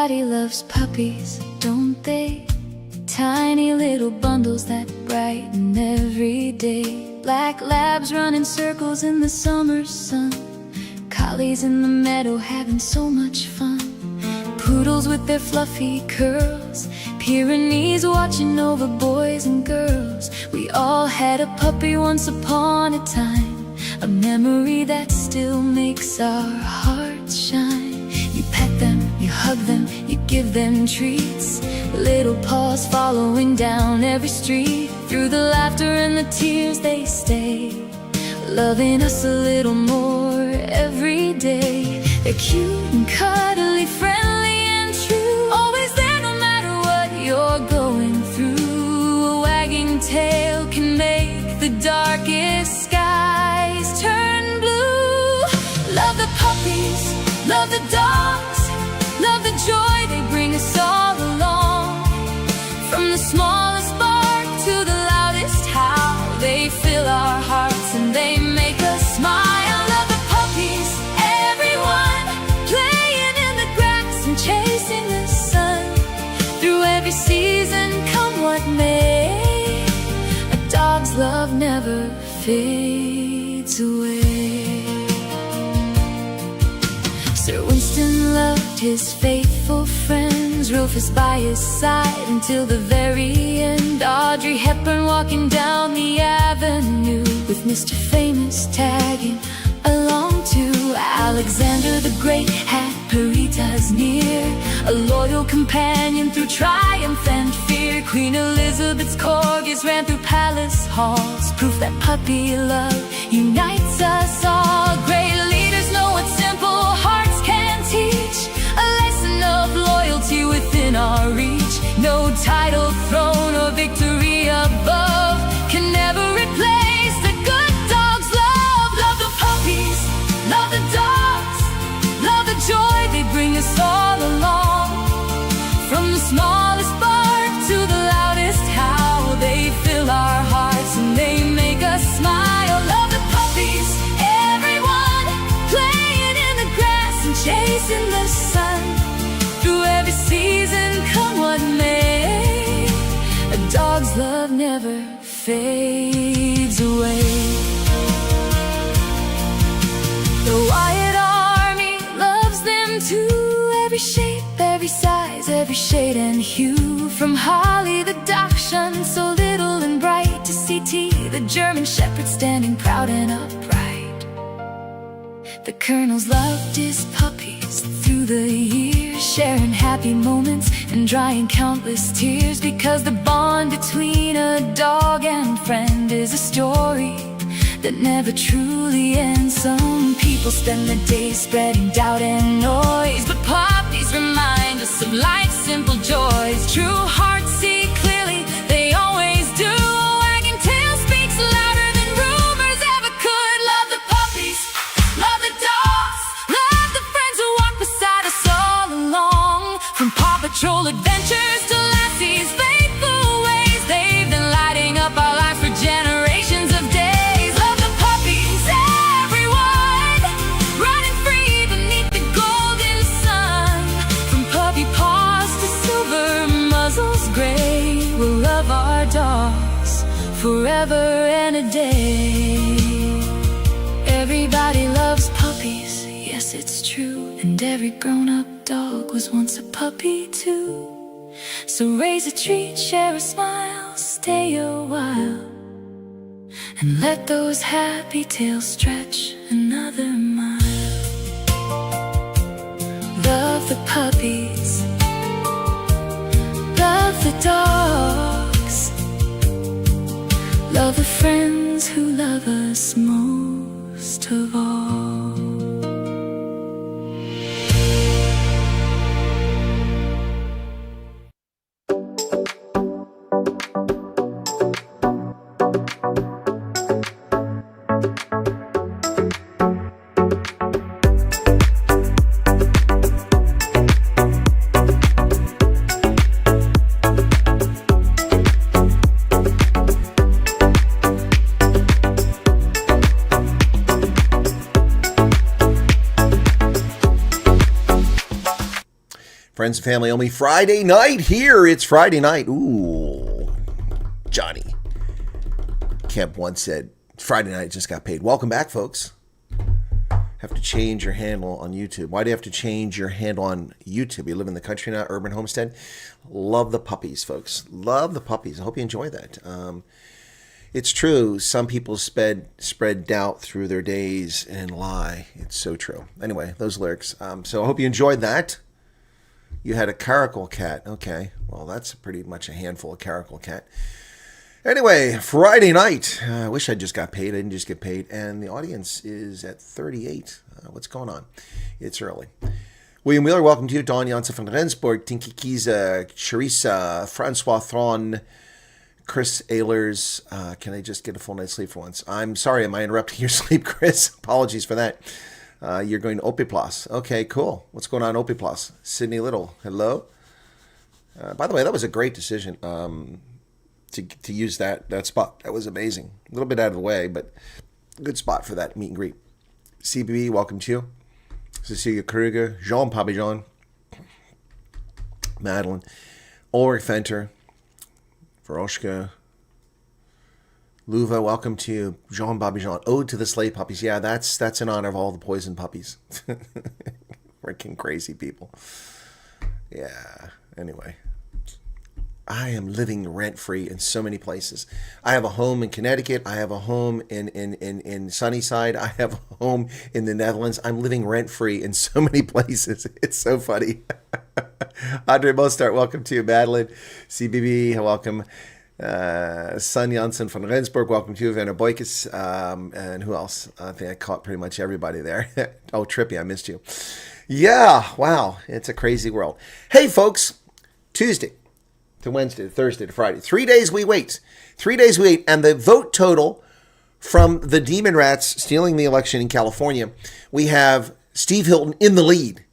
Everybody loves puppies, don't they? Tiny little bundles that brighten every day. Black labs running circles in the summer sun. Collies in the meadow having so much fun. Poodles with their fluffy curls. Pyrenees watching over boys and girls. We all had a puppy once upon a time, a memory that still makes our hearts shine. You pet them, you hug them, you give them treats. Little paws following down every street. Through the laughter and the tears they stay, loving us a little more every day. They're cute and cuddly, friendly and true, always there no matter what you're going through. A wagging tail can make the darkest skies turn blue. Love the puppies, love the dogs, love the joy they bring us all along. From the smallest bark to the loudest howl, they fill our hearts and they make us smile. Love the puppies, everyone, playing in the grass and chasing the sun. Through every season, come what may, a dog's love never fades away. Sir Winston loved his faithful friends, Rufus by his side until the very end. Audrey Hepburn walking down the avenue with Mr. Famous tagging along too. Alexander the Great had Peritas near, a loyal companion through triumph and fear. Queen Elizabeth's corgis ran through palace halls, proof that puppy love unites us all. Great leaders know what simple hearts can teach, a lesson of loyalty within our reach. No title, throne, or victory above can never replace the good dog's love. Love the puppies, love the dogs, love the joy they bring us all along. From the smallest bark to the loudest howl, they fill our hearts and they make us smile. Love the puppies, everyone, playing in the grass and chasing the sun. Through every season, come what may, a dog's love never fades away. The Wyatt Army loves them too, every shape, every size, every shade and hue. From Holly the Dachshund, so little and bright, to CT the German Shepherd standing proud and upright. The Colonel's loved his puppies through the years, sharing happy moments and drying countless tears, because the bond between a dog and friend is a story that never truly ends. Some people spend the day spreading doubt and noise, but puppies remind us of life's simple joys. True hearts see clearly, they always do. A wagging tail speaks louder than rumors ever could. Love the puppies, love the dogs, love the friends who walk beside us all along. From Paw Patrol adventures to Lassie's faithful ways, they've been lighting up our lives for generations of days. Love the puppies, everyone, running free beneath the golden sun. From puppy paws to silver muzzles gray, we'll love our dogs forever and a day. Everybody loves puppies, yes it's true, and every grown-up dog was once a puppy too. So raise a treat, share a smile, stay a while, and let those happy tails stretch another mile. Love the puppies, love the dogs, love the friends who love us most of all. Friends and family only Friday night here. It's Friday night. Ooh, Johnny Kemp once said, Friday night just got paid. Welcome back, folks. Have to change your handle on YouTube. Why do you have to change your handle on YouTube? You live in the country now, urban homestead. Love the puppies, folks. Love the puppies. I hope you enjoy that. It's true. Some people spread doubt through their days and lie. It's so true. Anyway, those lyrics. So I hope you enjoyed that. You had a caracal cat. Okay. Well, that's pretty much a handful of caracal cat. Anyway, Friday night. I wish I just got paid. I didn't just get paid. And the audience is at 38. What's going on? It's early. William Wheeler, welcome to you. Don Janssen from Rendsburg. Tinky Kiza, Charissa, Francois Thron, Chris Ehlers. Can I just get a full night's sleep for once? I'm sorry. Am I interrupting your sleep, Chris? Apologies for that. You're going to Opiplas. Okay, cool. What's going on, Opiplas? Sydney Little, hello. By the way, that was a great decision. To use that spot. That was amazing. A little bit out of the way, but good spot for that meet and greet. CBB, welcome to you. Cecilia Kruger, Jean Papillon, Madeline, Ulrich Fenter, Veroshka, Luva, welcome to you. Jean Babylon, Ode to the Sleigh Puppies. Yeah, that's in honor of all the poison puppies. Freaking crazy people. Yeah, anyway. I am living rent-free in so many places. I have a home in Connecticut. I have a home in Sunnyside. I have a home in the Netherlands. I'm living rent-free in so many places. It's so funny. Andre Mostart, welcome to you. Madeline, CBB, welcome. Sun Janssen from Rendsburg, welcome to you. Vanna Boykes, and who else? I think I caught pretty much everybody there. Oh, Trippy, I missed you. Yeah, wow. It's a crazy world. Hey, folks, Tuesday to Wednesday, to Thursday, to Friday. 3 days we wait. 3 days we wait. And the vote total from the Demon Rats stealing the election in California, we have Steve Hilton in the lead.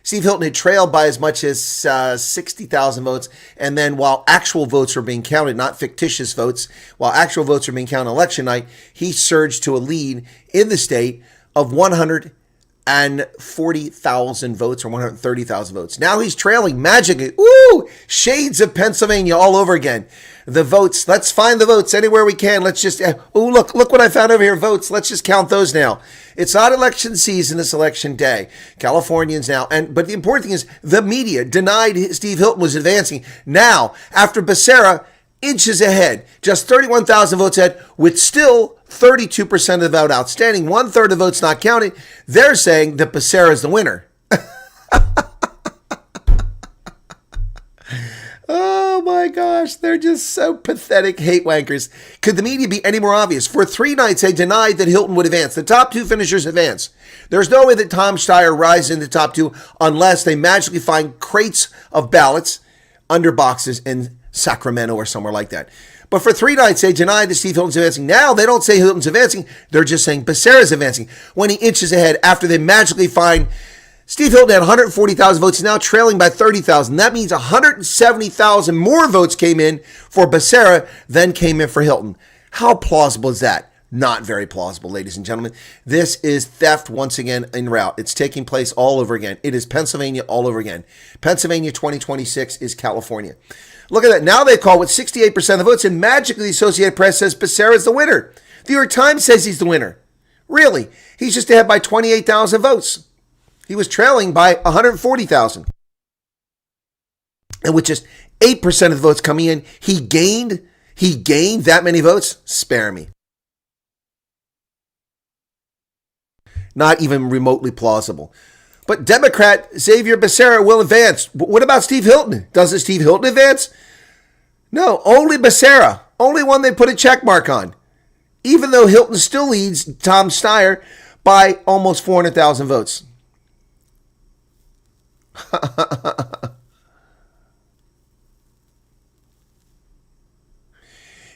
Steve Hilton had trailed by as much as 60,000 votes. And then while actual votes were being counted, not fictitious votes, while actual votes were being counted on election night, he surged to a lead in the state of 140,000 votes or 130,000 votes. Now he's trailing magically. Ooh, shades of Pennsylvania all over again. The votes. Let's find the votes anywhere we can. Let's just, look what I found over here. Votes. Let's just count those now. It's not election season. It's election day. Californians now. But the important thing is the media denied Steve Hilton was advancing. Now, after Becerra, inches ahead, just 31,000 votes ahead, with still 32% of the vote outstanding, 1/3 of the votes not counted. They're saying that Becerra is the winner. Oh my gosh, they're just so pathetic hate wankers. Could the media be any more obvious? For 3 nights, they denied that Hilton would advance. The top 2 finishers advance. There's no way that Tom Steyer rises into the top 2 unless they magically find crates of ballots under boxes in Sacramento or somewhere like that. But for 3 nights, they denied that Steve Hilton's advancing. Now, they don't say Hilton's advancing. They're just saying Becerra's advancing when he inches ahead after they magically find Steve Hilton had 140,000 votes, now trailing by 30,000. That means 170,000 more votes came in for Becerra than came in for Hilton. How plausible is that? Not very plausible, ladies and gentlemen. This is theft once again en route. It's taking place all over again. It is Pennsylvania all over again. Pennsylvania 2026 is California. Look at that. Now they call with 68% of the votes, and magically the Associated Press says Becerra is the winner. The New York Times says he's the winner. Really? He's just ahead by 28,000 votes. He was trailing by 140,000. And with just 8% of the votes coming in, he gained that many votes? Spare me. Not even remotely plausible. But Democrat Xavier Becerra will advance. What about Steve Hilton? Doesn't Steve Hilton advance? No, only Becerra. Only one they put a check mark on. Even though Hilton still leads Tom Steyer by almost 400,000 votes.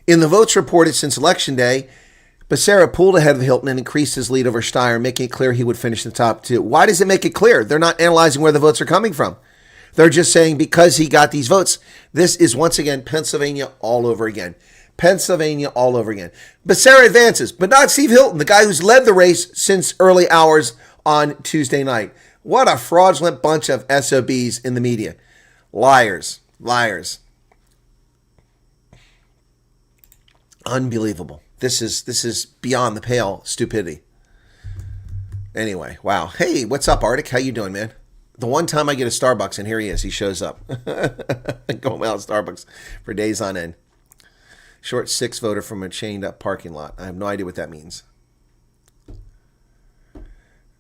In the votes reported since Election Day, Becerra pulled ahead of Hilton and increased his lead over Steyer, making it clear he would finish in the top 2. Why does it make it clear? They're not analyzing where the votes are coming from. They're just saying because he got these votes. This is once again Pennsylvania all over again. Pennsylvania all over again. Becerra advances, but not Steve Hilton, the guy who's led the race since early hours on Tuesday night. What a fraudulent bunch of SOBs in the media. Liars. Liars. Unbelievable. This is beyond the pale stupidity. Anyway, wow. Hey, what's up, Arctic? How you doing, man? The one time I get a Starbucks, and here he is. He shows up. Going out to Starbucks for days on end. Short 6 voter from a chained up parking lot. I have no idea what that means.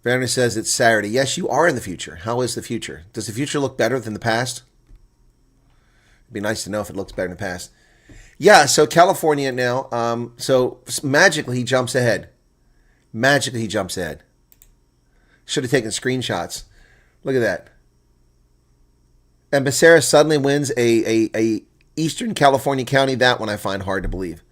Vanner says it's Saturday. Yes, you are in the future. How is the future? Does the future look better than the past? It'd be nice to know if it looks better than the past. Yeah, so California now. So magically he jumps ahead. Magically he jumps ahead. Should have taken screenshots. Look at that. And Becerra suddenly wins a Eastern California county. That one I find hard to believe.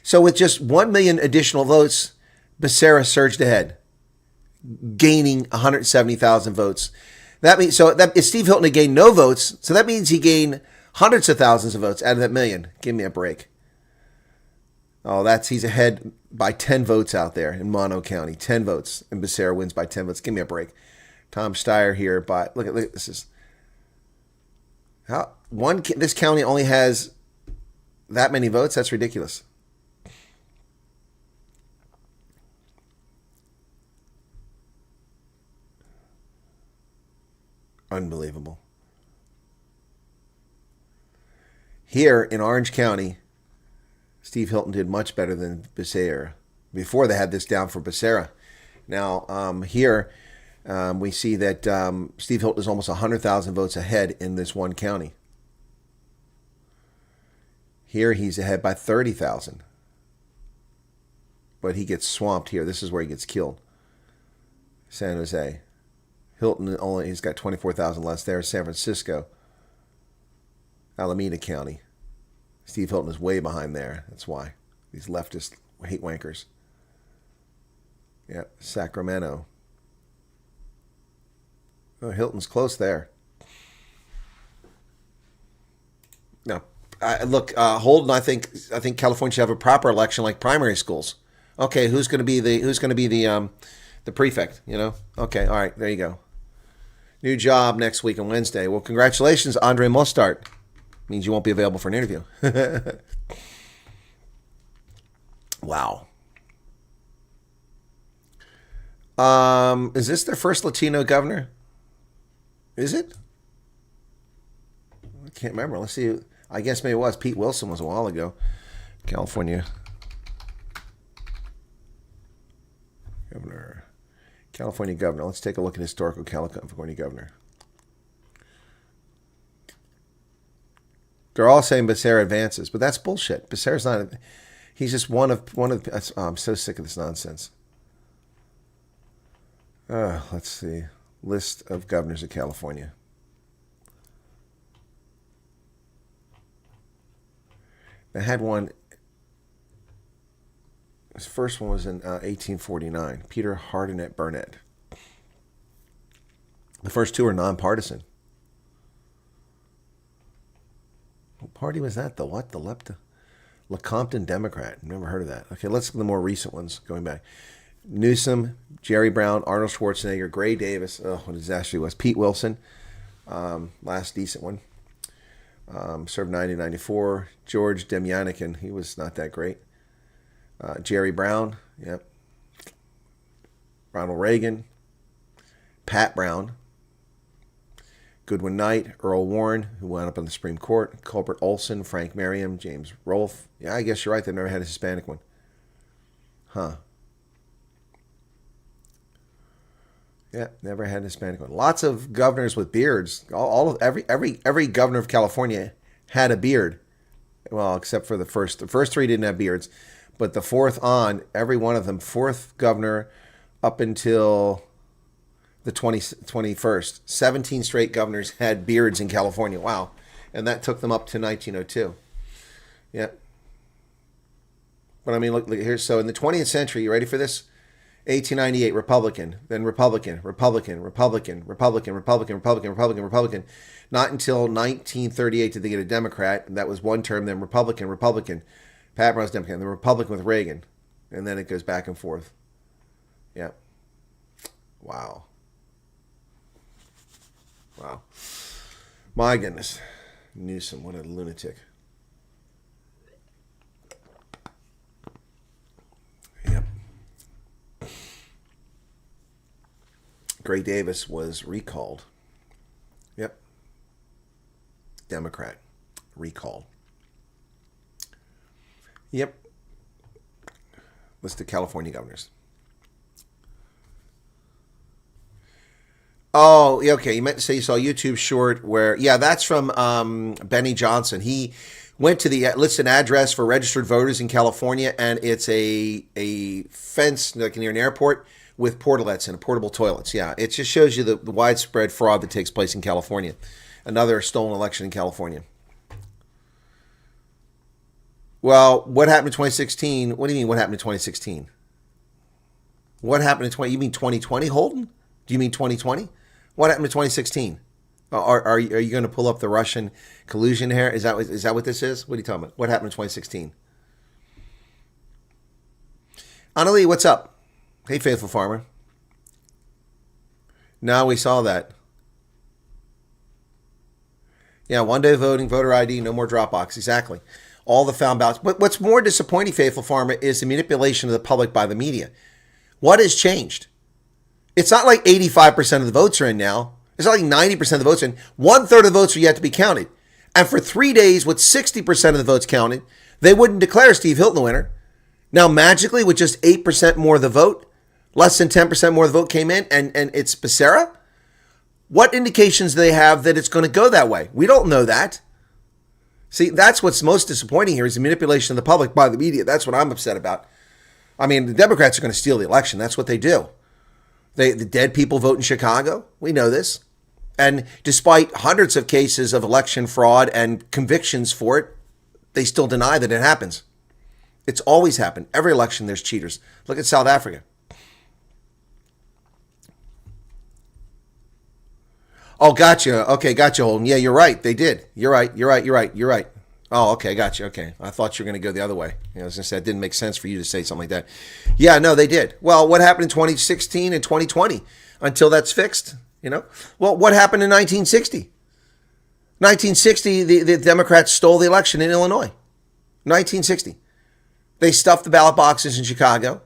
So with just 1 million additional votes, Becerra surged ahead, gaining 170,000 votes. That means if Steve Hilton had gained no votes, so that means he gained hundreds of thousands of votes out of that million. Give me a break. Oh, he's ahead by 10 votes out there in Mono County. 10 votes, and Becerra wins by 10 votes. Give me a break. Tom Steyer here, but look at this is this county only has that many votes. That's ridiculous. Unbelievable. Here in Orange County, Steve Hilton did much better than Becerra. Before they had this down for Becerra. Now, here we see that Steve Hilton is almost 100,000 votes ahead in this one county. Here he's ahead by 30,000. But he gets swamped here. This is where he gets killed. San Jose. Hilton he's got 24,000 less there. San Francisco. Alameda County. Steve Hilton is way behind there. That's why. These leftists hate wankers. Yep. Sacramento. Oh, Hilton's close there. Now, Holden. I think California should have a proper election like primary schools. Okay, who's going to be the prefect? You know. Okay, all right. There you go. New job next week on Wednesday. Well, congratulations, Andre Mostart. Means you won't be available for an interview. Wow. Is this their first Latino governor? Is it? I can't remember. Let's see. I guess maybe it was. Pete Wilson was a while ago. California governor. California governor. Let's take a look at historical California governor. They're all saying Becerra advances, but that's bullshit. Becerra's not. He's just one of. Oh, I'm so sick of this nonsense. Let's see. List of governors of California. I had one. His first one was in 1849. Peter Hardinet Burnett. The first two are nonpartisan. What party was that? The what? The Lecompton Democrat. Never heard of that. Okay, let's look at the more recent ones going back. Newsom, Jerry Brown, Arnold Schwarzenegger, Gray Davis. Oh, what a disaster he was. Pete Wilson, last decent one. Served 1994. George Demyannikin. He was not that great. Jerry Brown. Yep. Ronald Reagan. Pat Brown. Goodwin Knight, Earl Warren, who wound up on the Supreme Court, Colbert Olson, Frank Merriam, James Rolfe. Yeah, I guess you're right. They've never had a Hispanic one. Huh. Yeah, never had a Hispanic one. Lots of governors with beards. Every governor of California had a beard. Well, except for the first. The first three didn't have beards. But the fourth on, every one of them, fourth governor up until the 21st. 17 straight governors had beards in California. Wow. And that took them up to 1902. Yep. But I mean, look here. So in the 20th century, you ready for this? 1898, Republican, then Republican, Republican, Republican, Republican, Republican, Republican, Republican, Republican. Not until 1938 did they get a Democrat. And that was one term, then Republican, Republican. Pat Brown's Democrat, then Republican with Reagan. And then it goes back and forth. Yeah. Wow. Wow. My goodness. Newsom, what a lunatic. Yep. Gray Davis was recalled. Yep. Democrat. Recalled. Yep. List of California governors. Oh, yeah, okay. You meant to say you saw a YouTube short where, yeah, that's from Benny Johnson. He went to the listed address for registered voters in California, and it's a fence like near an airport with portalets and portable toilets. Yeah, it just shows you the widespread fraud that takes place in California. Another stolen election in California. Well, what happened in 2016? What do you mean, what happened in 2016? What happened in 20? You mean 2020, Holden? Do you mean 2020? What happened in 2016? Are you going to pull up the Russian collusion here? Is that what this is? What are you talking about? What happened in 2016? Annalie, what's up? Hey, faithful farmer. No, we saw that. Yeah, one day voting, voter ID, no more Dropbox. Exactly. All the found ballots. But what's more disappointing, faithful farmer, is the manipulation of the public by the media. What has changed? It's not like 85% of the votes are in now. It's not like 90% of the votes are in. 1/3 of the votes are yet to be counted. And for 3 days, with 60% of the votes counted, they wouldn't declare Steve Hilton the winner. Now, magically, with just 8% more of the vote, less than 10% more of the vote came in, and it's Becerra? What indications do they have that it's going to go that way? We don't know that. See, that's what's most disappointing here is the manipulation of the public by the media. That's what I'm upset about. I mean, the Democrats are going to steal the election. That's what they do. The dead people vote in Chicago. We know this. And despite hundreds of cases of election fraud and convictions for it, they still deny that it happens. It's always happened. Every election, there's cheaters. Look at South Africa. Oh, gotcha. Okay, gotcha, Holden. Yeah, you're right. They did. You're right. Oh, okay, gotcha. Okay. I thought you were going to go the other way. I was going to say, it didn't make sense for you to say something like that. Yeah, no, they did. Well, what happened in 2016 and 2020 until that's fixed? Well, what happened in 1960? 1960, the Democrats stole the election in Illinois. 1960. They stuffed the ballot boxes in Chicago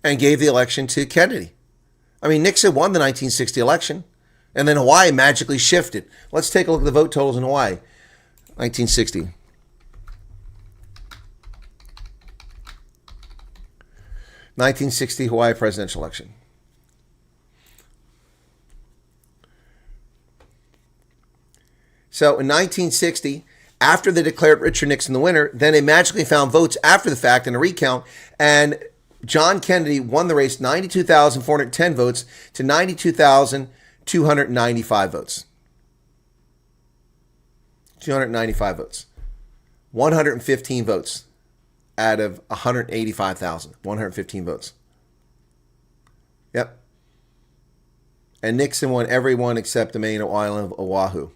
and gave the election to Kennedy. I mean, Nixon won the 1960 election, and then Hawaii magically shifted. Let's take a look at the vote totals in Hawaii. 1960. 1960 Hawaii presidential election. So in 1960, after they declared Richard Nixon the winner, then they magically found votes after the fact in a recount, and John Kennedy won the race 92,410 votes to 92,295 votes. 295 votes. 115 votes out of 185,000. 115 votes. Yep. And Nixon won every one except the main island of Oahu.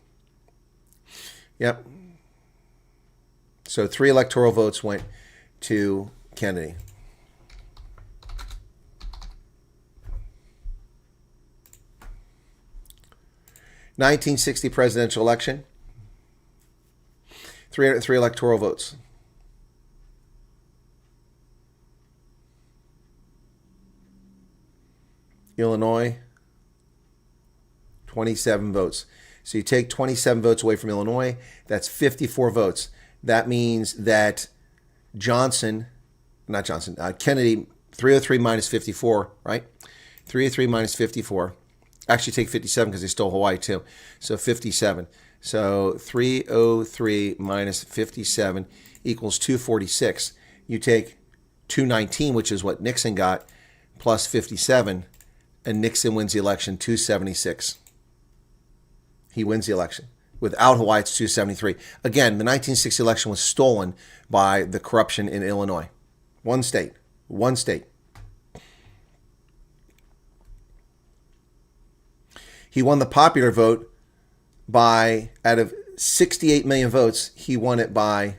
Yep. So 3 electoral votes went to Kennedy. '1960 presidential election. 303 electoral votes. Illinois, 27 votes. So you take 27 votes away from Illinois, that's 54 votes. That means that Kennedy, 303 minus 54, right? 303 minus 54. Actually take 57 because they stole Hawaii too. So 57. So 303 minus 57 equals 246. You take 219, which is what Nixon got, plus 57, and Nixon wins the election 276. He wins the election. Without Hawaii, it's 273. Again, the 1960 election was stolen by the corruption in Illinois. One state. He won the popular vote by, out of 68 million votes, he won it by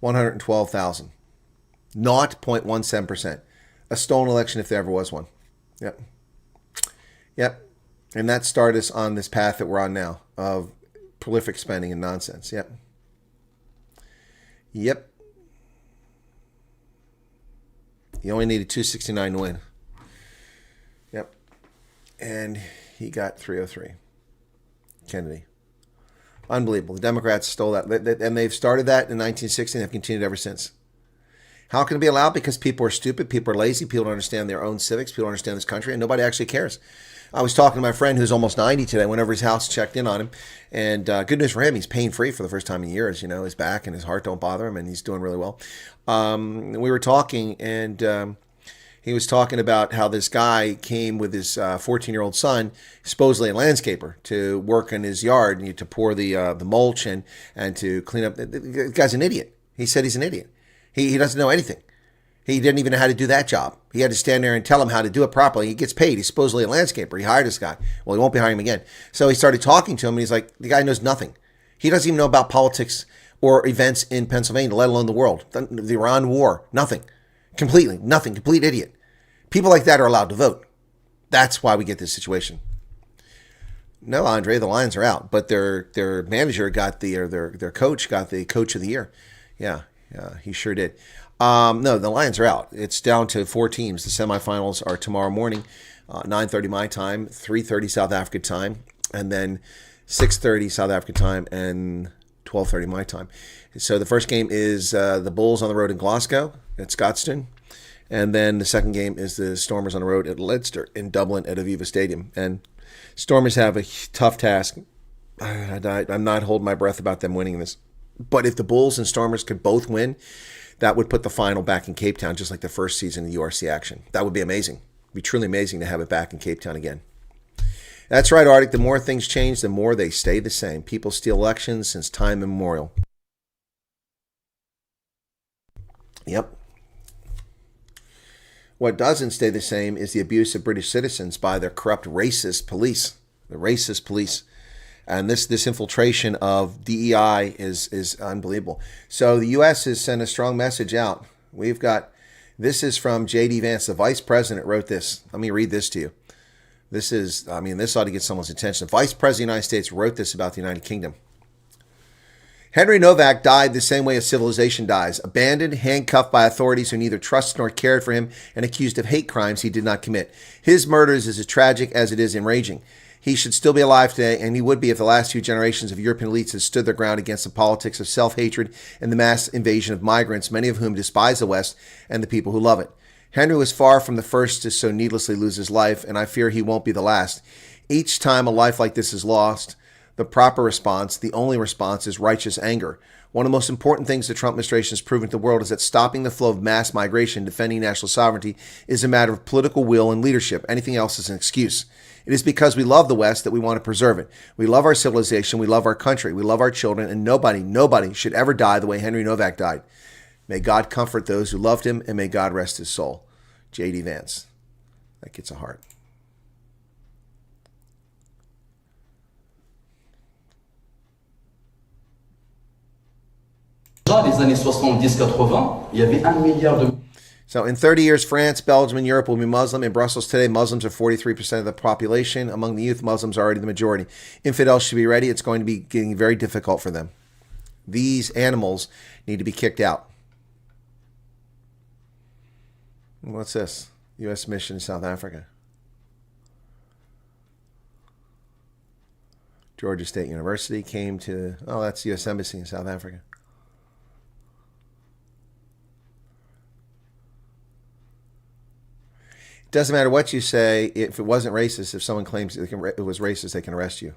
112,000. 0.17%. A stolen election if there ever was one. Yep. And that started us on this path that we're on now of prolific spending and nonsense. Yep. Yep. He only needed 269 to win. Yep. And he got 303. Kennedy. Unbelievable. The Democrats stole that. And they've started that in 1960 and have continued ever since. How can it be allowed? Because people are stupid, people are lazy, people don't understand their own civics, people don't understand this country, and nobody actually cares. I was talking to my friend who's almost 90 today. Went over his house, checked in on him, and good news for him, he's pain-free for the first time in years. You know, his back and his heart don't bother him, and he's doing really well. We were talking, and he was talking about how this guy came with his 14-year-old son, supposedly a landscaper, to work in his yard and to pour the mulch and to clean up. The guy's an idiot. He said he's an idiot. He doesn't know anything. He didn't even know how to do that job. He had to stand there and tell him how to do it properly. He gets paid. He's supposedly a landscaper. He hired this guy. Well, he won't be hiring him again. So he started talking to him, and he's like, the guy knows nothing. He doesn't even know about politics or events in Pennsylvania, let alone the world. The Iran war, nothing. Completely, nothing. Complete idiot. People like that are allowed to vote. That's why we get this situation. No, Andre, the Lions are out, but their manager got their coach got the coach of the year. Yeah, he sure did. No, the Lions are out. It's down to 4 teams. The semifinals are tomorrow morning, 9:30 my time, 3:30 South Africa time, and then 6:30 South Africa time and 12:30 my time. So the first game is the Bulls on the road in Glasgow at Scotstoun. And then the second game is the Stormers on the road at Leinster in Dublin at Aviva Stadium. And Stormers have a tough task. I'm not holding my breath about them winning this. But if the Bulls and Stormers could both win, that would put the final back in Cape Town, just like the first season of URC action. That would be amazing. It would be truly amazing to have it back in Cape Town again. That's right, Arctic. The more things change, the more they stay the same. People steal elections since time immemorial. Yep. What doesn't stay the same is the abuse of British citizens by their corrupt racist police. The racist police. And this infiltration of DEI is unbelievable. So the U.S. has sent a strong message out. We've got, this is from J.D. Vance, the vice president wrote this. Let me read this to you. This ought to get someone's attention. The vice president of the United States wrote this about the United Kingdom. Henry Novak died the same way a civilization dies, abandoned, handcuffed by authorities who neither trusted nor cared for him, and accused of hate crimes he did not commit. His murders is as tragic as it is enraging. He should still be alive today, and he would be if the last few generations of European elites had stood their ground against the politics of self-hatred and the mass invasion of migrants, many of whom despise the West and the people who love it. Henry was far from the first to so needlessly lose his life, and I fear he won't be the last. Each time a life like this is lost, the proper response, the only response, is righteous anger. One of the most important things the Trump administration has proven to the world is that stopping the flow of mass migration, defending national sovereignty, is a matter of political will and leadership. Anything else is an excuse. It is because we love the West that we want to preserve it. We love our civilization, we love our country, we love our children, and nobody should ever die the way Henry Novak died. May God comfort those who loved him, and may God rest his soul. J.D. Vance. That gets a heart. Les années 70-80, il y avait 1 milliard de... So in 30 years, France, Belgium, and Europe will be Muslim. In Brussels today, Muslims are 43% of the population. Among the youth, Muslims are already the majority. Infidels should be ready. It's going to be getting very difficult for them. These animals need to be kicked out. What's this? U.S. mission in South Africa. Georgia State University came to... Oh, that's the U.S. Embassy in South Africa. It doesn't matter what you say. If it wasn't racist, if someone claims it was racist, they can arrest you.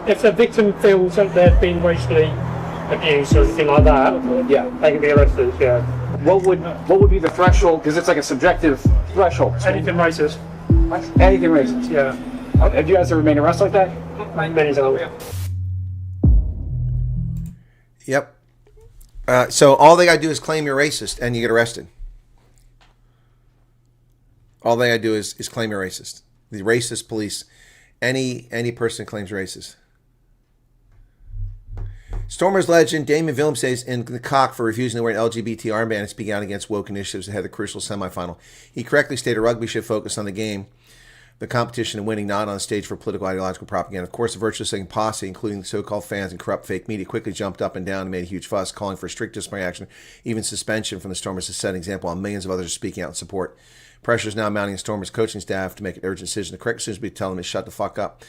If the victim feels that they've been racially abused or anything like that, yeah, they can be arrested. Yeah. What would be the threshold? Because it's like a subjective threshold. Anything racist. Anything racist. Yeah. Have you guys ever made arrests like that? Many times. Yep. So all they got to do is claim you're racist, and you get arrested. All they got to do is claim you're racist. The racist police, any person claims racist. Stormers legend Damon Willem says in the cock for refusing to wear an LGBT armband and speaking out against woke initiatives ahead of the crucial semifinal. He correctly stated rugby should focus on the game the competition and winning, not on stage for political ideological propaganda. Of course, the virtuous-looking posse, including the so-called fans and corrupt fake media, quickly jumped up and down and made a huge fuss, calling for strict disciplinary action, even suspension from the Stormers to set an example, while millions of others are speaking out in support. Pressure is now mounting on Stormers coaching staff to make an urgent decision. The correct decision would be to tell them to shut the fuck up.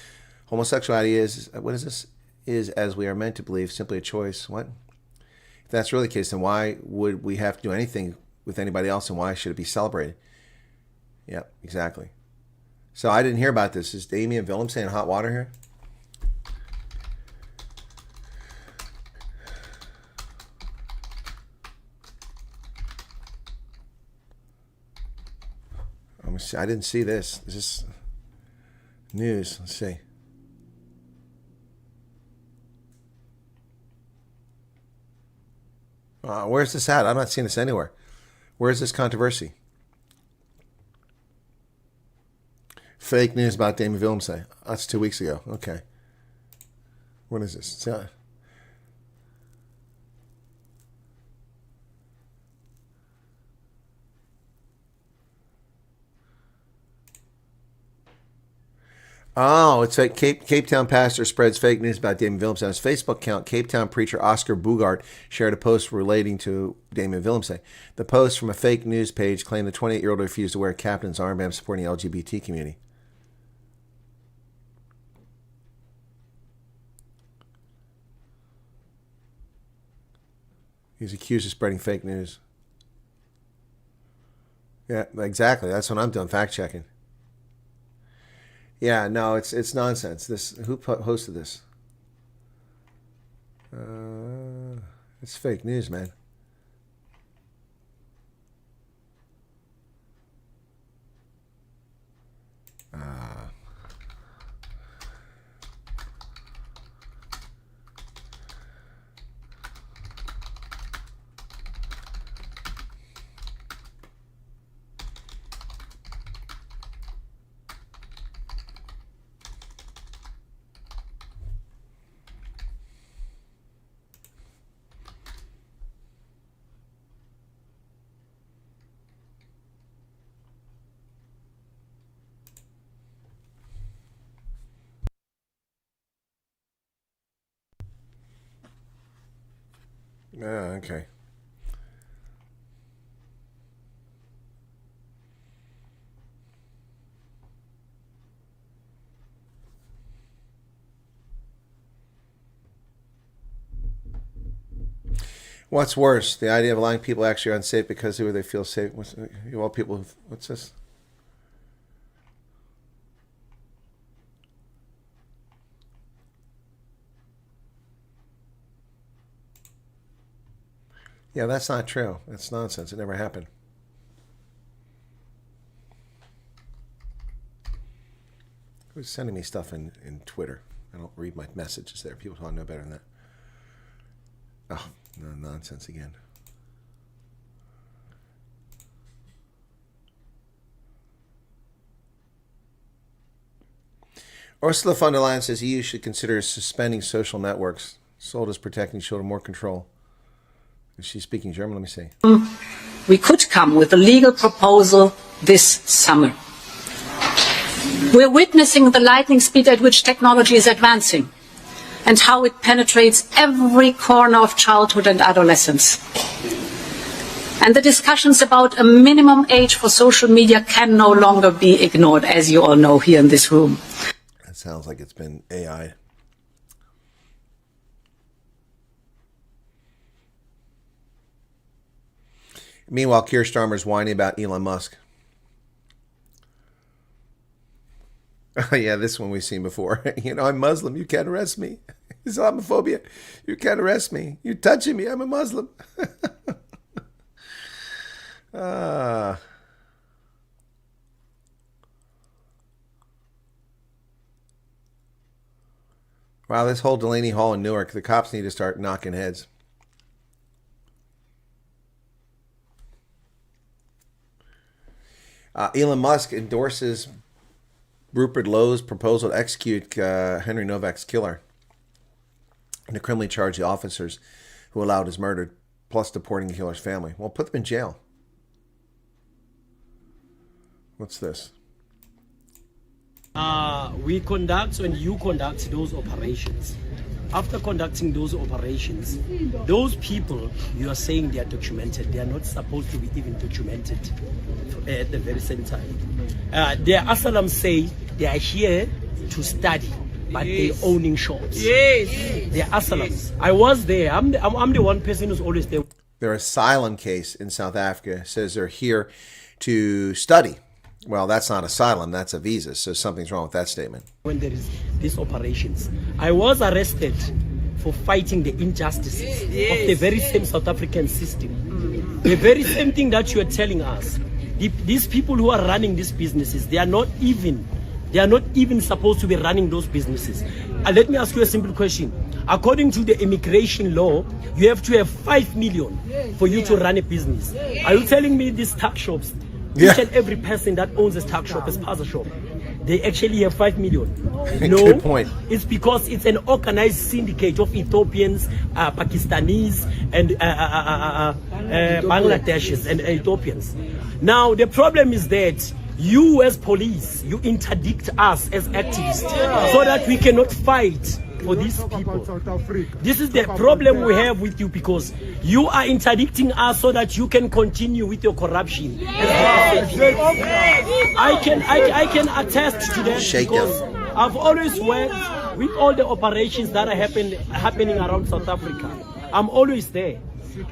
Homosexuality is, what is this? Is, as we are meant to believe, simply a choice. What? If that's really the case, then why would we have to do anything with anybody else, and why should it be celebrated? Yep, exactly. So I didn't hear about this. Is Damien Willem saying hot water here? I didn't see this. Is this news? Let's see. Where's this at? I'm not seeing this anywhere. Where's this controversy? Fake news about Damien Willem say. That's 2 weeks ago. Okay. What is this? Oh, it's like Cape Town pastor spreads fake news about Damien Willem. On his Facebook account, Cape Town preacher Oscar Bugart shared a post relating to Damien Willem. The post from a fake news page claimed the 28-year-old refused to wear a captain's armband supporting the LGBT community. He's accused of spreading fake news. Yeah, exactly. That's what I'm doing, fact checking. Yeah, no, it's nonsense. Who posted this? It's fake news, man. Okay. What's worse, the idea of allowing people actually are unsafe because they feel safe? What's this? Yeah, that's not true. That's nonsense. It never happened. Who's sending me stuff in Twitter? I don't read my messages there. People want to know better than that. Oh, no, nonsense again. Ursula von der Leyen says EU should consider suspending social networks sold as protecting children, more control. Is she speaking German? Let me see. We could come with a legal proposal this summer. We're witnessing the lightning speed at which technology is advancing and how it penetrates every corner of childhood and adolescence. And the discussions about a minimum age for social media can no longer be ignored, as you all know here in this room. That sounds like it's been AI. Meanwhile, Keir Starmer's whining about Elon Musk. Oh, yeah, this one we've seen before. I'm Muslim. You can't arrest me. Islamophobia. You can't arrest me. You're touching me. I'm a Muslim. Wow, this whole Delaney Hall in Newark, the cops need to start knocking heads. Elon Musk endorses Rupert Lowe's proposal to execute Henry Novak's killer and to criminally charge the officers who allowed his murder, plus deporting the killer's family. Well, put them in jail. What's this? We conduct and you conduct those operations. After conducting those operations, those people you are saying they are documented, they are not supposed to be even documented at the very same time. Their Asylum say they are here to study, but they're owning shops. Yes. They're Asylums. I was there. I'm the one person who's always there. Their asylum case in South Africa says they're here to study. Well, that's not asylum, that's a visa, so something's wrong with that statement. When there is these operations, I was arrested for fighting the injustices of the very same South African system. The very same thing that you are telling us. These people who are running these businesses, they are not even supposed to be running those businesses. Let me ask you a simple question. According to the immigration law, you have to have 5 million for you to run a business. Are you telling me these tuck shops, each and every person that owns a tuck shop, a spaza shop, they actually have 5 million? No, good point. It's because it's an organized syndicate of Ethiopians, Pakistanis, and Bangladeshis and Ethiopians. Now, the problem is that you as police, you interdict us as activists so that we cannot fight for these people. This is the problem we have with you, because you are interdicting us so that you can continue with your corruption. I can attest to that because I've always worked with all the operations that are happening around South Africa. I'm always there.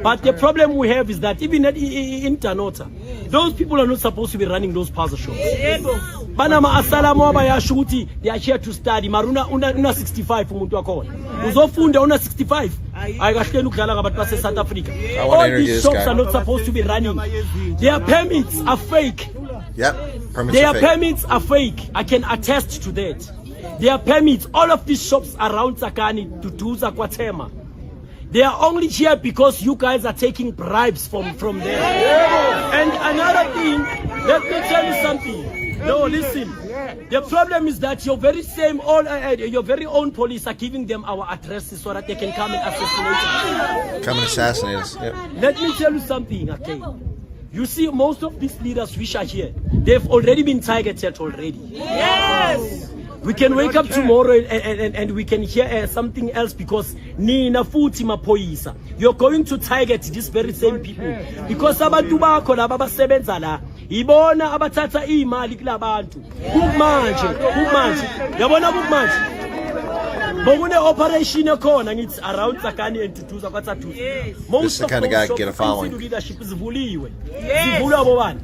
But the problem we have is that even in Tanota, those people are not supposed to be running those puzzle shops. Banama asalamu abayashuti, they are here to study. Maruna una 65 umuntu wakona. Uzofunda una 65. Ayikashiyeni ukudlala ngabantu base South Africa. All these shops are not supposed to be running. Their permits are fake. Yep. Their permits are fake. I can attest to that. Their permits, all of these shops around Tsakani, Tutuza, Kwatema, they are only here because you guys are taking bribes from them. And another thing, let me tell you something. No, listen. The problem is that your very own police are giving them our addresses so that they can come and assassinate us. Come and assassinate us. Yep. Let me tell you something, okay? You see, most of these leaders which are here, they've already been targeted already. Yes! We can wake up tomorrow and we can hear something else because Nina Futi Mapoisa. You're going to target these very same people. Because abantu bakho laba basebenza la ibona abathatha imali kulabantu. Kumanje. Yabona kumanje. Bokune operation ekhona ngithi around Tsakani and Tutuza kwaTatuza. This is the kind of guy to get a following. Leadership zivuliwe. Zivulwa bobani?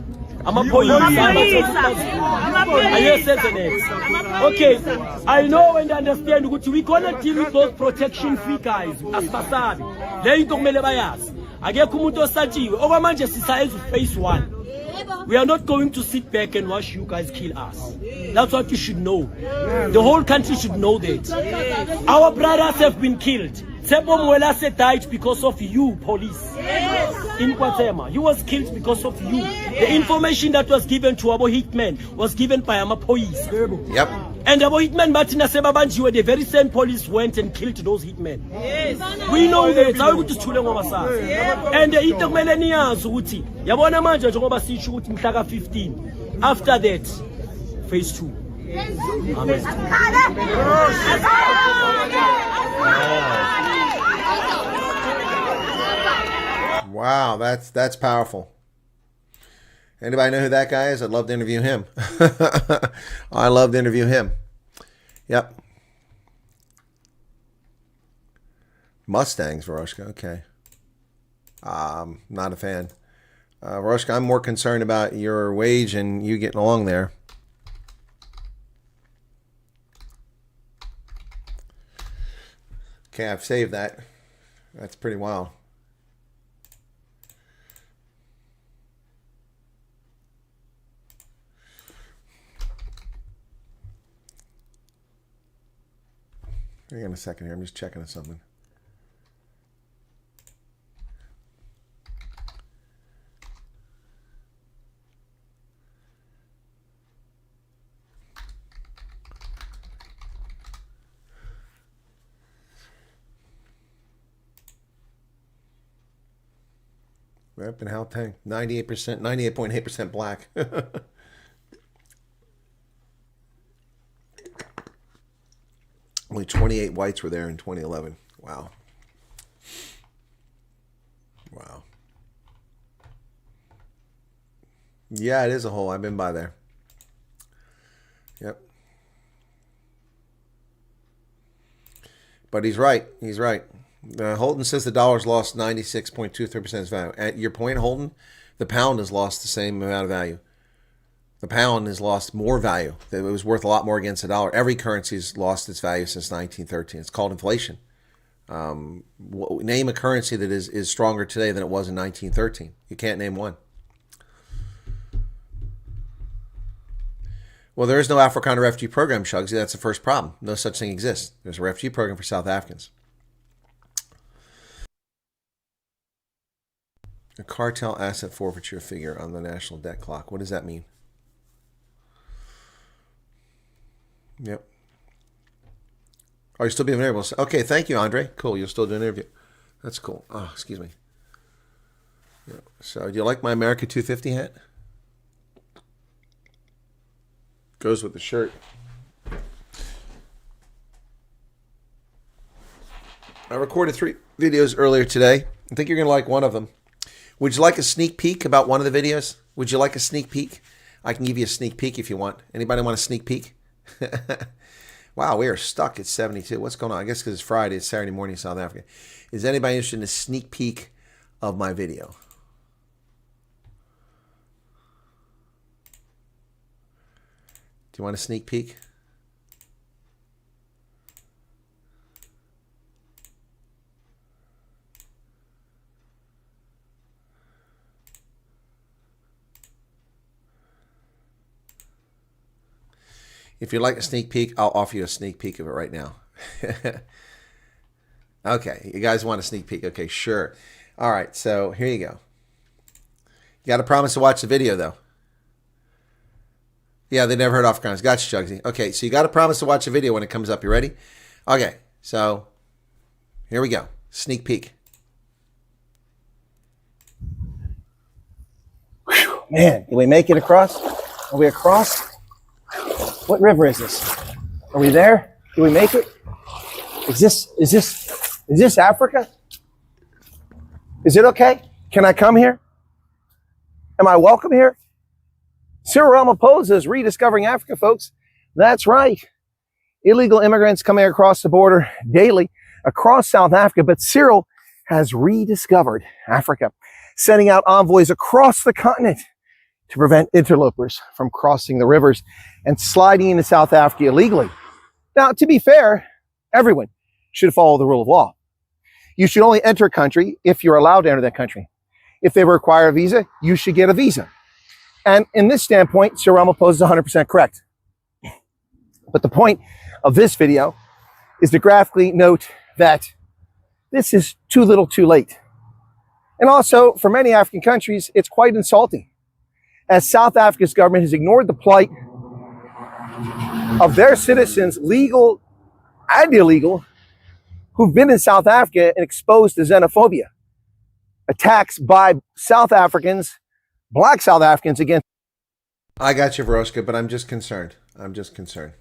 Okay, I know and understand we gonna deal with those protection free guys as Basabi. Then you kumele bayazi. Akekho umuntu osatshiwe. Okwamanje sisayenza phase 1. We are not going to sit back and watch you guys kill us. That's what you should know. The whole country should know that. Our brothers have been killed. Sebo Mwelase died because of you, police. In Kwatema, he was killed because of you. The information that was given to our hitmen was given by our police. Yep. And our hitmen, Martina Sebabanji, the very same police went and killed those hitmen. Yes. We know that. And the Itamelenians, Uti, Yabona Manja, Joba Sichu, Mtaga 15. After that, phase 2. Amen. Wow, that's powerful. Anybody know who that guy is? I'd love to interview him. I love to interview him. Yep. Mustangs, Varoshka. Okay. Not a fan. Varoshka, I'm more concerned about your wage and you getting along there. Okay, I've saved that. That's pretty wild. Hang on a second here. I'm just checking on something. Rep and how tank 98%, 98.8% black. Only 28 whites were there in 2011. Wow. Wow. Yeah, it is a hole. I've been by there. Yep. But he's right. He's right. Holden says the dollar's lost 96.23% of its value. At your point, Holden, the pound has lost the same amount of value. The pound has lost more value. It was worth a lot more against the dollar. Every currency has lost its value since 1913. It's called inflation. Name a currency that is stronger today than it was in 1913. You can't name one. Well, there is no Afrikaner refugee program, Shugsy. That's the first problem. No such thing exists. There's a refugee program for South Africans. A cartel asset forfeiture figure on the national debt clock. What does that mean? Yep. Oh, you're still being available. Okay, thank you, Andre. Cool, you'll still do an interview. That's cool. Oh, excuse me. Yeah. So, do you like my America 250 hat? Goes with the shirt. I recorded 3 videos earlier today. I think you're going to like one of them. Would you like a sneak peek about one of the videos? Would you like a sneak peek? I can give you a sneak peek if you want. Anybody want a sneak peek? Wow, we are stuck at 72. What's going on? I guess because it's Friday. It's Saturday morning in South Africa. Is anybody interested in a sneak peek of my video? Do you want a sneak peek? If you'd like a sneak peek, I'll offer you a sneak peek of it right now. Okay, you guys want a sneak peek? Okay, sure. All right, so here you go. You got to promise to watch the video, though. Yeah, they never heard Afrikaans. Gotcha, Chugsy. Okay, so you got to promise to watch the video when it comes up. You ready? Okay, so here we go. Sneak peek. Whew, man, did we make it across? Are we across? What river is this? Are we there? Did we make it? Is this Africa? Is it okay? Can I come here? Am I welcome here? Cyril Ramaphosa is rediscovering Africa, folks. That's right. Illegal immigrants coming across the border daily across South Africa, but Cyril has rediscovered Africa, sending out envoys across the continent to prevent interlopers from crossing the rivers and sliding into South Africa illegally. Now, to be fair, everyone should follow the rule of law. You should only enter a country if you're allowed to enter that country. If they require a visa, you should get a visa. And in this standpoint, Cyril Ramaphosa is 100% correct. But the point of this video is to graphically note that this is too little too late. And also, for many African countries, it's quite insulting, as South Africa's government has ignored the plight of their citizens, legal and illegal, who've been in South Africa and exposed to xenophobia, attacks by South Africans, black South Africans against. I got you, Veroska, but I'm just concerned. I'm just concerned.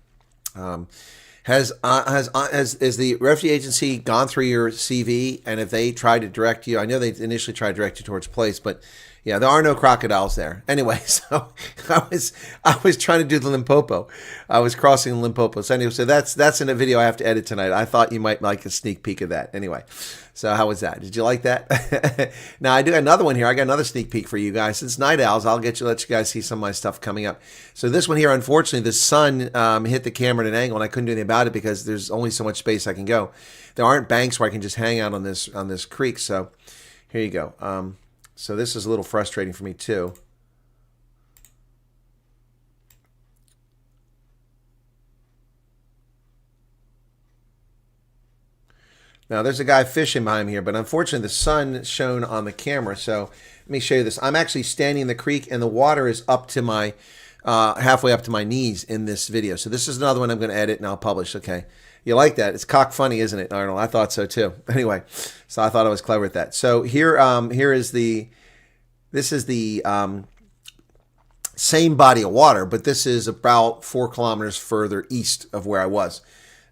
Has the refugee agency gone through your CV, and if they tried to direct you? I know they initially tried to direct you towards place, but yeah, there are no crocodiles there. Anyway, so I was trying to do the Limpopo. I was crossing Limpopo. So anyway, so that's in a video I have to edit tonight. I thought you might like a sneak peek of that. Anyway, so how was that? Did you like that? Now I do have another one here. I got another sneak peek for you guys. Since Night Owls, I'll let you guys see some of my stuff coming up. So this one here, unfortunately, the sun hit the camera at an angle, and I couldn't do anything about it because there's only so much space I can go. There aren't banks where I can just hang out on this creek. So here you go. So this is a little frustrating for me too. Now there's a guy fishing behind me here, but unfortunately the sun is shown on the camera. So let me show you this. I'm actually standing in the creek and the water is up to my, halfway up to my knees in this video. So this is another one I'm going to edit and I'll publish. Okay. You like that? It's cock funny, isn't it, Arnold? I thought so too. Anyway, so I thought I was clever at that. So here is the, this is the same body of water, but this is about 4 kilometers further east of where I was.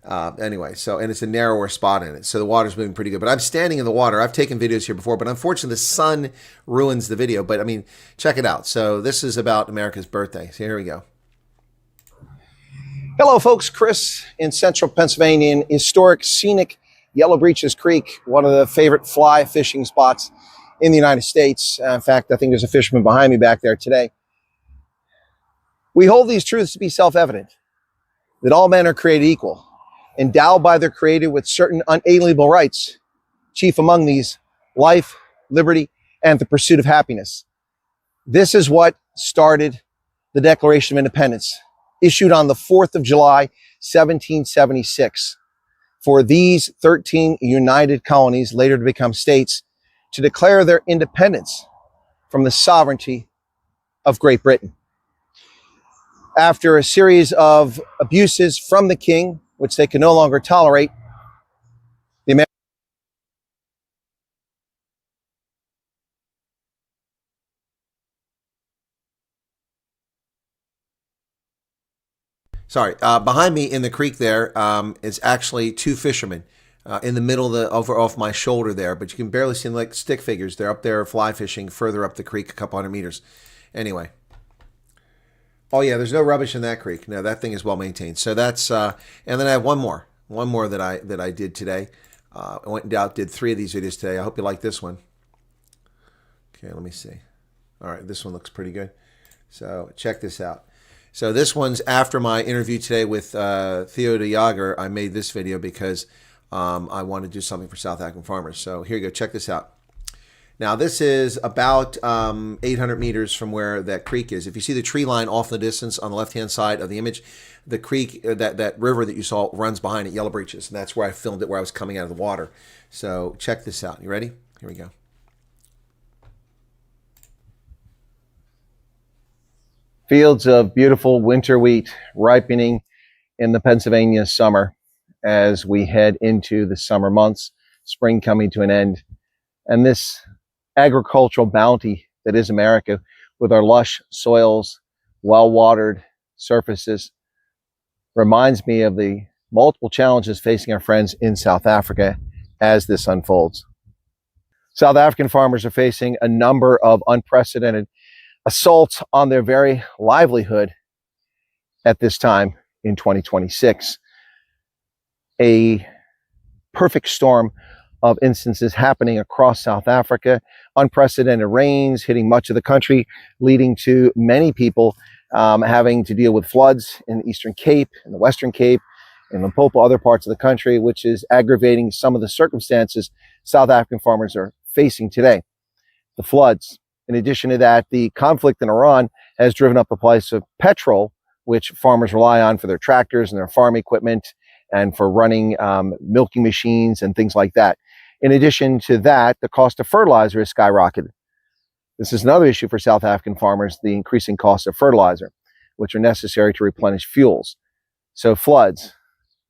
Anyway, so, and it's a narrower spot in it. So the water's moving pretty good. But I'm standing in the water. I've taken videos here before, but unfortunately the sun ruins the video. But I mean, check it out. So this is about America's birthday. So here we go. Hello, folks. Chris in central Pennsylvania, in historic, scenic Yellow Breeches Creek, one of the favorite fly fishing spots in the United States. In fact, I think there's a fisherman behind me back there today. We hold these truths to be self-evident, that all men are created equal, endowed by their Creator with certain unalienable rights, chief among these, life, liberty, and the pursuit of happiness. This is what started the Declaration of Independence, issued on the 4th of July, 1776, for these 13 united colonies, later to become states, to declare their independence from the sovereignty of Great Britain. After a series of abuses from the king, which they could no longer tolerate, the American behind me in the creek there is actually two fishermen in the middle of the off my shoulder there, but you can barely see them, like stick figures. They're up there fly fishing further up the creek, a couple hundred meters. Anyway. Oh yeah, there's no rubbish in that creek. No, that thing is well maintained. So that's and then I have one more that I did today. I went and out, did 3 of these videos today. I hope you like this one. Okay, let me see. All right, this one looks pretty good. So check this out. So this one's after my interview today with Theo de Jager. I made this video because I wanted to do something for South African farmers. So here you go. Check this out. Now, this is about 800 meters from where that creek is. If you see the tree line off in the distance on the left-hand side of the image, the creek, that river that you saw runs behind it, Yellow Breeches. And that's where I filmed it, where I was coming out of the water. So check this out. You ready? Here we go. fields of beautiful winter wheat ripening in the Pennsylvania summer as we head into the summer months, spring coming to an end. And this agricultural bounty that is America, with our lush soils, well-watered surfaces, reminds me of the multiple challenges facing our friends in South Africa as this unfolds. South African farmers are facing a number of unprecedented assaults on their very livelihood at this time in 2026. A perfect storm of instances happening across South Africa, unprecedented rains hitting much of the country, leading to many people having to deal with floods in the Eastern Cape, in the Western Cape, in Limpopo, other parts of the country, which is aggravating some of the circumstances South African farmers are facing today. The floods. In addition to that, the conflict in Iran has driven up the price of petrol, which farmers rely on for their tractors and their farm equipment and for running milking machines and things like that. In addition to that, the cost of fertilizer has skyrocketed. This is another issue for South African farmers, the increasing cost of fertilizer, which are necessary to replenish fuels. So floods,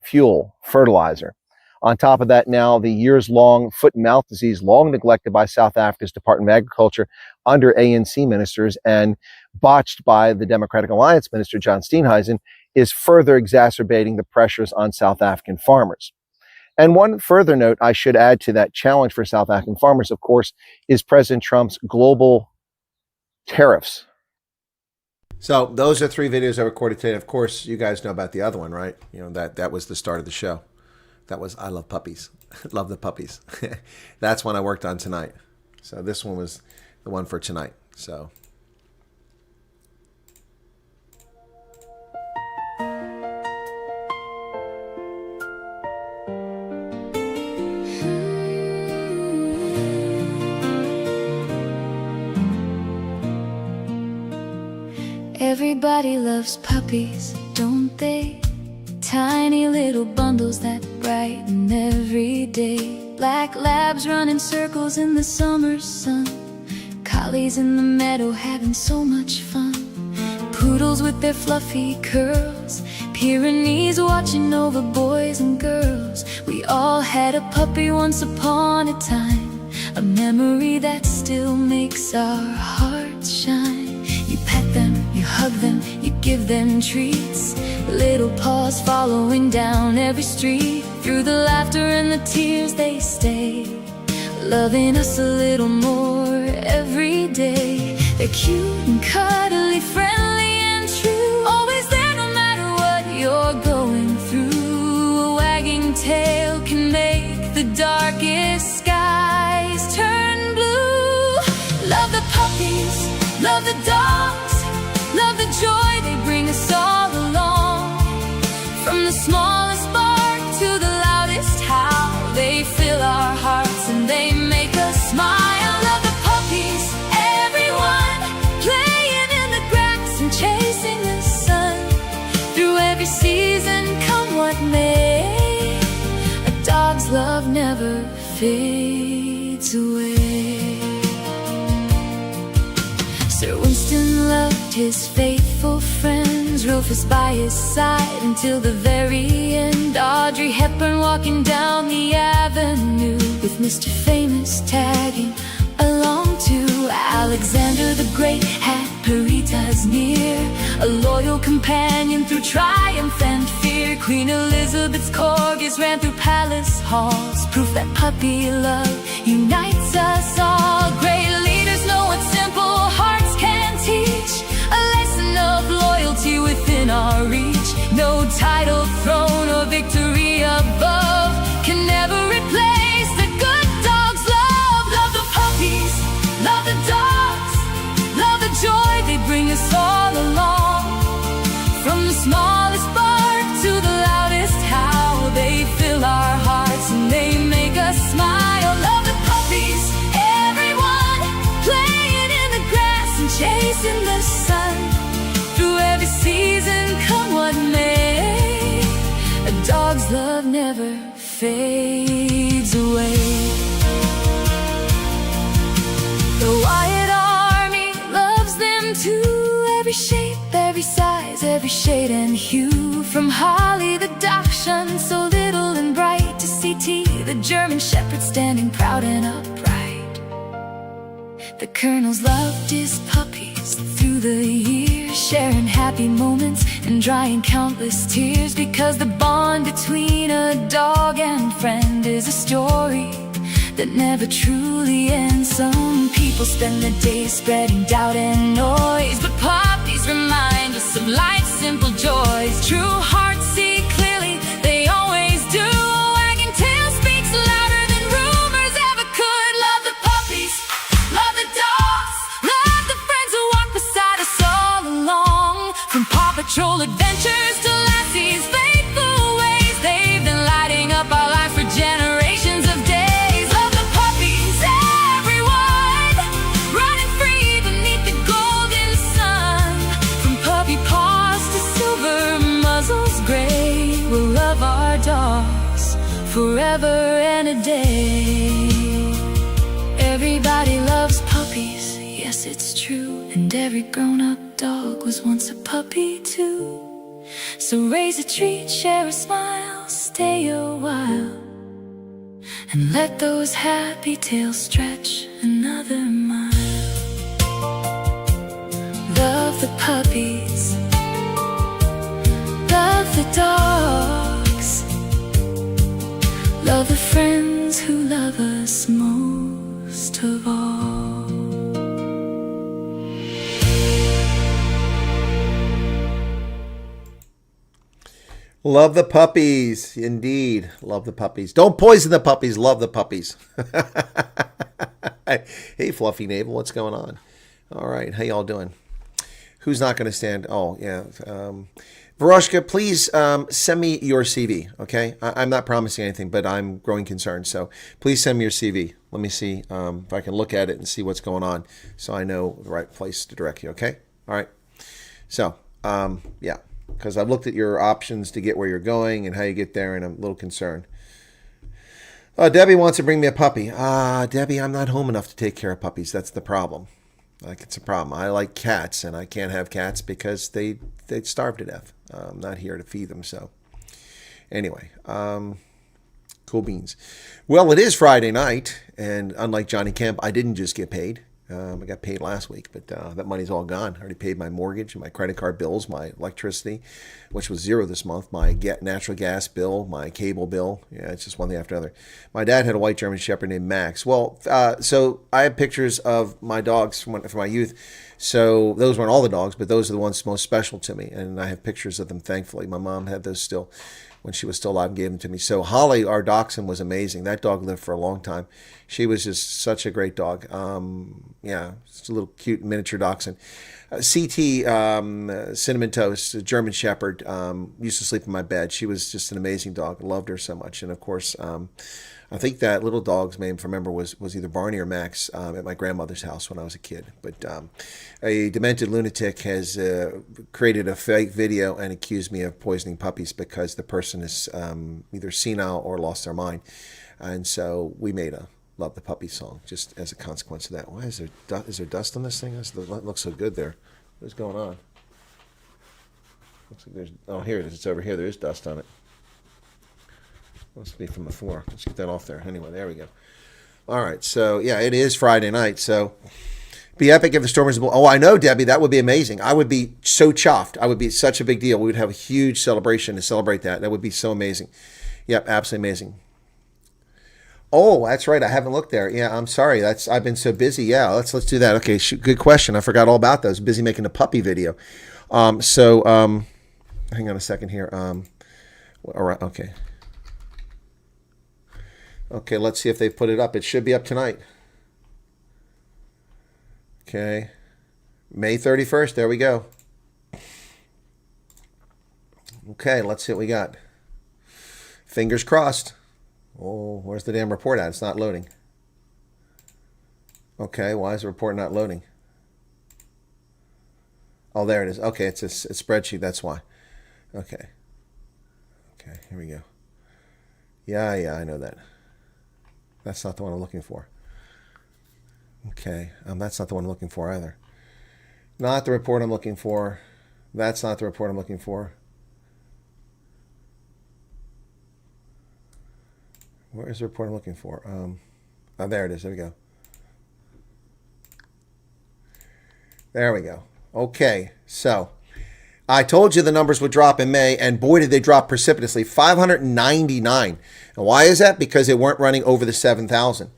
fuel, fertilizer. On top of that, now the years-long foot and mouth disease, long neglected by South Africa's Department of Agriculture under ANC ministers and botched by the Democratic Alliance Minister, John Steenhuisen, is further exacerbating the pressures on South African farmers. And one further note I should add to that challenge for South African farmers, of course, is President Trump's global tariffs. So those are 3 videos I recorded today. Of course, you guys know about the other one, right? You know, that was the start of the show. That was I Love Puppies. Love the puppies. That's one I worked on tonight. So this one was the one for tonight. So everybody loves puppies, don't they? Tiny little bundles that brighten every day. Black labs running circles in the summer sun. Collies in the meadow having so much fun. Poodles with their fluffy curls. Pyrenees watching over boys and girls. We all had a puppy once upon a time. A memory that still makes our hearts shine. You pet them, you hug them, you give them treats. Little paws following down every street. Through the laughter and the tears they stay, loving us a little more every day. They're cute and cuddly, friendly and true, always there no matter what you're going through. A wagging tail can make the darkest skies turn blue. Love the puppies, love the dogs, love the joy they bring us all along. From the smallest bark to the loudest howl, they fill our hearts and they make us smile. Love the puppies, everyone, playing in the grass and chasing the sun. Through every season, come what may, a dog's love never fades away. Sir Winston loved his faithful friends, Rufus by his side until the very end. Audrey Hepburn walking down the avenue with Mr. Famous tagging along too. Alexander the Great had Peritas near, a loyal companion through triumph and fear. Queen Elizabeth's corgis ran through palace halls, proof that puppy love unites us all. Great leaders know what simple hearts can teach, a lesson of loyalty within our reach. No title, throne, or victory above can never replace the good dog's love. Love the puppies, love the dogs, love the joy they bring us all along. From the smallest bark to the loudest howl, they fill our hearts and they make us smile. Love the puppies, everyone, playing in the grass and chasing the sun. Through every season, come what may, a dog's love never fades away. The Wyatt Army loves them too, every shape, every size, every shade and hue. From Holly the Dachshund, so little and bright, to CT the German Shepherd standing proud and upright. The Colonel's loved his puppies through the years, sharing happy moments and drying countless tears, because the bond between a dog and friend is a story that never truly ends. Some people spend the day spreading doubt and noise, but puppies remind us of life's simple joys. True hearts see clearly, they always do. A wagging tail speaks louder than rumors ever could. Love the puppies, love the dogs, love the friends who walk beside us all along. From Paw Patrol adventures to Lassie's faithful ways, they've been lighting up our life for generations of days. Love the puppies, everyone, running free beneath the golden sun. From puppy paws to silver muzzles gray, we'll love our dogs forever and a day. Everybody loves puppies, yes it's true, and every grown-up dog was once a puppy too. So raise a treat, share a smile, stay a while, and let those happy tails stretch another mile. Love the puppies, love the dogs, love the friends who love us most of all. Love the puppies, indeed. Love the puppies. Don't poison the puppies. Love the puppies. Hey, Fluffy Navel, what's going on? All right, how y'all doing? Who's not going to stand? Oh, yeah. Varoshka, please send me your CV, okay? I'm not promising anything, but I'm growing concerned. So please send me your CV. Let me see if I can look at it and see what's going on so I know the right place to direct you, okay? All right. So, yeah. Because I've looked at your options to get where you're going and how you get there, and I'm a little concerned. Debbie wants to bring me a puppy. Debbie, I'm not home enough to take care of puppies. That's the problem. Like, it's a problem. I like cats, and I can't have cats because they'd starve to death. I'm not here to feed them, so. Anyway, cool beans. Well, it is Friday night, and unlike Johnny Kemp, I didn't just get paid. I got paid last week, but that money's all gone. I already paid my mortgage, my credit card bills, my electricity, which was zero this month, my natural gas bill, my cable bill. Yeah, it's just one thing after another. My dad had a white German Shepherd named Max. Well, so I have pictures of my dogs from my youth. So those weren't all the dogs, but those are the ones most special to me. And I have pictures of them, thankfully. My mom had those still when she was still alive and gave them to me. So Holly, our dachshund, was amazing. That dog lived for a long time. She was just such a great dog. Yeah, just a little cute miniature dachshund. CT, Cinnamon Toast, a German Shepherd, used to sleep in my bed. She was just an amazing dog. I loved her so much. And of course, I think that little dog's name, if I remember, was either Barney or Max at my grandmother's house when I was a kid. But a demented lunatic has created a fake video and accused me of poisoning puppies because the person is either senile or lost their mind. And so we made a Love the Puppy song just as a consequence of that. Why is there dust on this thing? It looks so good there. What's going on? Looks like there's, oh, here it is. It's over here. There is dust on it. Must be from the floor. Let's get that off there. Anyway, there we go. All right. So, yeah, it is Friday night. So, be epic if the Stormers... Oh, I know, Debbie. That would be amazing. I would be so chuffed. I would be such a big deal. We would have a huge celebration to celebrate that. That would be so amazing. Yep, absolutely amazing. Oh, that's right. I haven't looked there. Yeah, I'm sorry. I've been so busy. Yeah, let's do that. Okay, good question. I forgot all about that. I was busy making a puppy video. Hang on a second here. All right. Okay. Okay, let's see if they put it up. It should be up tonight. Okay. May 31st. There we go. Okay, let's see what we got. Fingers crossed. Oh, where's the damn report at? It's not loading. Okay, why is the report not loading? Oh, there it is. Okay, it's a spreadsheet. That's why. Okay. Okay, here we go. Yeah, I know that. That's not the one I'm looking for. Okay, that's not the one I'm looking for either. Not the report I'm looking for. That's not the report I'm looking for. Where is the report I'm looking for? Oh, there it is. There we go. There we go. Okay, so I told you the numbers would drop in May, and boy, did they drop precipitously. 599. And why is that? Because they weren't running over the 7,000.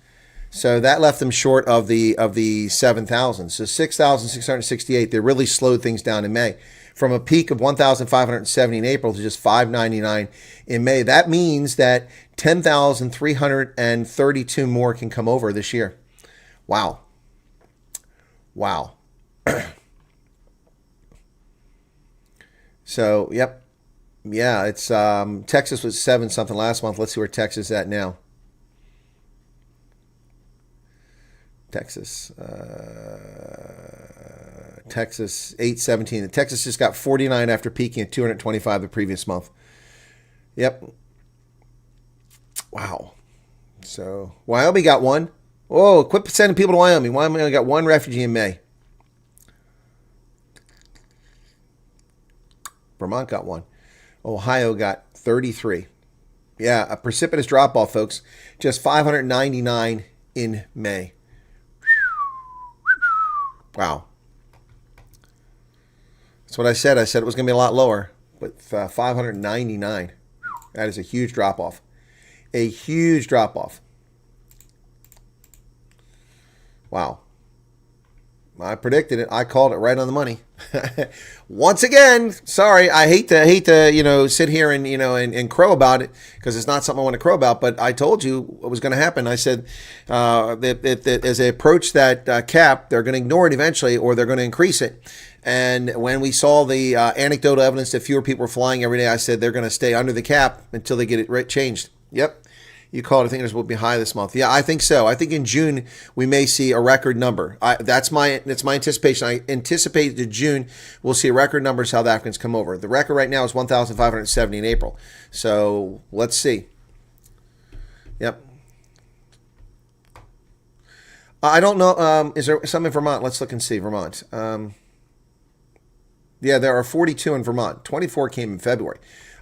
So that left them short of the 7,000. So 6,668. They really slowed things down in May. From a peak of 1,570 in April to just 599 in May. That means that 10,332 more can come over this year. Wow. Wow. So, yep. Yeah, it's Texas was 7 something last month. Let's see where Texas is at now. Texas 817. Texas just got 49 after peaking at 225 the previous month. Yep. Wow. So Wyoming got one. Oh, quit sending people to Wyoming. Wyoming only got one refugee in May. Vermont got one. Ohio got 33. Yeah, a precipitous drop-off, folks. Just 599 in May. Wow. That's what I said. I said it was going to be a lot lower, but 599. That is a huge drop-off. A huge drop-off. Wow. I predicted it. I called it right on the money. Once again, sorry, I hate to sit here and and crow about it because it's not something I want to crow about. But I told you what was going to happen. I said that as they approach that cap, they're going to ignore it eventually, or they're going to increase it. And when we saw the anecdotal evidence that fewer people were flying every day, I said they're going to stay under the cap until they get it changed. Yep. You called it. I think it will be high this month. Yeah, I think so. I think in June we may see a record number. That's my anticipation. I anticipate that June we'll see a record number of South Africans come over. The record right now is 1,570 in April. So let's see. Yep. I don't know. Is there some in Vermont? Let's look and see. Vermont. Yeah, there are 42 in Vermont. 24 came in February.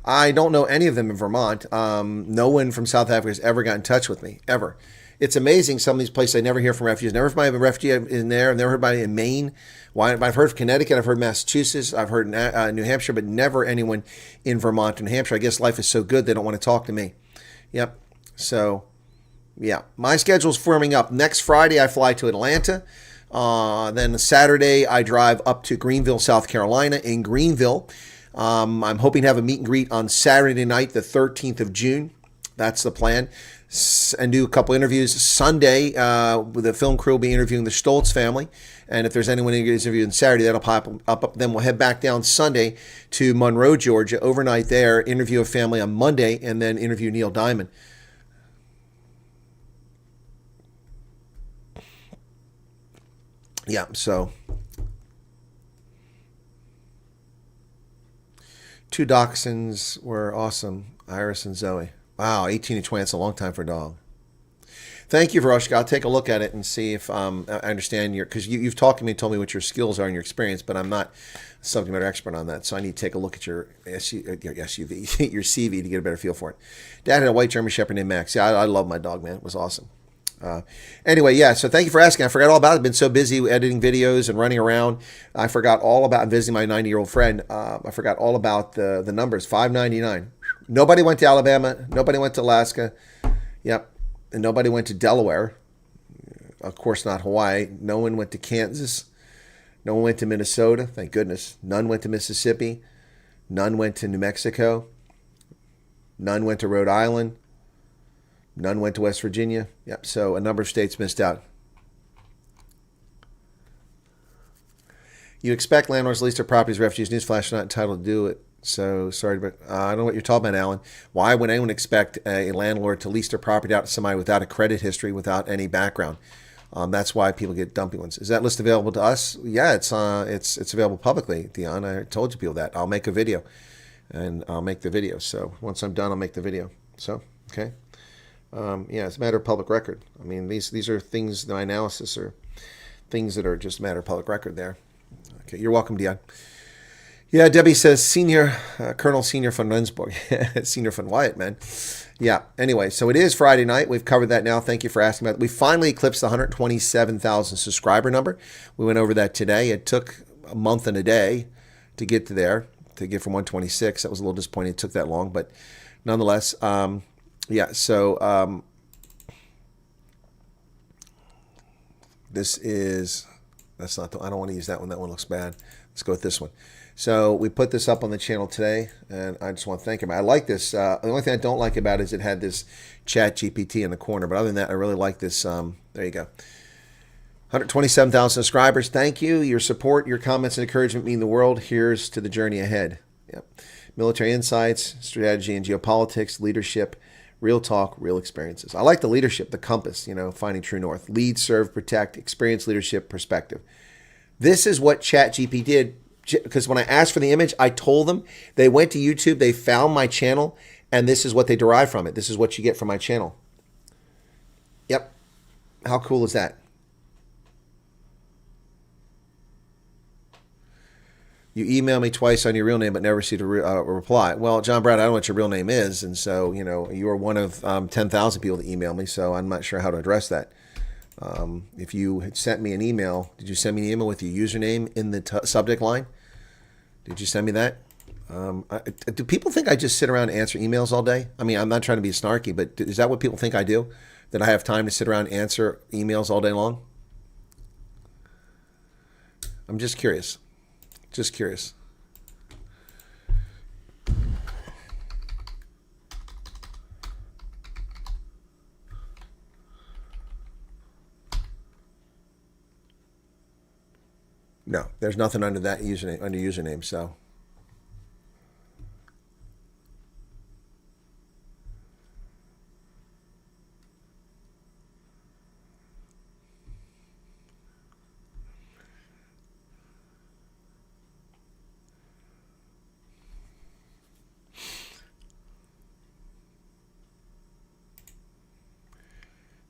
I don't know any of them in Vermont. No one from South Africa has ever got in touch with me, ever. It's amazing some of these places I never hear from refugees. Never heard of a refugee in there. I've never heard about it in Maine. I've heard of Connecticut. I've heard Massachusetts. I've heard New Hampshire, but never anyone in Vermont or New Hampshire. I guess life is so good they don't want to talk to me. Yep. So, yeah. My schedule's forming up. Next Friday, I fly to Atlanta. Then Saturday, I drive up to Greenville, South Carolina. In Greenville, I'm hoping to have a meet and greet on Saturday night, the 13th of June. That's the plan. And do a couple interviews. Sunday, the film crew will be interviewing the Stoltz family. And if there's anyone interviewing Saturday, that'll pop up. Then we'll head back down Sunday to Monroe, Georgia, overnight there, interview a family on Monday, and then interview Neil Diamond. Yeah, so 2 dachshunds were awesome, Iris and Zoe. Wow, 18 to 20, that's a long time for a dog. Thank you, Varoshka. I'll take a look at it and see if I understand because you've talked to me and told me what your skills are and your experience, but I'm not a subject matter expert on that, so I need to take a look at your SUV, your CV to get a better feel for it. Dad had a white German Shepherd named Max. Yeah, I love my dog, man. It was awesome. Anyway, yeah, so thank you for asking. I forgot all about it. I've been so busy editing videos and running around. I forgot all about visiting my 90-year-old friend. I forgot all about the numbers, $5.99. Nobody went to Alabama. Nobody went to Alaska. Yep. And nobody went to Delaware. Of course, not Hawaii. No one went to Kansas. No one went to Minnesota. Thank goodness. None went to Mississippi. None went to New Mexico. None went to Rhode Island. None went to West Virginia. Yep. So a number of states missed out. You expect landlords to lease their properties, refugees. Newsflash, are not entitled to do it. So sorry, but I don't know what you're talking about, Alan. Why would anyone expect a landlord to lease their property out to somebody without a credit history, without any background? That's why people get dumpy ones. Is that list available to us? Yeah, it's available publicly, Dion. I told you people that. I'll make a video, and I'll make the video. So once I'm done, I'll make the video. So okay, yeah, it's a matter of public record. I mean, these are things. My analysis are things that are just a matter of public record. There. Okay, you're welcome, Dion. Yeah, Debbie says Colonel Senior von Rendsburg. Senior von Wyatt, man. Yeah, anyway, so it is Friday night. We've covered that now. Thank you for asking about it. We finally eclipsed the 127,000 subscriber number. We went over that today. It took a month and a day to get to there, to get from 126. That was a little disappointing it took that long, but nonetheless, yeah, so this is, that's not, I don't want to use that one. That one looks bad. Let's go with this one. So we put this up on the channel today, and I just want to thank him. I like this. The only thing I don't like about it is it had this chat GPT in the corner. But other than that, I really like this. There you go. 127,000 subscribers. Thank you. Your support, your comments, and encouragement mean the world. Here's to the journey ahead. Yep. Military insights, strategy and geopolitics, leadership, real talk, real experiences. I like the leadership, the compass, finding true north. Lead, serve, protect, experience, leadership, perspective. This is what ChatGPT did. Because when I asked for the image, I told them, they went to YouTube, they found my channel, and this is what they derived from it. This is what you get from my channel. Yep. How cool is that? You email me twice on your real name, but never received a reply. Well, John Brad, I don't know what your real name is, and so, you are one of 10,000 people that email me, so I'm not sure how to address that. If you had sent me an email, did you send me an email with your username in the subject line? Did you send me that? Do people think I just sit around and answer emails all day? I mean, I'm not trying to be snarky, but is that what people think I do? That I have time to sit around and answer emails all day long? I'm just curious. Just curious. No, there's nothing under that username, so.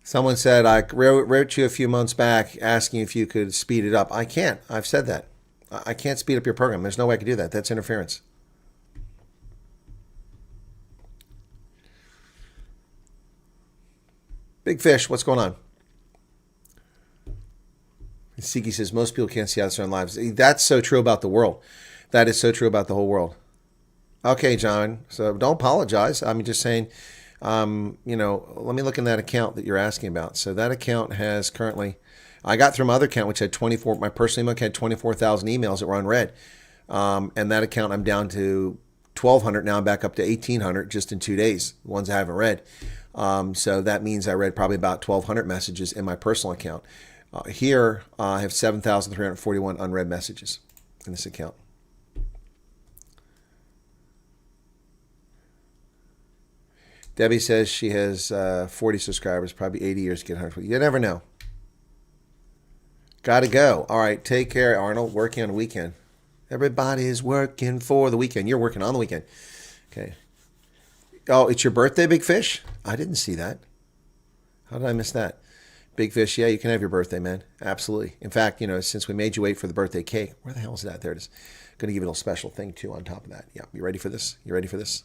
Someone said, I wrote you a few months back asking if you could speed it up. I can't. I've said that. I can't speed up your program. There's no way I can do that. That's interference. Big Fish, what's going on? Siki says, most people can't see outside their lives. That's so true about the world. That is so true about the whole world. Okay, John. So don't apologize. I'm just saying, let me look in that account that you're asking about. So that account has currently, I got through my other account, which had my personal email had 24,000 emails that were unread. And that account, I'm down to 1,200. Now I'm back up to 1,800 just in 2 days, the ones I haven't read. So that means I read probably about 1,200 messages in my personal account. Here, I have 7,341 unread messages in this account. Debbie says she has 40 subscribers, probably 80 years to get 100. You never know. Gotta go. All right, take care, Arnold. Working on the weekend. Everybody's working for the weekend. You're working on the weekend. Okay. Oh, it's your birthday, Big Fish? I didn't see that. How did I miss that? Big Fish, yeah, you can have your birthday, man. Absolutely. In fact, since we made you wait for the birthday cake, where the hell is that? There it is. Going to give you a little special thing, too, on top of that. Yeah, you ready for this? You ready for this?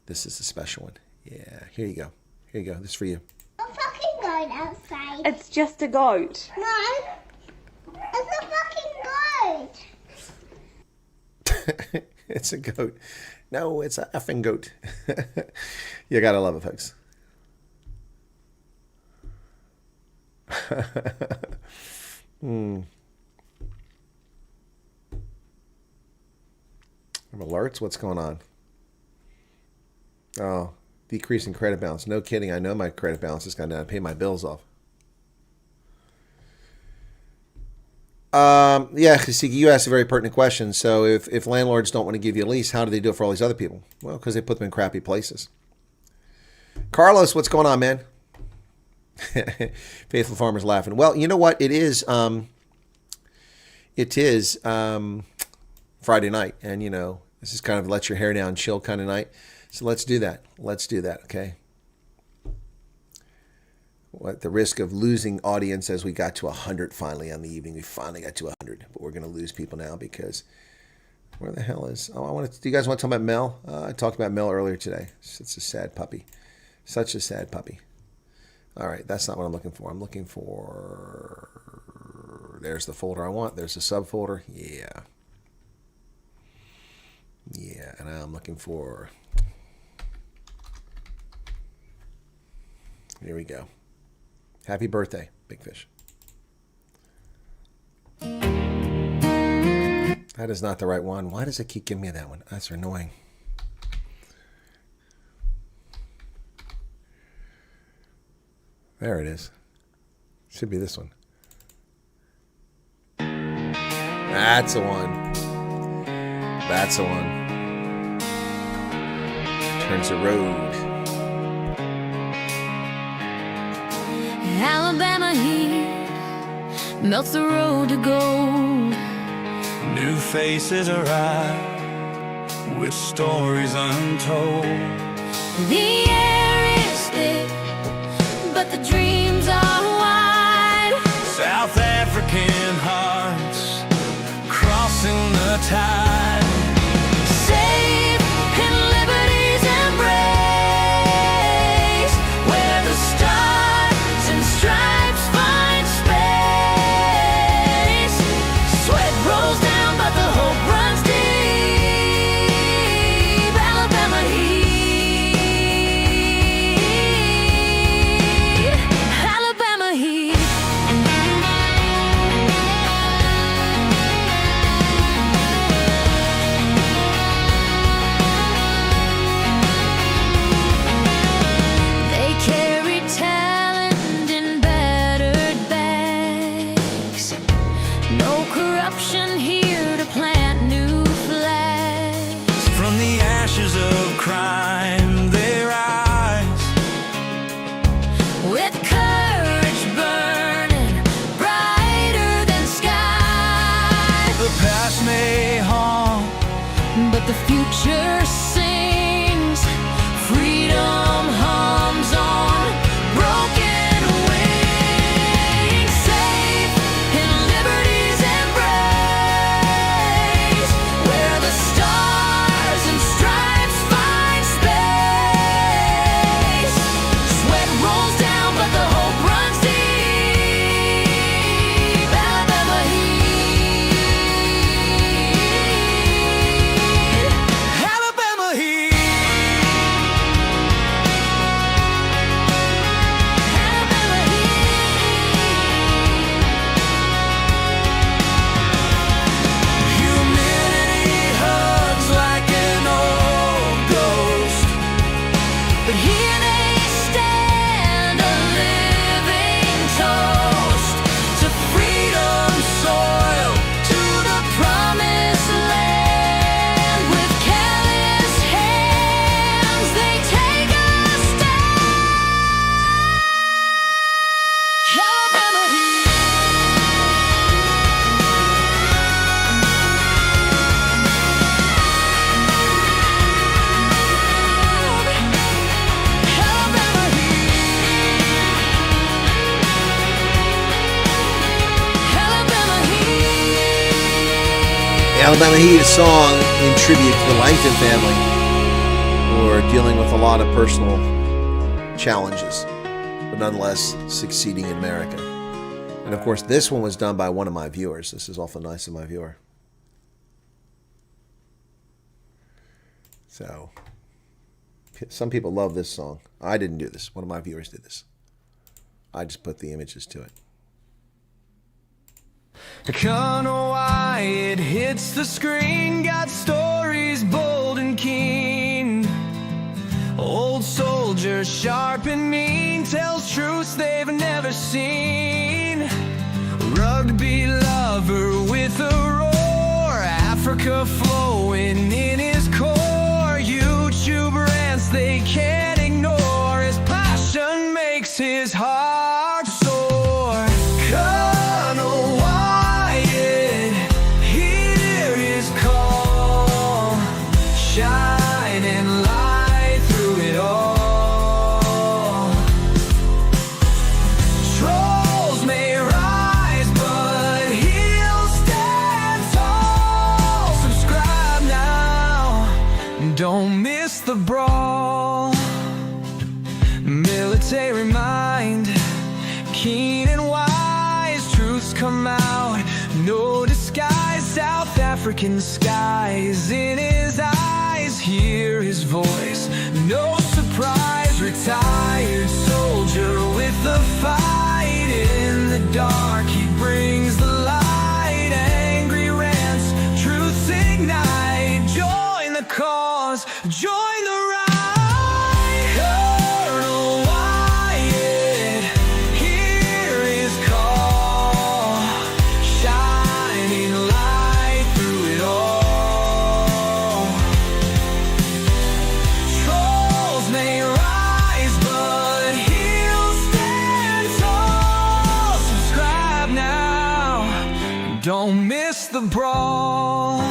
This is the special one. Yeah, here you go. Here you go. This is for you. A fucking goat outside. It's just a goat. No, it's a fucking goat. It's a goat. No, it's a effing goat. You gotta love it, folks. Alerts? What's going on? Oh, decreasing credit balance. No kidding. I know my credit balance has gone down. I pay my bills off. Yeah, see, you asked a very pertinent question. So if landlords don't want to give you a lease, how do they do it for all these other people? Well, because they put them in crappy places. Carlos, what's going on, man? Faithful Farmer's laughing. Well, you know what? It is Friday night. And, this is kind of let your hair down, chill kind of night. So let's do that. Let's do that, okay? At the risk of losing audience as we got to 100 finally on the evening. We finally got to 100. But we're going to lose people now because where the hell is... Oh, do you guys want to talk about Mel? I talked about Mel earlier today. It's a sad puppy. Such a sad puppy. All right, that's not what I'm looking for. I'm looking for... There's the folder I want. There's the subfolder. Yeah. Yeah, and I'm looking for... Here we go. Happy birthday, Big Fish. That is not the right one. Why does it keep giving me that one? That's annoying. There it is. Should be this one. That's the one. That's the one. Turns the road. Alabama heat melts the road to gold. New faces arrive with stories untold. The air is thick, but the dreams are wide. South African hearts crossing the tide. Safe in liberty's embrace, where the stars and stripes find space. Sweat rolls down, but the hope runs deep. Alabama heat. Alabama heat. They carry talent in battered bags. No corruption here to plant new flags. From the ashes of crime they rise. With courage burning brighter than sky. The past may haunt, But the future sings. Freedom hums on broken wings. Safe in liberty's embrace, where the stars and stripes find space. Sweat rolls down, but Alabama Heat, a song in tribute to the Langton family, who are dealing with a lot of personal challenges, but nonetheless succeeding in America. And of course, this one was done by one of my viewers. This is awful nice of my viewer. So, some people love this song. I didn't do this. One of my viewers did this. I just put the images to it. Colonel Wyatt hits the screen, got stories bold and keen. Old soldier, sharp and mean, tells truths they've never seen. Rugby lover with a roar, Africa flowing in his core. YouTube rants they can't ignore, his passion makes his heart soar. Colonel Wyatt, hear his call, shining light through it all. Trolls may rise, but he'll stand tall. Subscribe now, don't miss the brawl. Military mind, keen and wise, truths come out, no disguise. South African skies in his eyes, hear his voice, no surprise. Retired soldier with the fight, in the dark he brings the light. Angry rants, truths ignite, join the cause, join the ride. Colonel Wyatt, hear his call, shining light through it all. Trolls may rise, but he'll stand tall. Subscribe now, don't miss the brawl.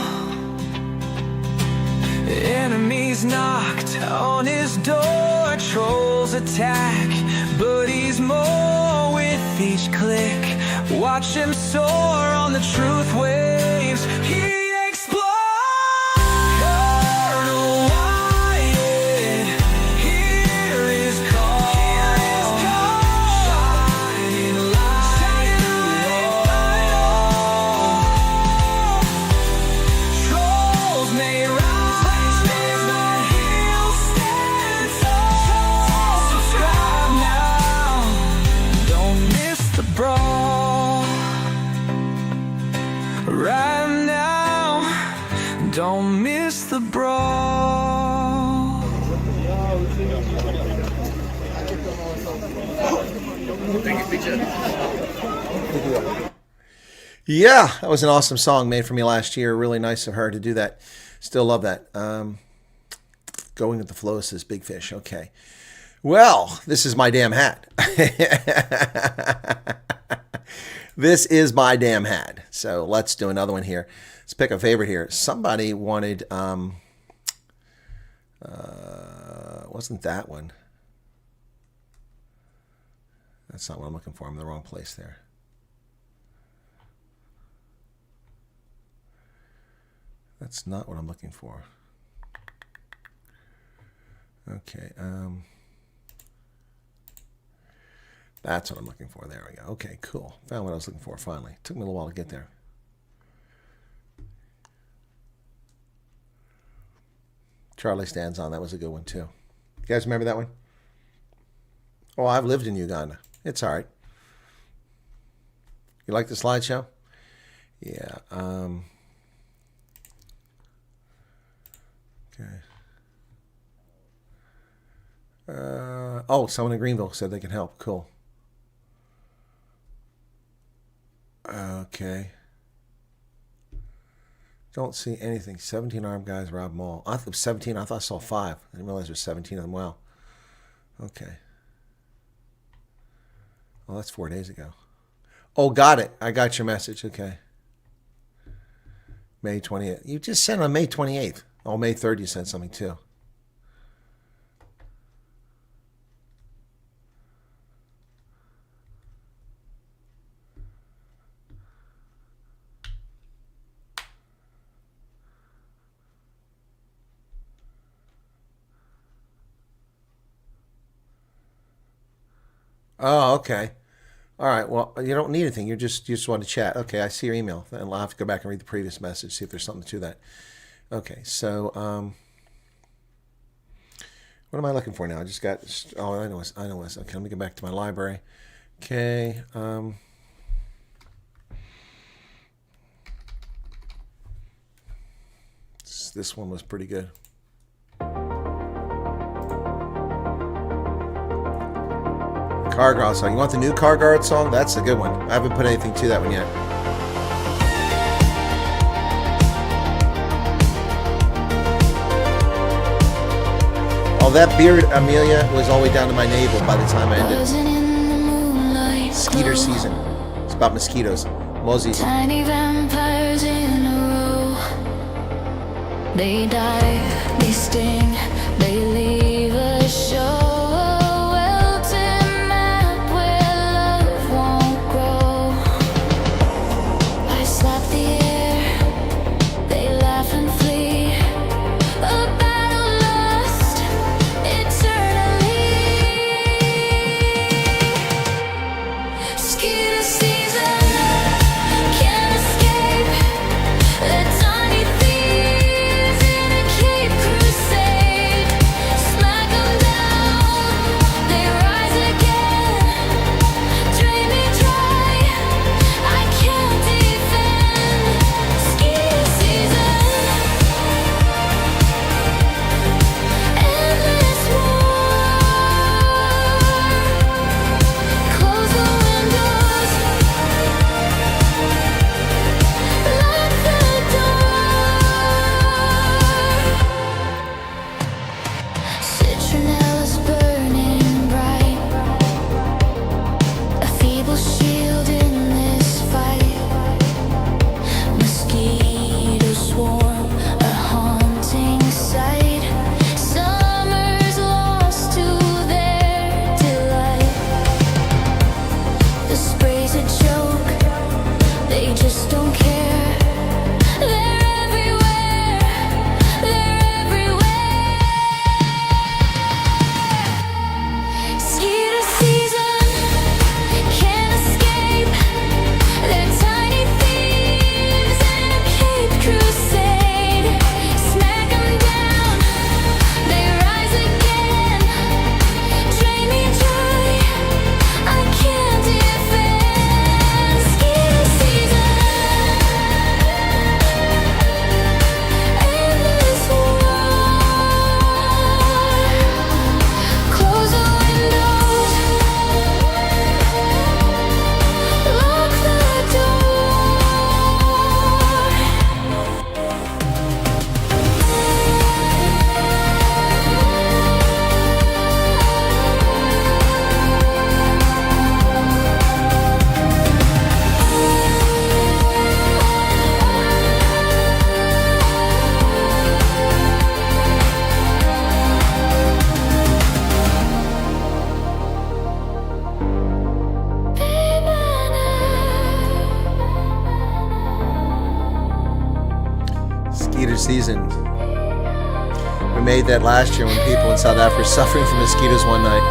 Enemies knocked on his door, trolls attack, but he's more with each click. Watch him soar on the truth waves, he explodes. Colonel Wyatt, hear his call, shining light through it all. Trolls may rise, but he'll stand tall. Subscribe now, don't miss the brawl. Right now, don't miss the brawl. Yeah, that was an awesome song made for me last year. Really nice of her to do that. Still love that. Going with the flow, says Big Fish. Okay. Well, this is my damn hat. This is my damn hat. So let's do another one here. Let's pick a favorite here. Somebody wanted, wasn't that one? That's not what I'm looking for. I'm in the wrong place there. That's not what I'm looking for. Okay. That's what I'm looking for. There we go. Okay, cool. Found what I was looking for finally. Took me a little while to get there. Charlie Stands On. That was a good one too. You guys remember that one? Oh, I've lived in Uganda. It's all right. You like the slideshow? Yeah. Okay. Oh, someone in Greenville said they can help. Cool. Okay. Don't see anything. 17 armed guys robbed mall. I thought 17. I thought I saw 5. I didn't realize there were 17 of them. Wow. Okay. Well, that's 4 days ago. Oh, got it. I got your message. Okay. May 28th. You just sent on May 28th. Oh, May 3rd you sent something too. Oh, okay. All right. Well, you don't need anything. You just want to chat. Okay, I see your email. And I'll have to go back and read the previous message, see if there's something to that. Okay, so what am I looking for now? I just got. Oh, I know. Okay, let me go back to my library. Okay. This one was pretty good. Car Guard song. You want the new Car Guard song? That's a good one. I haven't put anything to that one yet. Oh, that beard, Amelia, was all the way down to my navel by the time I ended. Skeeter season. It's about mosquitoes. Moses. Tiny vampires in a row. They dive, they sting, they leave a show. Season. We made that last year when people in South Africa were suffering from mosquitoes one night.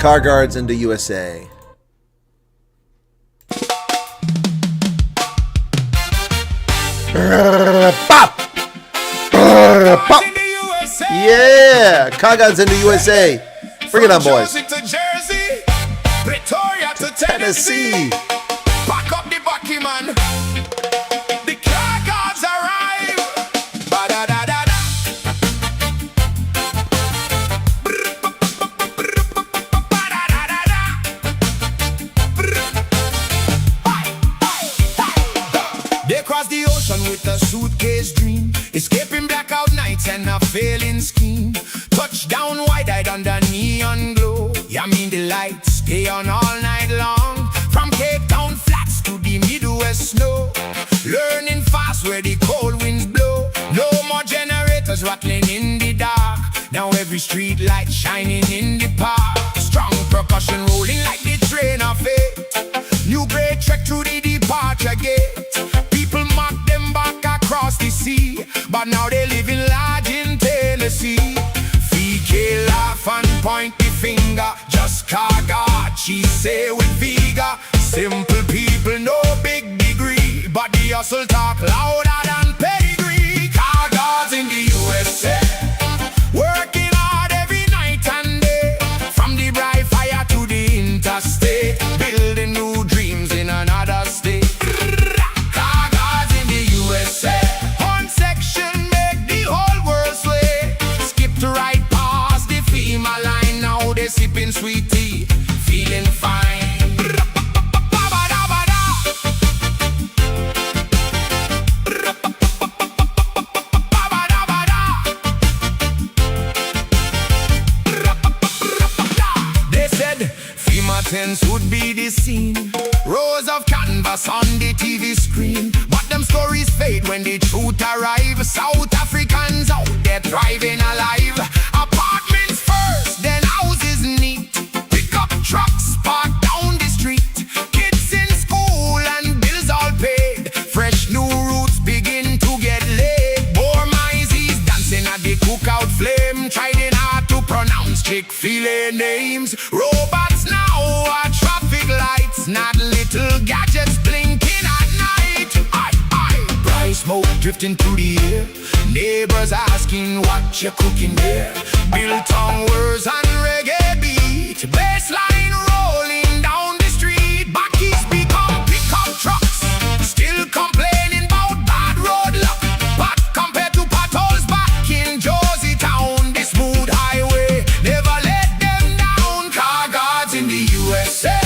Car Guards into USA. Pop! Pop! Yeah! Car Guards into USA. Bring it on, boys. To Jersey, Pretoria to Tennessee. Back up the bucky man. With a suitcase dream, escaping blackout nights and a failing scheme. Touchdown wide-eyed under neon glow. Yeah, I mean the lights stay on all night long. From Cape Town flats to the Midwest snow. Learning fast where the cold winds blow. No more generators rattling in the dark. Now every street light shining in the park. Strong percussion rolling like the train of fate. New great trek through the departure gate. People mock them back across the sea, but now they live in large in Tennessee. VK laugh and point finger, just cargot. She say with vigor, simple people, no big degree, but the hustle talk louder than pedigree. Cargots in the USA, working hard every night and day, from the bright fire to the interstate, building new dreams in another state. Cargots in the USA, one section make the whole world sway. Skip to right past the FEMA line, now they sipping sweet tea, feeling fine. Tents would be the scene, rows of canvas on the TV screen, but them stories fade when the truth arrive. South Africans out there thriving alive. Apartments first, then houses neat, pick up trucks parked down the street, kids in school and bills all paid, fresh new roots begin to get laid. Bormaises dancing at the cookout flame, trying hard to pronounce Chick-fil-A names. Robots now are traffic lights, not little gadgets blinking at night. Bright smoke drifting through the air, neighbors asking what you're cooking there. Biltong words and reggae beat, bassline rolling down the street. Backies become pickup trucks, still complaining about bad road luck, but compared to potholes back in Josie Town, the smooth highway never let them down. Car guards in the USA,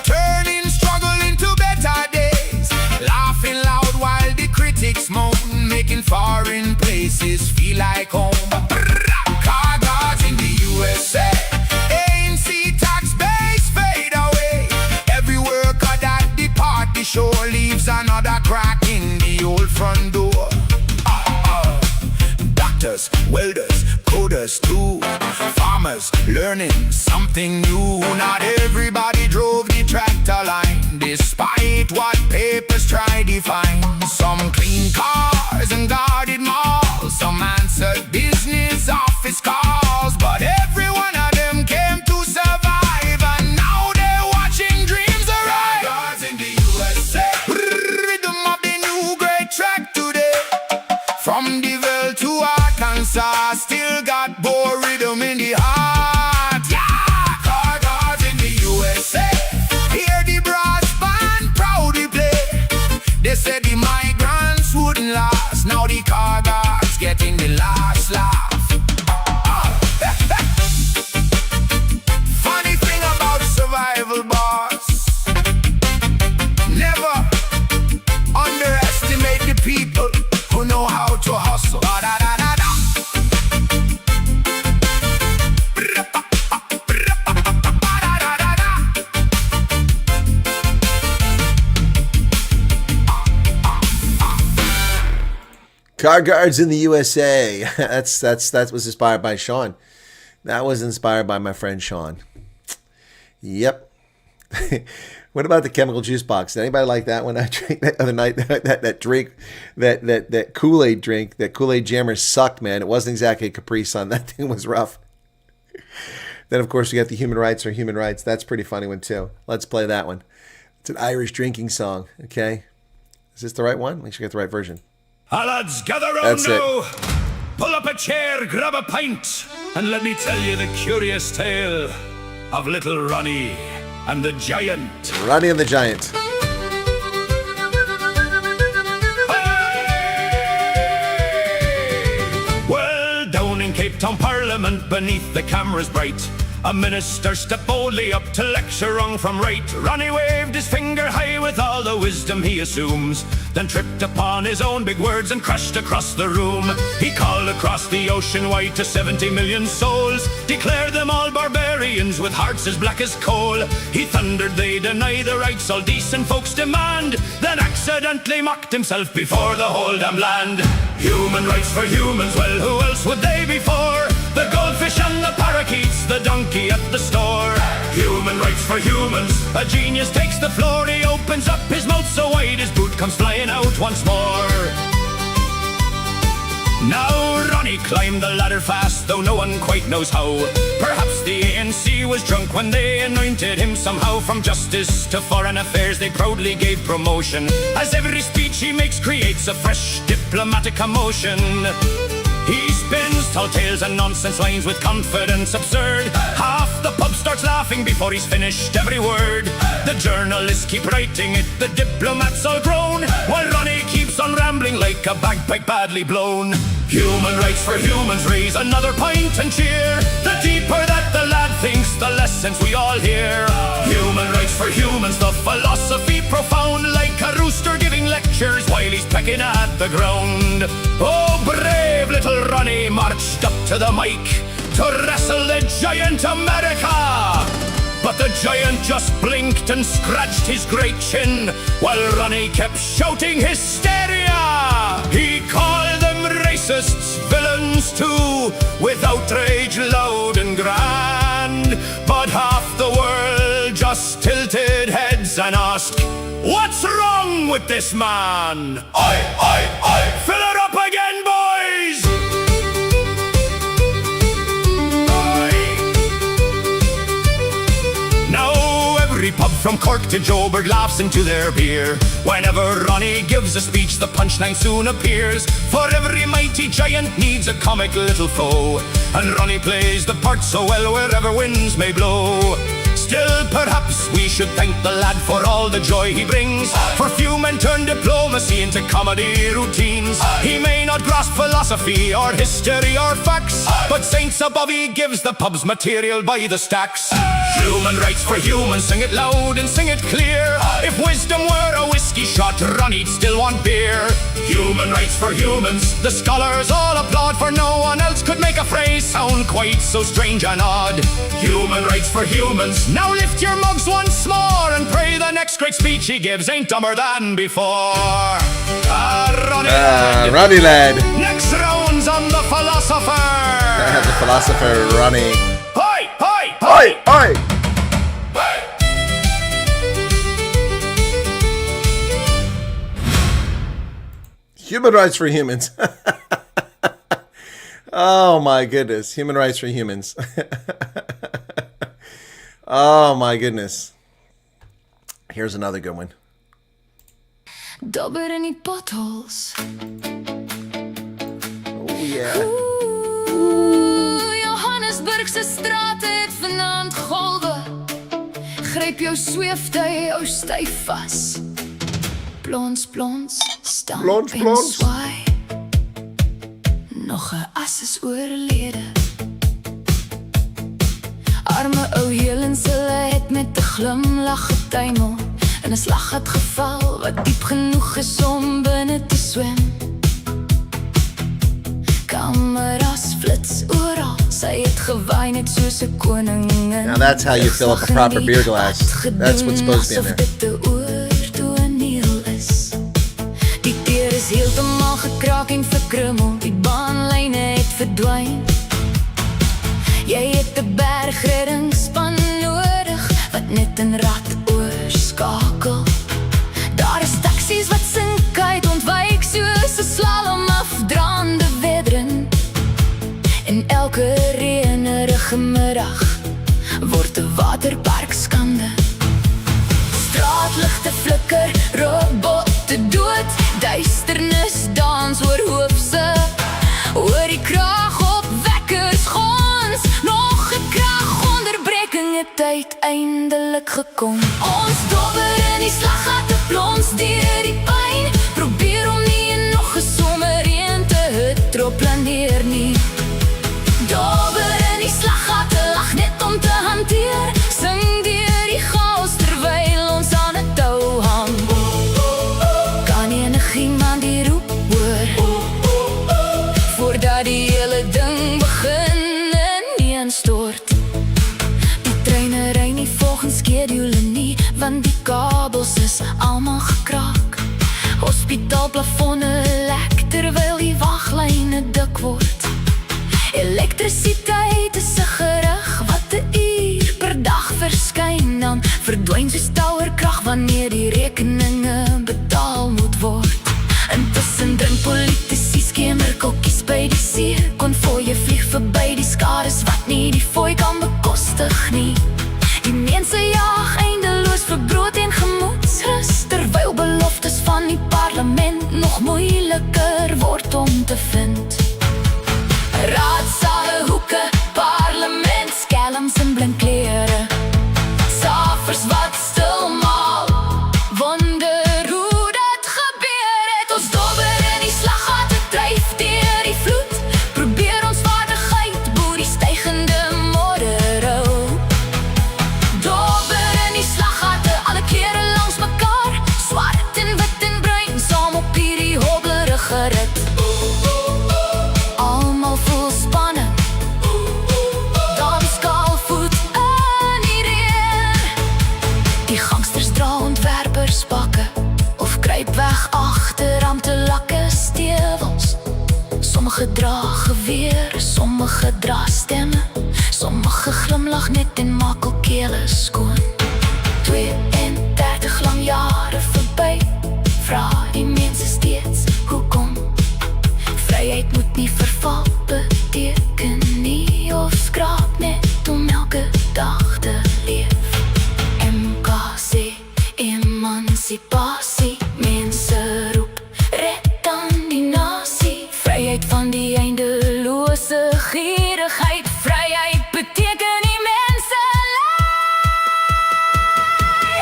turning struggle into better days, laughing loud while the critics moan, making foreign places feel like home. Car guards in the USA, ANC tax base fade away. Every worker that depart the shore leaves another crack in the old front door. Doctors, welders, coders too, farmers learning something new. Not everybody drove the tractor line, despite what papers try to find. Some clean cars and guarded malls, some answered business office calls, but every one of them came to survive, and now they're watching dreams arrive. Guards in the USA, rhythm of the new great track today, from the Ville to Arkansas, still got Boer rhythm in the heart. Yeah, car guards in the USA, hear the brass band proudly play. They said the migrants wouldn't last, now the car guards getting the last laugh. Funny thing about survival, boss, never underestimate the people who know how to hustle. Car guards in the USA. That was inspired by Sean. That was inspired by my friend Sean. Yep. What about the chemical juice box? Did anybody like that one? I drank that other night. That drink, that Kool-Aid drink, that Kool-Aid Jammer sucked, man. It wasn't exactly a Capri Sun. That thing was rough. Then, of course, you got the human rights or human rights. That's a pretty funny one, too. Let's play that one. It's an Irish drinking song, okay? Is this the right one? Make sure you get the right version. Lads, gather round That's now. Pull up a chair, grab a pint, and let me tell you the curious tale of little Ronnie and the Giant. Ronnie and the Giant. Hey! Well, down in Cape Town Parliament, beneath the cameras bright, a minister stepped boldly up to lecture wrong from right. Ronnie waved his finger high with all the wisdom he assumes, then tripped upon his own big words and crashed across the room. He called across the ocean wide to 70 million souls, declared them all barbarians with hearts as black as coal. He thundered they deny the rights all decent folks demand, then accidentally mocked himself before the whole damn land. Human rights for humans, well, who else would they be for? The goldfish and the parakeets, the donkey at the store. Human rights for humans, a genius takes the floor. He opens up his mouth so wide his boot comes flying out once more. Now Ronnie climbed the ladder fast, though no one quite knows how. Perhaps the ANC was drunk when they anointed him. Somehow from justice to foreign affairs they proudly gave promotion, as every speech he makes creates a fresh diplomatic commotion. He spins tall tales and nonsense lines with confidence absurd. Half the pub starts laughing before he's finished every word. The journalists keep writing it, the diplomats all groan, while Ronnie keeps on rambling like a bagpipe badly blown. Human rights for humans, raise another pint and cheer. The deeper that the lad thinks, the less sense we all hear. Human rights for humans, the philosophy profound, like a rooster giving lectures while he's pecking at the ground. Oh, brave little Ronnie marched up to the mic to wrestle the giant America. But the giant just blinked and scratched his great chin, while Ronnie kept shouting hysteria. He called them racists, villains too, with outrage loud and grand. But half the world just tilted heads and asked, what's wrong with this man? Oi! Fill it up again, boys! Every pub from Cork to Joburg laughs into their beer. Whenever Ronnie gives a speech, the punchline soon appears. For every mighty giant needs a comic little foe, and Ronnie plays the part so well wherever winds may blow. Still, perhaps we should thank the lad for all the joy he brings, for few men turn diplomacy into comedy routines. He may not grasp philosophy or history or facts, but Saints above he gives the pubs material by the stacks. Human rights for humans, sing it loud and sing it clear. If wisdom were a whiskey shot, Ronnie'd still want beer. Human rights for humans, the scholars all applaud, for no one else could make a phrase sound quite so strange and odd. Human rights for humans, now lift your mugs once more and pray the next great speech he gives ain't dumber than before. Ronnie lad. Next round's on the philosopher. The philosopher, Ronnie. Hoi! Human rights for humans. Oh my goodness. Human rights for humans. Oh my goodness. Here's another good one. Dobber in die potholes. Oh yeah. Johannesburgse strate het vanaand golwe. Gryp jou sweeftuig, ou styf vas. Plons, plons, stamp Plons, en plons. swaai. Nog 'n as is oorlede. Arme ou Helens, hulle het met 'n glimlag getuimel in 'n slag het geval wat diep genoeg is om binne te swem. Kameras flits oral, sy het gewaai net soos 'n koningin. Now that's how you fill up a proper beer glass. That's what's supposed to be in there. Die teer is heeltemal gekraak en verkrummel, die baanlyne het verdwyn. Jy het 'n bergreddingsspan nodig wat net 'n rad oorskakel. Daar is taksies wat sink uit, ontwyk soos 'n slalom afdraande wedren. En elke reënerige middag word 'n waterpark skande. Straatligte flikker, robotte dood, duisternis dans oor hoofse. Oor die krag op wekkers gons, nog 'n kragonderbreking het uiteindelik gekom. Ons dobber in die slaggatte, plons deur die pyn, probeer om nie in nog 'n somerreën te hidroplaneer nie. Dobber in die slaggatte, lag net om te hanteer, sing deur die chaos terwyl ons aan 'n tou hang. Kan enigiemand die roep hoor, voordat die hele ding begin ineenstort. Die treine ry nie volgens skedule nie, want die kabels is almal gekraak. Hospitaalplafonne lek terwyl die waglyne dik word. Elektrisiteit is 'n gerug wat 'n uur per dag verskyn, dan verdwyn soos touwerkrag wanneer die rekeninge betaal moet word. Intussen drink politici skemerkokkies by die see, konvooie vlieg verby die skades wat nie die fooi kan bekostig nie. moeiliker word om te vind. Raadsale, hoeke, parlement, skelms en blinkklere, safers wat stil maal, wonder hoe dit gebeur het. Ons dobber in die slaggate, dryf deur die vloed, probeer ons vaardigheid bo die stygende modderhou. Dobber in die slaggate, alle kere langs mekaar, swart en wit en bruin, saam op hierdie hobbelige rit. Almal voel spanning, dan skaalvoet in die reën. Die gangsters dra ontwerperspakke, of kruip weg agter amptelakke stewels. Sommige dra geweer, sommige dra stemme, sommige glimlag net en maak al kele skoon. 32 lang jare verby, vra die mense steeds hoekom. Vryheid moet nie verval beteken nie, of skraap net om elke dag te leef. MK sê emancipasie, mense roep red dan die nasie. Vryheid van die eindelose gierigheid, vryheid beteken die mense lei.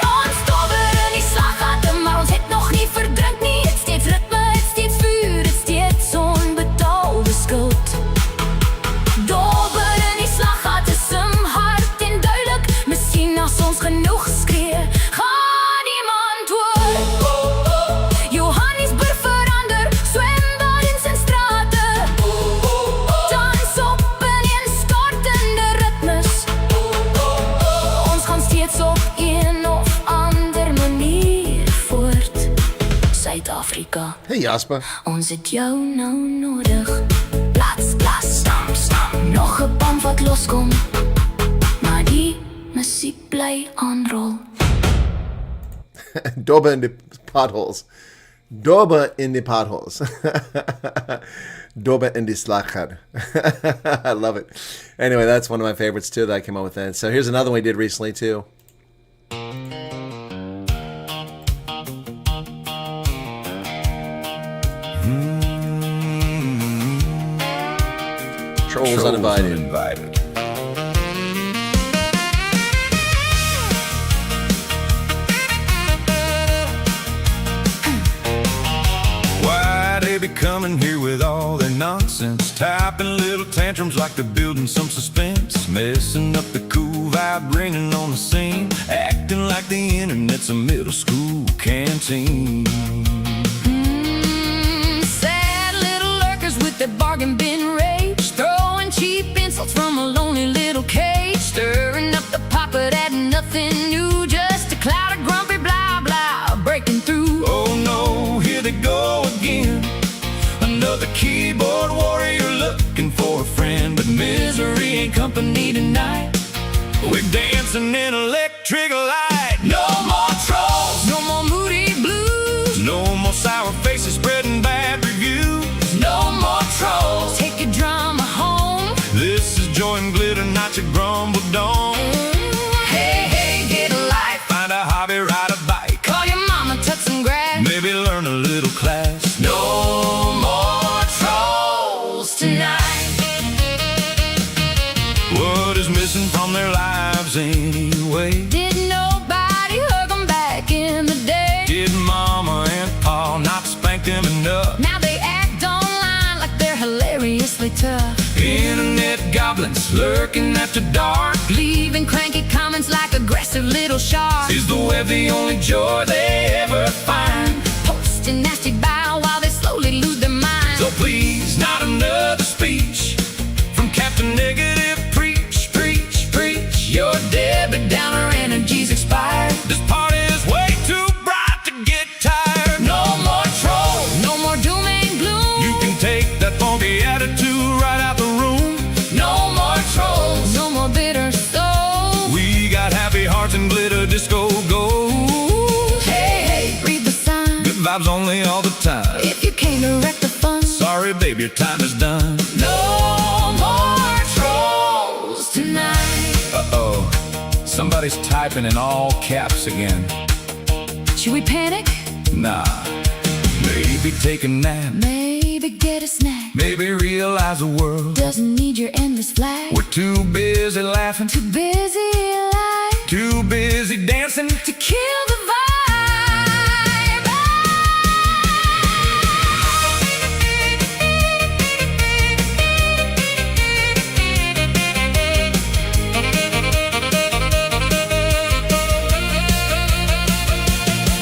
Ons dobber in die slaggate, maar ons het nog nie verdrink nie. Het steeds ritme, het steeds vuur, het steeds onbetaalde skuld. Dobber in die slaggate, sim hard en duidelik, miskien as ons genoeg skree, gaan iemand hoor. Johannesburg verander, swembadens en strate, dans op ineenstortende ritmes. Ons gaan steeds op een of ander manier voort. Suid-Afrika, Hey, Jasper. ons het jou nou nodig. Plats, plas, stamp, stamp, nog 'n bom wat loskom, maar die musiek bly aanrol. Dobber in the potholes. Dobber in the potholes. Dobber in the slaggate. I love it. Anyway, that's one of my favorites too that I came up with then. So here's another one we did recently too. Trolls Uninvited. Why they be coming here with all their nonsense, typing little tantrums like they're building some suspense, messing up the cool vibe, ringing on the scene, acting like the internet's a middle school canteen. Sad little lurkers with their bargain bin rage, throwing cheap insults from a lonely little cage, stirring up the pot but adding nothing new, just a cloud of grumpy blah blah breaking through. Oh no, here they go again, another keyboard warrior looking for a friend, but misery ain't company tonight. We're dancing in electric light. No more trolls, No more moody blues, no more sour faces spreading bad reviews. no more trolls. Take your drama home. This is joy and glitter, not your grumble dome. Hey, hey, get a life. Find a hobby, ride a bike, Call your mama, touch some grass. maybe learn a little class. No more trolls tonight. What is missing from their lives anyway? Did nobody hug them back in the day? Did mama and pa not spank them enough? Now they act online like they're hilariously tough, Internet goblins lurking after dark. leaving cranky comments like aggressive little sharks. Is the web the only joy they ever find? Posting nasty bow while they slowly lose their minds. So please, not another speech from Captain Negative. Preach, preach, preach. Your Debbie Downer energy's expired. This party is way too bright to get tired. No more trolls, no more doom and gloom. You can take that funky attitude right out the room. No more trolls, no more bitter souls. We got happy hearts and glitter disco gold. Hey, hey, read the sign. Good vibes only all the time. If you came to wreck the fun, Sorry, babe, your time is done. no more trolls tonight. Uh-oh. Somebody's typing in all caps again. Should we panic? Nah. Maybe take a nap. Maybe get a snack. Maybe realize the world Doesn't need your endless flag. we're too busy laughing, Too busy alive too busy dancing. to kill the vibe.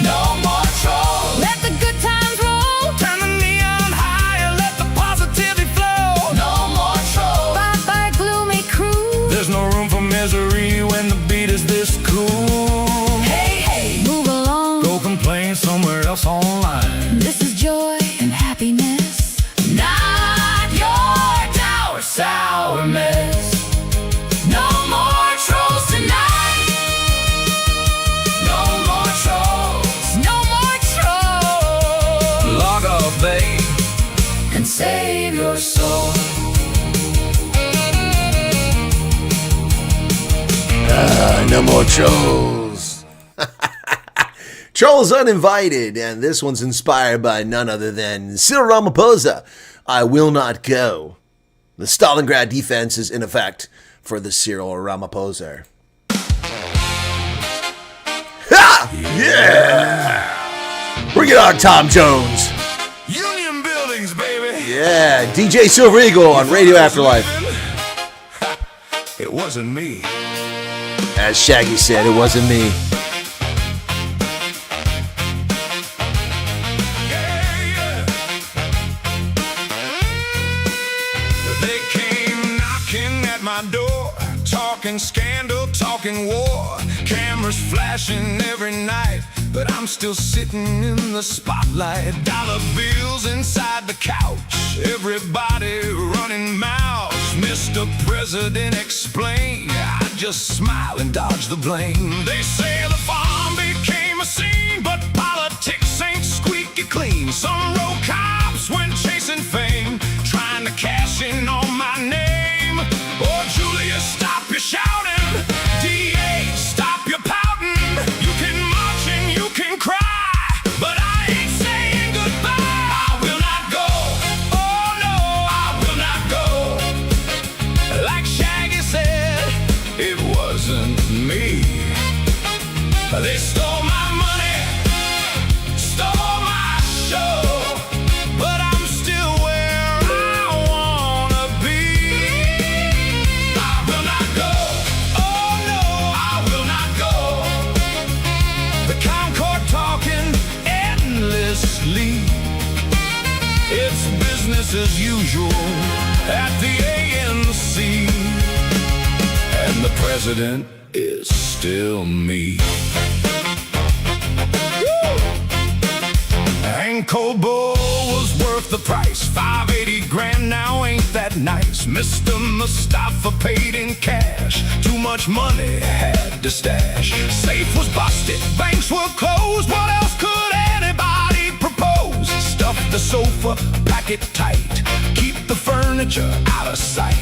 No more trolls. Let the good times roll. Turn the neon higher, let the positivity flow. No more trolls. Bye bye gloomy crew. There's no room for misery when the beat is this cool. Hey, hey, move along. Go complain somewhere else online. This is joy and happiness, not your dour sour mess. No more trolls tonight. No more trolls. No more trolls. Log off, babe. And save your soul. No more trolls. Trolls Uninvited, and this one's inspired by none other than Cyril Ramaphosa. I will not go. The Stalingrad defense is in effect for the Cyril Ramaphosa. Ha! Yeah! Bring it on, Tom Jones. Union buildings, baby. Yeah, DJ Silver Eagle on Radio Afterlife. It wasn't me. As Shaggy said, it wasn't me. They came knocking at my door, talking scandal, talking war, cameras flashing every night, but I'm still sitting in the spotlight. Dollar bills inside the couch, everybody running mouths. Mr. President, explain. I just smile and dodge the blame. They say the farm became a scene, but politics ain't squeaky clean. Some road cops went chasing fame, trying to cash in on my name. Oh, Julia, stop your shouting. DA, stop your pouting. You can march and you can cry, but I ain't saying goodbye. I will not go. Oh no, I will not go. Like Shaggy said, it wasn't me. They stole my money, stole my show, but I'm still where I wanna be. I will not go. Oh no, I will not go. The Concord talking endlessly. It's business as usual at the ANC, and the president is still me. Ankle Bull was worth the price. 580 grand now, ain't that nice? Mr. Mustafa paid in cash. Too much money, had to stash. Safe was busted, banks were closed. What else could anybody propose? Stuff the sofa, pack it tight. Keep the furniture out of sight.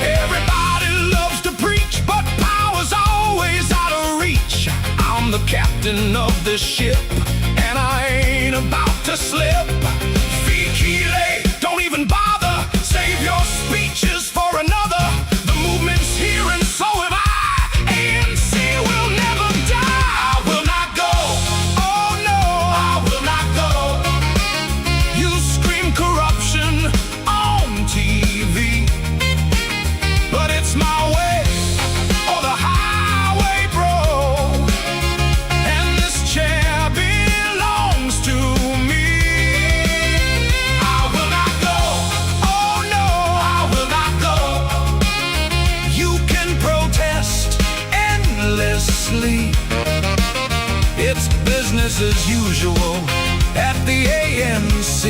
Everybody loves to preach, but power's always out of reach. I'm the captain of this ship, and I ain't about to slip. Fikile, don't even bother. Save your speeches for another. The movement's here and so am I. ANC will never die. I will not go. Oh no, I will not go. You scream corruption on TV, but it's my way or the highway, bro. And this chair belongs to me. I will not go. Oh no, I will not go. You can protest endlessly. It's business as usual at the ANC,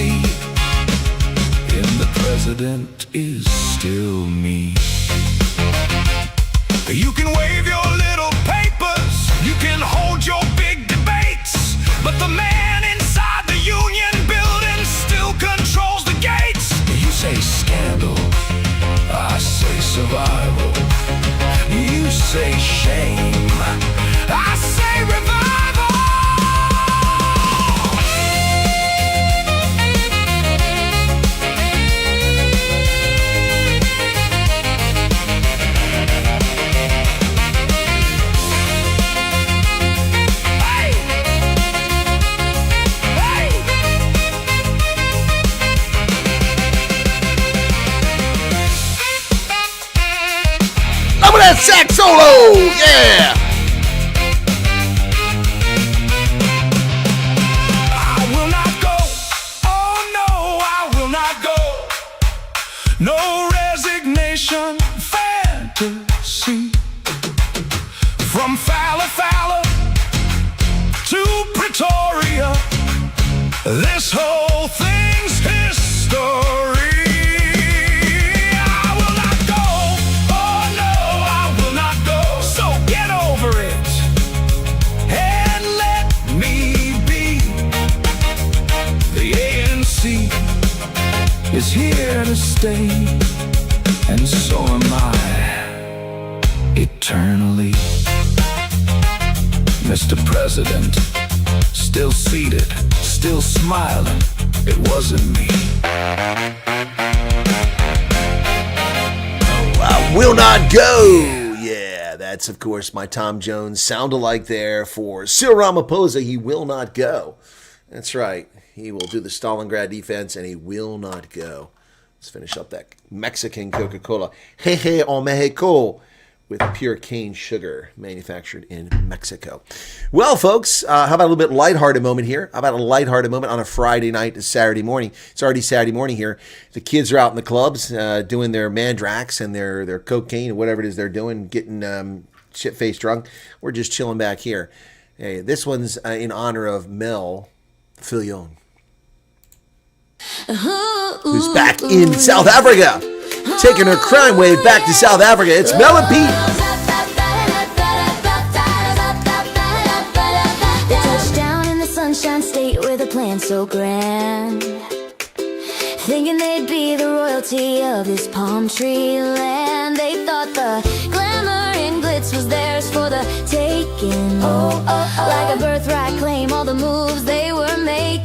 and the president is still me. You can wave your little papers, you can hold your big debates, but the man inside the union building still controls the gates. You say scandal, I say survival. You say shame, I say revival. Sax solo! Yeah! I will not go. Oh no, I will not go. No resignation, fantasy. From Fala to Pretoria, this whole thing's history. I will not go. Oh no, I will not go. So get over it and let me be. The ANC is here to stay, and so am I, eternally. Mr. President, still seated, still smiling, it wasn't me. I will not go. Yeah, that's of course my Tom Jones sound-alike there for Cyril Ramaphosa. He will not go. That's right. He will do the Stalingrad defense and he will not go. Let's finish up that Mexican Coca-Cola. Jeje en Mexico, with pure cane sugar, manufactured in Mexico. Well, folks, how about a little bit lighthearted moment here? How about a lighthearted moment on a Friday night to Saturday morning? It's already Saturday morning here. The kids are out in the clubs doing their mandrax and their cocaine or whatever it is they're doing, getting shit-faced drunk. We're just chilling back here. Hey, this one's in honor of Mel Fillon, who's back in South Africa, taking her crime wave back to South Africa. It's Mel and Pete. They touched down in the Sunshine State with a plan so grand, thinking they'd be the royalty of this palm tree land. They thought the glamour and glitz was theirs for the taking. Like a birthright claim, all the moves they were making.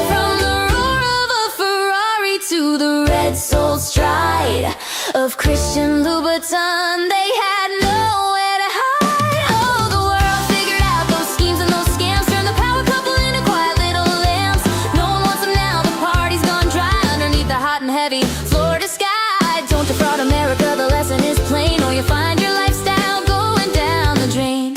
From the roar of a Ferrari to the red soul stride of Christian Louboutin, they had nowhere to hide. Oh, the world figured out those schemes and those scams, turned the power couple into quiet little lambs. No one wants them now, the party's gone dry underneath the hot and heavy Florida sky. Don't defraud America, the lesson is plain, or you find your lifestyle going down the drain.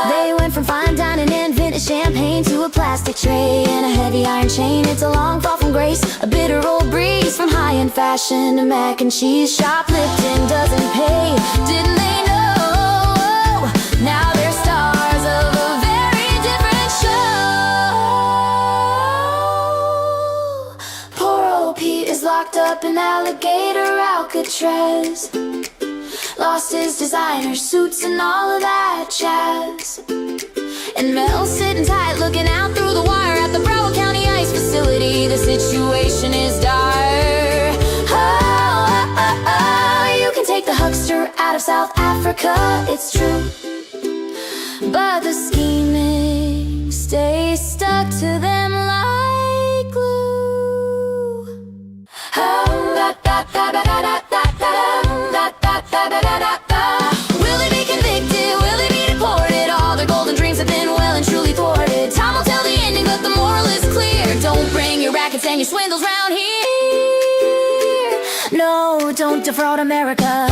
They went from fine dining and vintage champagne to a plastic tray and a heavy iron chain. It's a long fall from grace, a bitter old breeze, from high-end fashion to mac and cheese. Shoplifting doesn't pay, didn't they know? Now they're stars of a very different show. Poor old Pete is locked up in Alligator Alcatraz, lost his designer suits and all of that jazz. And Mel's sitting tight, looking out through the wire at the Broward County Ice Facility. The situation is dire. You can take the huckster out of South Africa, it's true, but the scheming stays stuck to them like glue. Will they be convicted? Will they be deported? All their golden dreams have been well and truly thwarted. Time will tell the ending, but the moral is clear. Don't bring your rackets and your swindles round here. No, don't defraud America.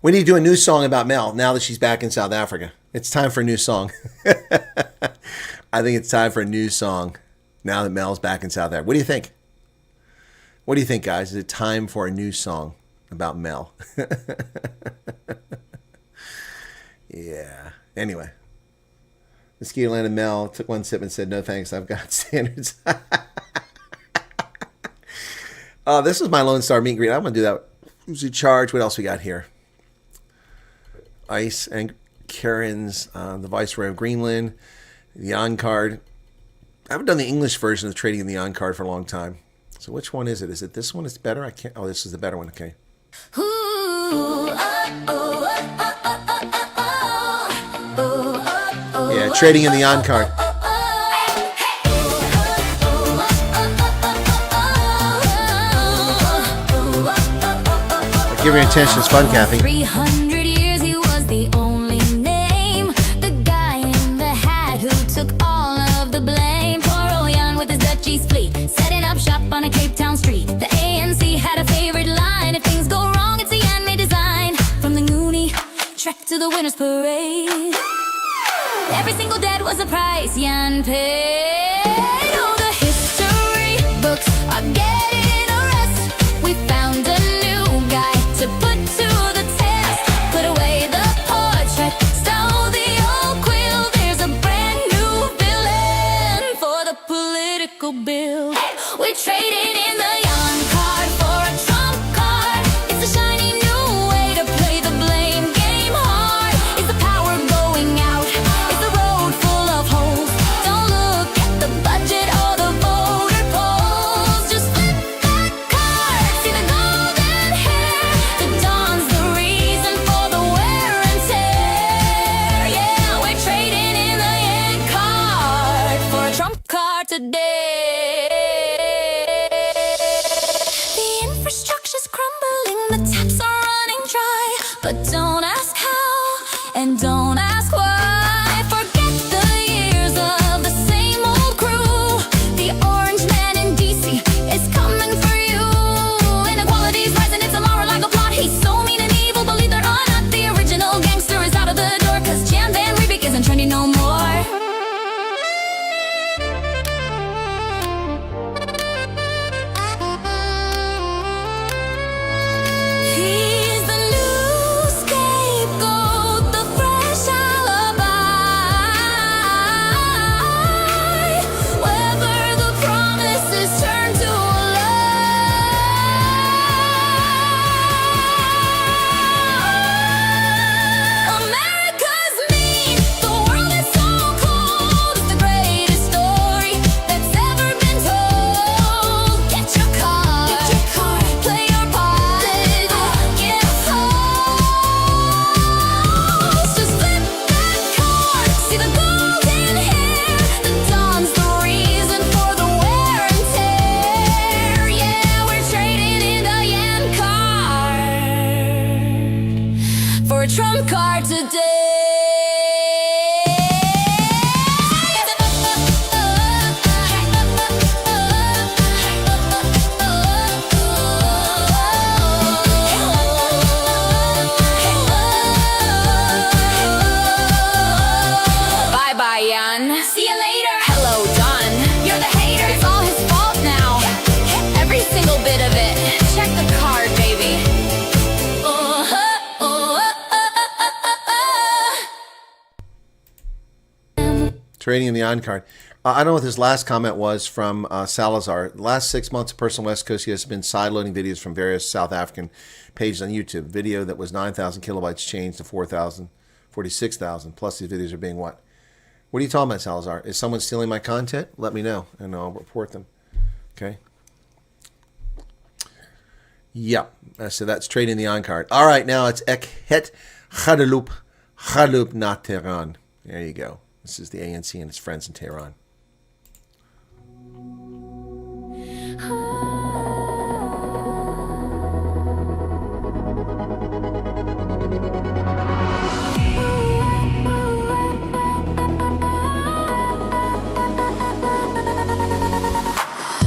We need to do a new song about Mel now that she's back in South Africa. It's time for a new song. I think it's time for a new song now that Mel's back in South Africa. What do you think? What do you think, guys? Is it time for a new song about Mel? Yeah. Anyway. Mosquito Land and Mel took one sip and said, no thanks, I've got standards. This was my Lone Star meet and greet. I'm going to do that. Who's in charge? What else we got here? Ice and Karen's, the Viceroy of Greenland, the on-card. I haven't done the English version of Trading in the on-card for a long time. So which one is it? Is it this one? It's better? I can't. Oh, this is the better one. Okay. Yeah, Trading in the on-card. Give your attention. It's fun, Kathy. 300 years he was the only name, the guy in the hat who took all of the blame. Poor old Jan with his Dutchies down street. The ANC had a favorite line: if things go wrong, it's the handmade design. From the Goonie trek to the winner's parade, every single debt was a price Jan paid. Oh, the history books are getting a rest. We found a new guy to put to the test. Put away the portrait, stow the old quill. There's a brand new villain for the political bill. We're trading in the Jan card for a Trump card. It's a shiny new way to play the blame game hard. Is the power going out? Is the road full of holes? Don't look at the budget or the voter polls. Just flip that card, see the golden hair. The dawn's the reason for the wear and tear. Yeah, we're trading in the Jan card for a Trump card today. The infrastructure's crumbling, the taps are running dry. But don't ask how, and don't ask why. Forget the years of the same old crew. The orange man in DC is coming for you. Inequality's rising, it's a Mara like a plot. He's so mean and evil, believe it or not. The original gangster is out of the door, 'cause Jan Van Riebeek isn't trendy no more. He's the new scapegoat, the fresh alibi. Whether the promises turn to a lie. America's mean, the world is so cold. It's the greatest story that's ever been told. Get your card, play your part, get host. Just flip that card, see the golden hair. The dawn's the reason for the wear and tear. Yeah, we're trading in the Jan card for a Trump card today. Bye bye, Jan. See you later. Hello, Don. You're the hater. It's all his fault now. Every single bit of it. Check the card, baby. Trading in the on card. I don't know what his last comment was from Salazar. The last 6 months, a person on the West Coast has been sideloading videos from various South African pages on YouTube. Video that was 9,000 kilobytes changed to 4,000, 46,000. Plus these videos are being what? What are you talking about, Salazar? Is someone stealing my content? Let me know, and I'll report them. Okay. Yep. So that's trading the on card. All right, now it's Ek Het Guadeloupe na Tehran. There you go. This is the ANC and its friends in Tehran.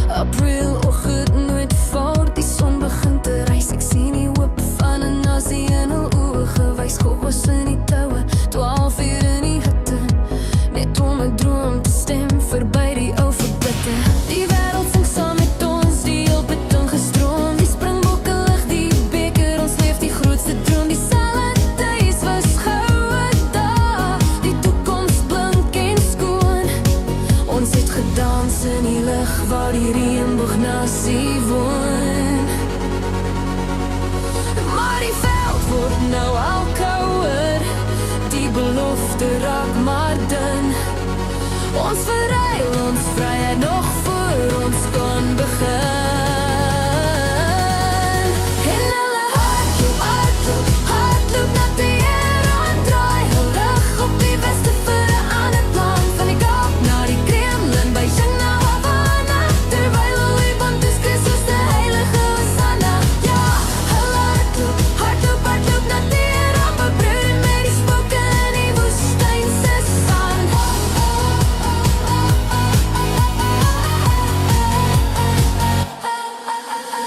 Apriloggend nooit fout, die son begin te reis. Ek sien die hoop van 'n nasie in hul oë gewys. Kobus in die toue, 12 uur in die hitte, net om 'n droom te stem verby die ou verbitte. Die wêreld sing saam met ons, die hulp het ingestroom. Die springbokke lig die beker, ons leef die grootste droom. Die salades was goue dae, die toekoms blink en skoon. Ons het gedans in die lig waar die reënboognasie woon. Maar die veld word nou al kouer, die belofte raak maar dun. Ons verruil ons vryheid nog voor ons kon begin. En hulle hardloop, hardloop, hardloop na Tehran. Draai hul rug op die weste vir 'n ander plan. Van die Kaap na die Kremlin, Beijing na Havana. Terwyl hul Bantus Christus de heilige Hosanna. Ja, hulle hardloop, hardloop, hardloop na Tehran. Bebrûd met die spooke in die woestyn se sand.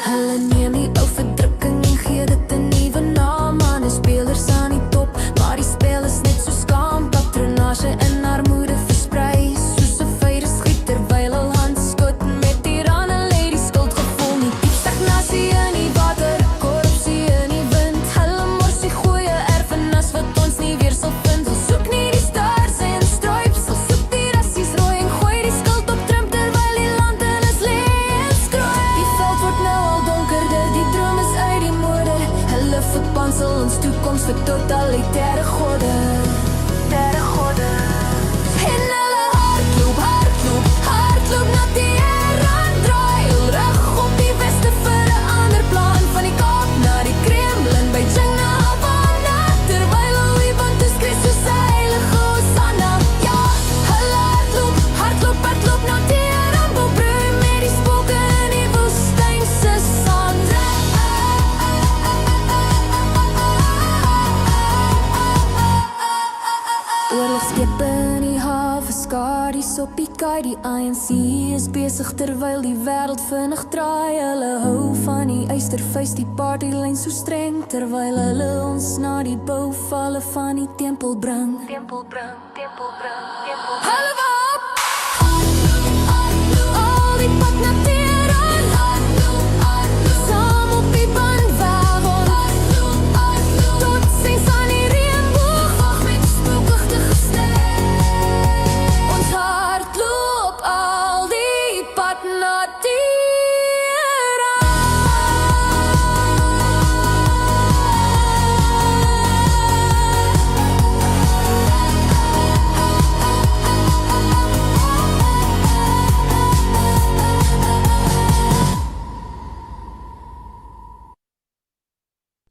Hulle neem die ou verdrukking en gee dit 'n nuwe naam. Man is spelers aan die top, maar die spel is net so skaam. Patronage en armoede versprei soos 'n virus terwyl hul hand skoot met tirane lê die skuldgevoel nie. Die stagnasie in die water, korrupsie in die wind. Hulle mors die goeie erfenis wat ons nie weer sal vind. Hulle soek nie die stars en stripes, hulle soek die rassies rooi en gooi die skuld op Trump terwyl die land in is lê en skroei. Die veld word nou al donkerder, die droom is uit die mode. Hulle verpansel ons toekoms vir totalitaire gode. En hulle hardloop, hardloop, hardloop na die rand, draai hul rug op die weste vir 'n ander plan. Van die Kaap na die Kremlin, Beijing na Havana, terwyl al die bandes skree soos 'n heilige Hosanna. Ja, hulle hardloop, hardloop, hardloop na die rand, wil broei met die spooke in die woestyn se sand. Oorlogskepe in die hawe, skaries op die kaai. Die ANC is besig terwyl die wêreld vinnig draai. Hulle hou van die eystervuis, die partylyn so streng, terwyl hulle ons na die bouvalle van die tempel bring. Hulle waap al die pad na Teheran, saam op die bandwagon, tot sins aan die reënboog, wag met spookachtige ster. Ons hardloop al die pad na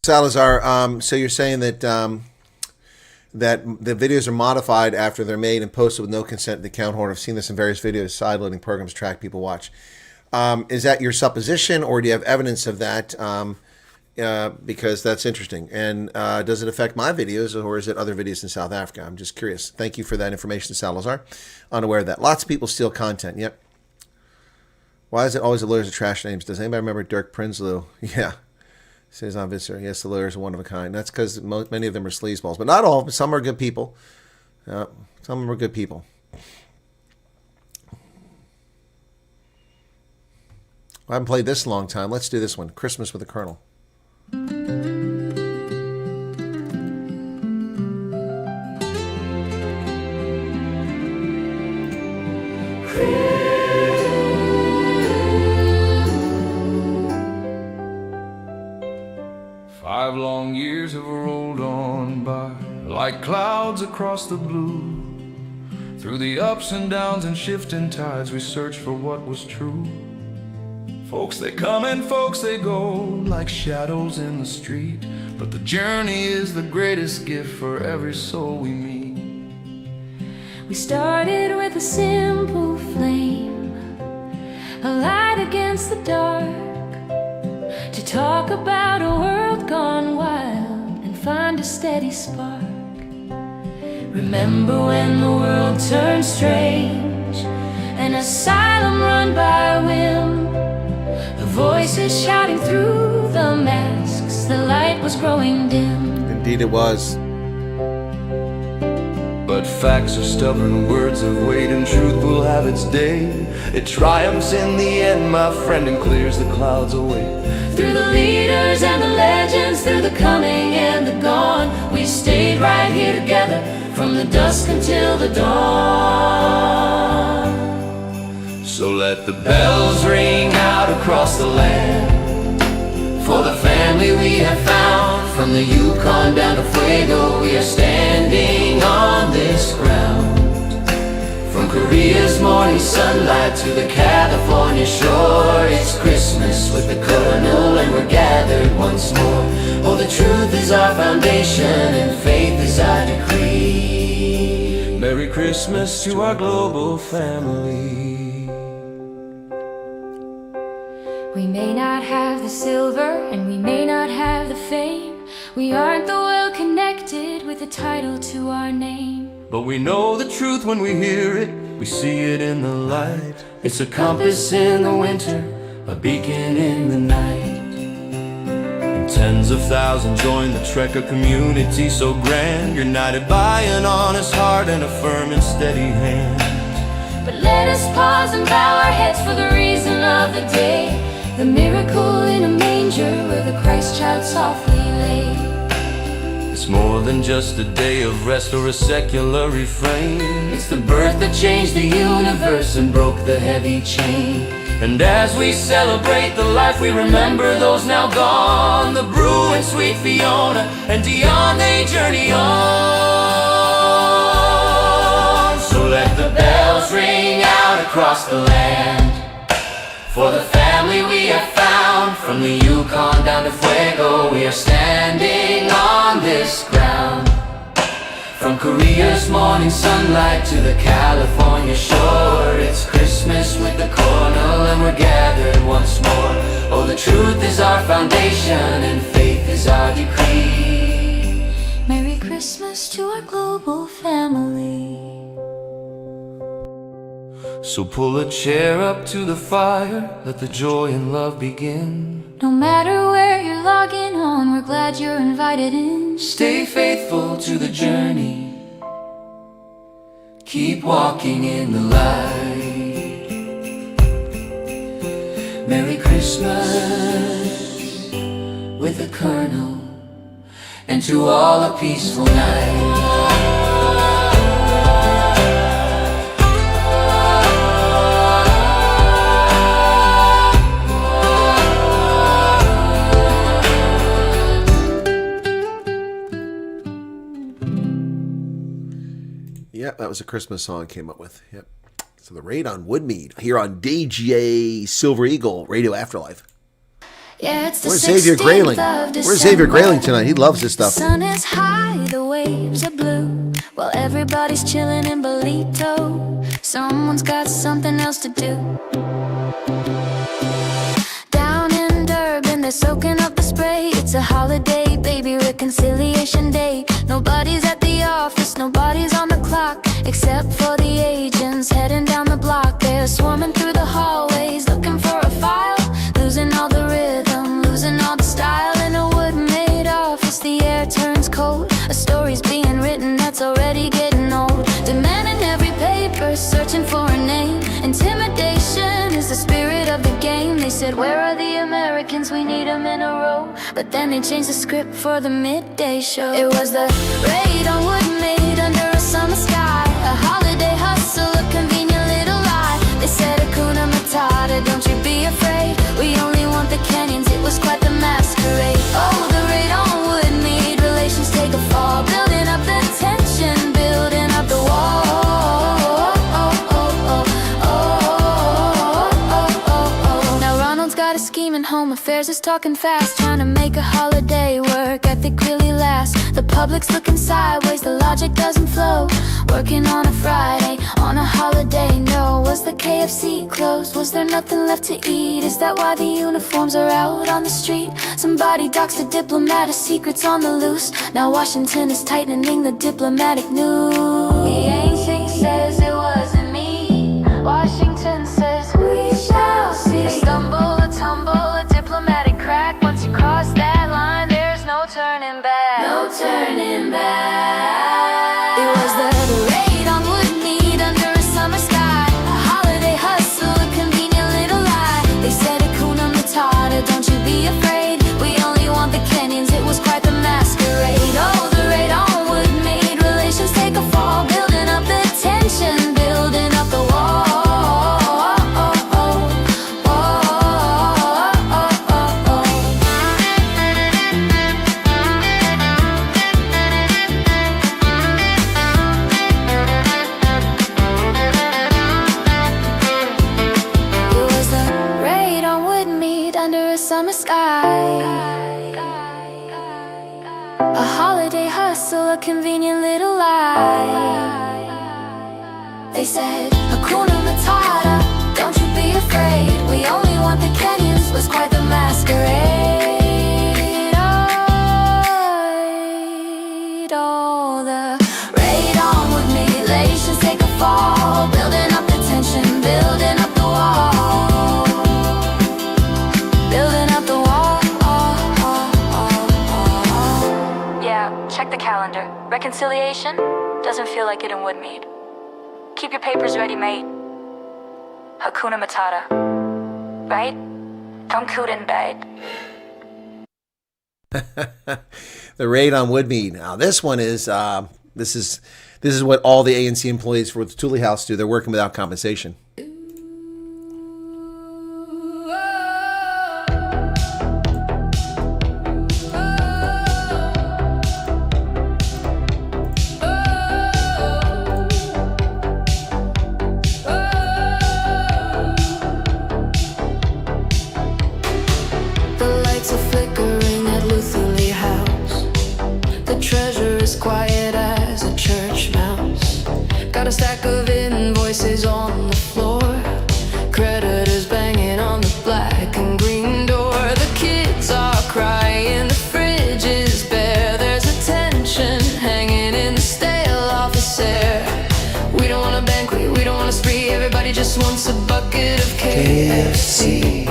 Salazar, so you're saying that that the videos are modified after they're made and posted with no consent of the account holder. I've seen this in various videos, side-loading programs to track people watch. Is that your supposition, or do you have evidence of that? Because that's interesting. And does it affect my videos, or is it other videos in South Africa? I'm just curious. Thank you for that information, Salazar. Unaware of that. Lots of people steal content. Yep. Why is it always the lawyers of trash names? Does anybody remember Dirk Prinsloo? Yeah. Says on Visser. Yes, the lawyers are one of a kind. That's because many of them are sleazeballs, but not all of them. Some are good people. Some of them are good people. I haven't played this in a long time. Let's do this one. Christmas with the Colonel. 5 long years have rolled on by like clouds across the blue. Through the ups and downs and shifting tides, we search for what was true. Folks they come and folks they go, like shadows in the street. But the journey is the greatest gift for every soul we meet. We started with a simple flame, a light against the dark, to talk about a world gone wild and find a steady spark. Remember when the world turned strange, an asylum run by whim, the voices shouting through the masks, the light was growing dim. Indeed it was. But facts are stubborn, words of weight, and truth will have its day. It triumphs in the end, my friend, and clears the clouds away. Through the leaders and the legends, through the coming and the gone, we stayed right here together, from the dusk until the dawn. So let the bells ring out across the land, for the family we have found. From the Yukon down to Fuego, we are standing on this ground. From Korea's morning sunlight to the California shore, it's Christmas with the colonial and we're gathered once more. Oh, the truth is our foundation and faith is our decree. Merry Christmas to our global family. We may not have the silver and we may not have the fame, we aren't the well connected with a title to our name. But we know the truth when we hear it, we see it in the light. It's a compass in the winter, a beacon in the night. Tens of thousands join the trekker community so grand, united by an honest heart and a firm and steady hand. But let us pause and bow our heads for the reason of the day, the miracle in a manger where the Christ child softly lay. It's more than just a day of rest or a secular refrain. It's the birth that changed the universe and broke the heavy chain. And as we celebrate the life, we remember those now gone, the Brew and sweet Fiona, and Dion, they journey on. So let the bells ring out across the land for the family we have found. From the Yukon down to Fuego, we are standing on this ground. From Korea's morning sunlight to the California shore, it's Christmas with the colonial and we're gathered once more. Oh, the truth is our foundation and faith is our decree. Merry Christmas to our global family. So pull a chair up to the fire, let the joy and love begin. No matter where you're logging on, we're glad you're invited in. Stay faithful to the journey, keep walking in the light. Merry Christmas with the Colonel, and to all a peaceful night. Yep, that was a Christmas song I came up with. Yep. So the raid on Woodmead here on DJ Silver Eagle Radio Afterlife. Yeah, it's the Where's Xavier 16th Grayling? of Where's Xavier December. Grayling tonight? He loves this stuff. The sun is high, the waves are blue, while everybody's chilling in Bolito. Someone's got something else to do. Down in Durban, they're soaking up the spray. It's a holiday, baby, reconciliation day. Nobody's at the office, nobody's on the clock, except for the agents heading down the block. They're swarming through the hallways, looking for a file, losing all the rhythm, losing all the style. In a wood-made office, the air turns cold. A story's being written that's already getting old. Demanding every paper, searching for a name. Intimidation is the spirit of the game. They said, where are the Americans? We need them in a row. But then they changed the script for the midday show. It was the raid on Woodmead under a summer sky, a holiday hustle, a convenient little lie. They said, Hakuna Matata, don't you be afraid. We only want the canyons, it was quite the masquerade. Oh, the raid on Woodmead, relations take a fall, building up the tension, building up the wall. Now Ronald's got a scheme and home affairs is talking fast, trying to make a holiday work ethic really last. The public's looking sideways, the logic doesn't flow. Working on a Friday, on a holiday, no. Was the KFC closed? Was there nothing left to eat? Is that why the uniforms are out on the street? Somebody doxed a diplomat, secrets on the loose. Now Washington is tightening the diplomatic news. Beijing says it wasn't me, Washington says we shall see. A stumble, a tumble, a diplomatic crack. Once you cross that line, there's no turning back. No turning back. It was the raid on Woodmead under a summer sky, a holiday hustle, a convenient little lie. They said, Hakuna Matata, don't you be afraid. We only want the canyons, it was quite the masquerade. Oh, the raid on Woodmead, relations take a fall, building up the tension, building up the wall. Summer sky, a holiday hustle, a convenient little lie. They said, Hakuna Matata, don't you be afraid. We only want the canyons, was quite the masquerade. Oh, the raid on with me, relations take a fall, building up the tension, building up the wall. Building up the wall. reminder, reconciliation doesn't feel like it in Woodmead. Keep your papers ready, mate. Hakuna Matata. Right? Don't coot in bed. The raid on Woodmead. Now this one is this is what all the ANC employees for the Thule House do. They're working without compensation. The lights are flickering at Luthuli House. The treasure is quiet as a church mouse. Got a stack of invoices on the floor. Creditors banging on the black and green door. The kids are crying, the fridge is bare. There's a tension hanging in the stale office air. We don't want a banquet, we don't want a spree. Everybody just wants a bucket of KFC.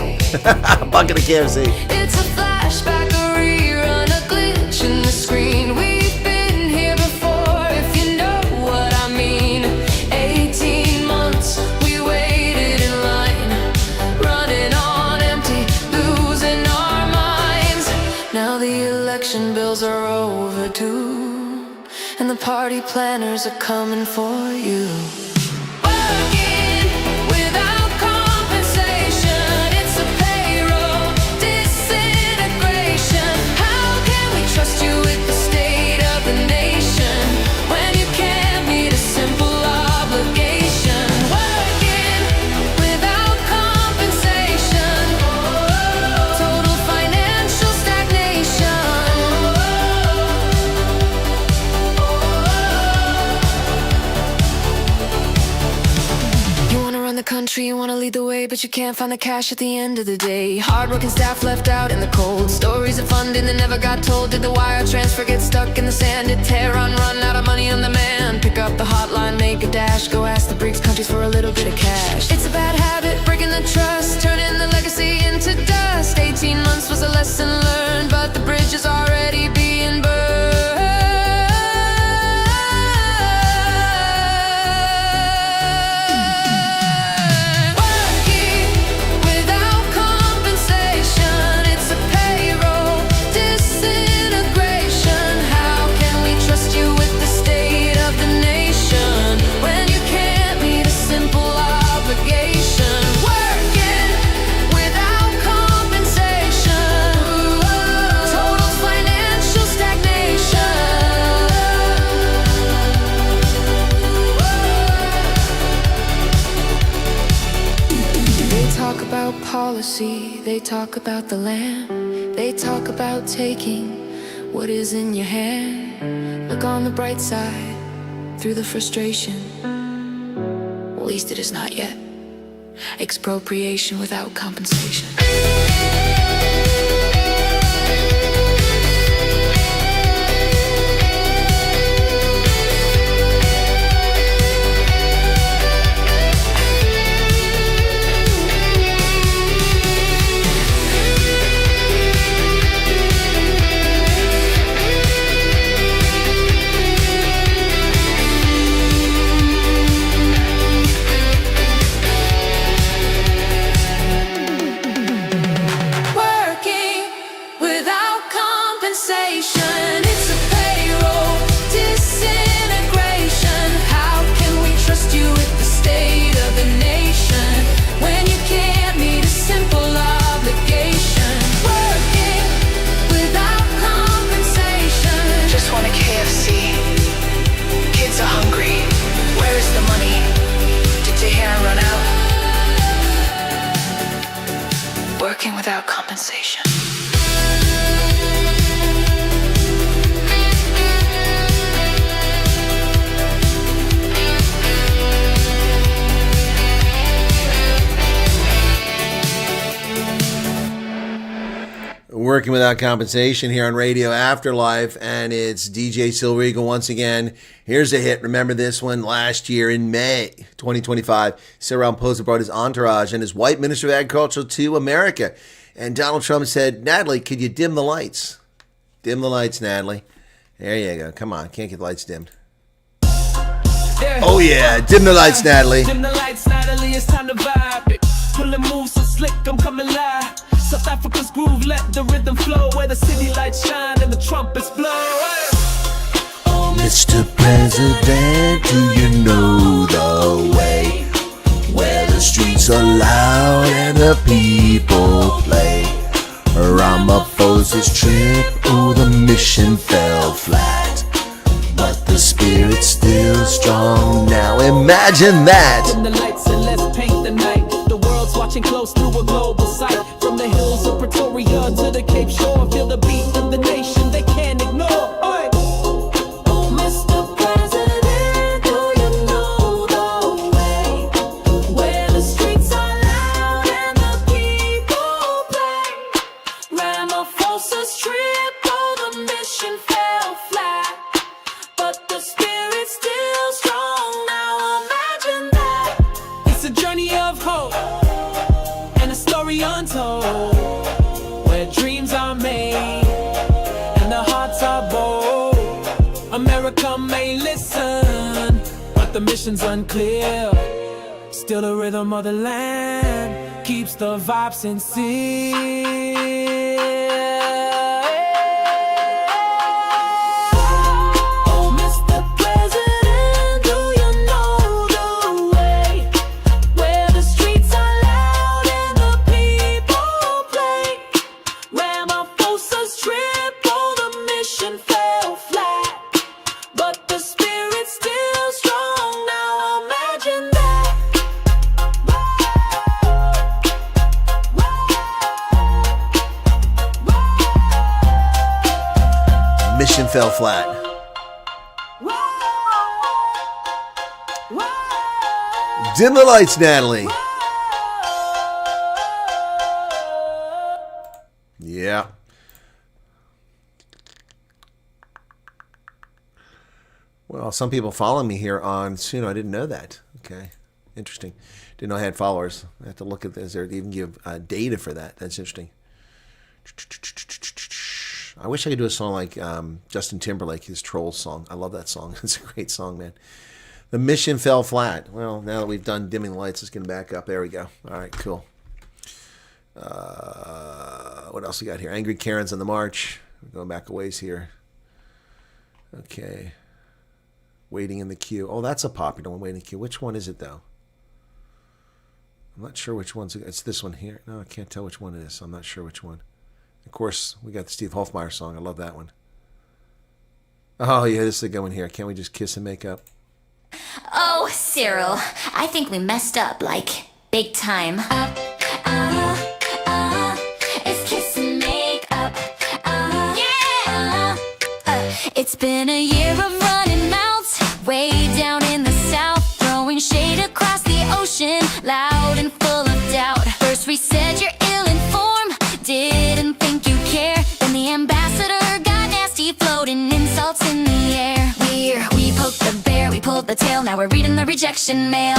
Bucket of KFC. It's a flashback, a rerun, a glitch in the screen. We've been here before, if you know what I mean. 18 months, we waited in line, running on empty, losing our minds. Now the election bills are overdue, and the party planners are coming for you. Working without compensation, it's a payroll disintegration. How can we trust you with the state of the nation when you can't meet a simple obligation? Working without compensation, total financial stagnation. You wanna run the country, you wanna lead the way, but you can't find the cash at the end of the day. Hardworking staff left out in the cold. Stories of funding that never got told. Did the wire transfer get stuck in the sand? Did Tehran run out of money on the man? Pick up the hotline, make a dash. Go ask the BRICS countries for a little bit of cash. It's a bad habit, breaking the trust, turning the legacy into dust. 18 months was a lesson learned, but the bridge is already being burned. Working without compensation, it's a payroll disintegration. How can we trust you with the state of the nation when you can't meet a simple obligation? Working without compensation, total financial stagnation. They talk about policy, they talk about the land, they talk about taking what is in your hand. Look on the bright side, through the frustration. At least it is not yet. Expropriation without compensation. Working without compensation, it's a payroll disintegration. How can we trust you with the state of the nation when you can't meet a simple obligation? Working without compensation. Just want a KFC. Kids are hungry. Where is the money? Did Tehran run out? Working without compensation. Working without compensation here on Radio Afterlife, and it's DJ Silverego once again. Here's a hit. Remember this one last year in May 2025. Cyril Ramaphosa brought his entourage and his white Minister of Agriculture to America. And Donald Trump said, Natalie, could you dim the lights? Dim the lights, Natalie. There you go. Come on. Can't get the lights dimmed. Oh, yeah. Dim the lights, Natalie. Dim the lights, Natalie. It's time to vibe. Pulling moves so slick, I'm coming live. South Africa's groove, let the rhythm flow. Where the city lights shine and the trumpets blow. Oh, Mr. President, do you know the way? Where the streets are loud and the people play. Ramaphosa's trip, oh, the mission fell flat. But the spirit's still strong now. Imagine that. Dim the lights and let's paint the night. The world's watching close through a global sight. From the hills of Pretoria to the Cape Shore, feel the beat of the nation they can't ignore. Oi. Oh, Mr. President, do you know the way? Where the streets are loud and the people play. Ramaphosa's trip, oh, the mission fell flat. But the spirit's still strong now, imagine that. It's a journey of hope and a story untold, where dreams are made and the hearts are bold. America may listen, but the mission's unclear. Still the rhythm of the land keeps the vibe sincere. Mission fell flat. Dim the lights, Natalie. Yeah. Well, some people follow me here on Suno. I didn't know that. Okay. Interesting. Didn't know I had followers. I have to look at this. They even give data for that. That's interesting. I wish I could do a song like Justin Timberlake, his Trolls song. I love that song. It's a great song, man. The mission fell flat. Well, now that we've done dimming the lights, let's get them back up. There we go. All right, cool. What else we got here? Angry Karens on the march. We're going back a ways here. Okay. Waiting in the queue. Oh, that's a popular one, waiting in the queue. Which one is it, though? I'm not sure which one's. It's this one here. No, I can't tell which one it is. So I'm not sure which one. Of course, we got the Steve Hofmeyer song. I love that one. Oh, yeah, this is a good one here. Can't we just kiss and make up? Oh, Cyril, I think we messed up, like, big time. It's kiss and make up. Yeah. It's been a year of running mouths, way down in the south, throwing shade across the ocean, loud and full of doubt. First we said you're ill-informed, didn't think you care. Then the ambassador got nasty, floating insults in the air. We poked the bear, we pulled the tail, now we're reading the rejection mail.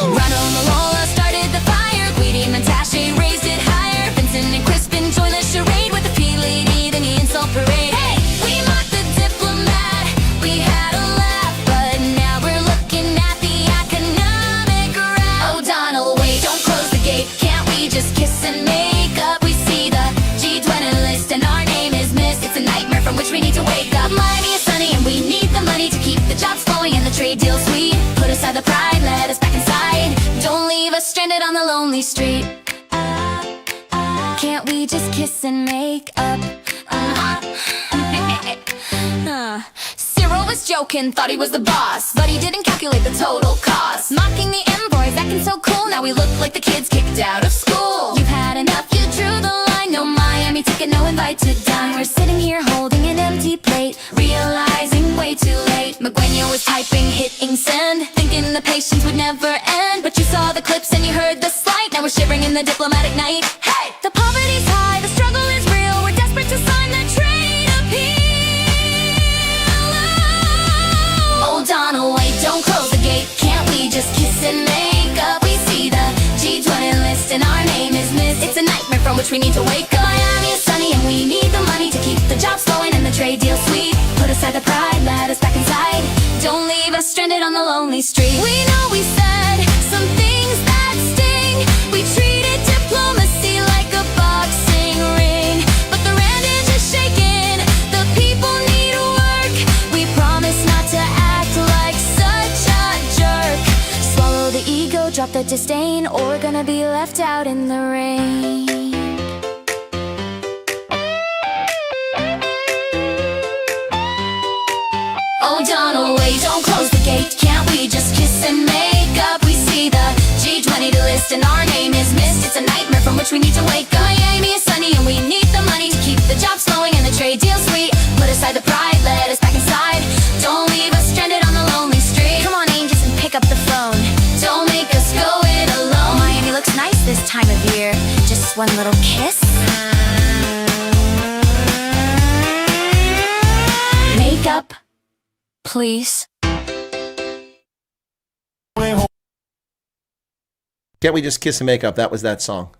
Ronald Malola started the fire, Guidi Montache raised it higher. Vincent and Crispin joined the charade with the P-Lady, then the insult parade. Hey, we mocked the diplomat, we had a laugh, but now we're looking at the economic graph. Oh, Donald, wait, don't close the gate, can't we just kiss and make up? We see the G20 list and our name is missed. It's a nightmare from which we need to wake up. Miami is sunny and we need the money to keep the jobs flowing and the trade deal sweet. Put aside the pride, let us back inside. Don't leave us stranded on the lonely street. Can't we just kiss and make up? Cyril was joking, thought he was the boss, but he didn't calculate the total cost. Mocking the envoys, acting so cool, now we look like the kids kicked out of school. You've had enough, you drew the line, no Miami ticket, no invite to dine. We're sitting here holding an empty plate, realizing way too late. Magwenya was typing, hitting send, thinking the patience would never end. But you saw the clips and you heard the slight, now we're shivering in the diplomatic night. Hey! The poverty's high, the struggle is real, we're desperate to sign the trade appeal. Oh, Donald, wait, don't close the gate, can't we just kiss and make up? We see the G20 list and our name is missed. It's a nightmare from which we need to wake up. Miami is sunny and we need the money to keep the jobs flowing and the trade deal sweet. Put aside the disdain, or gonna be left out in the rain. Oh Donald, wait, don't close the gate. Can't we just kiss and make up? We see the G20 list and our name is missed. It's a nightmare from which we need to wake up. Miami is sunny and we need the money to keep the jobs flowing and the trade deal sweet. Put aside the pride, let us back inside. Don't leave us stranded on the lonely street. Come on angels and pick up the phone. Don't make us go it alone. Miami looks nice this time of year. Just one little kiss. Make up, please. Can't we just kiss and make up? That was that song.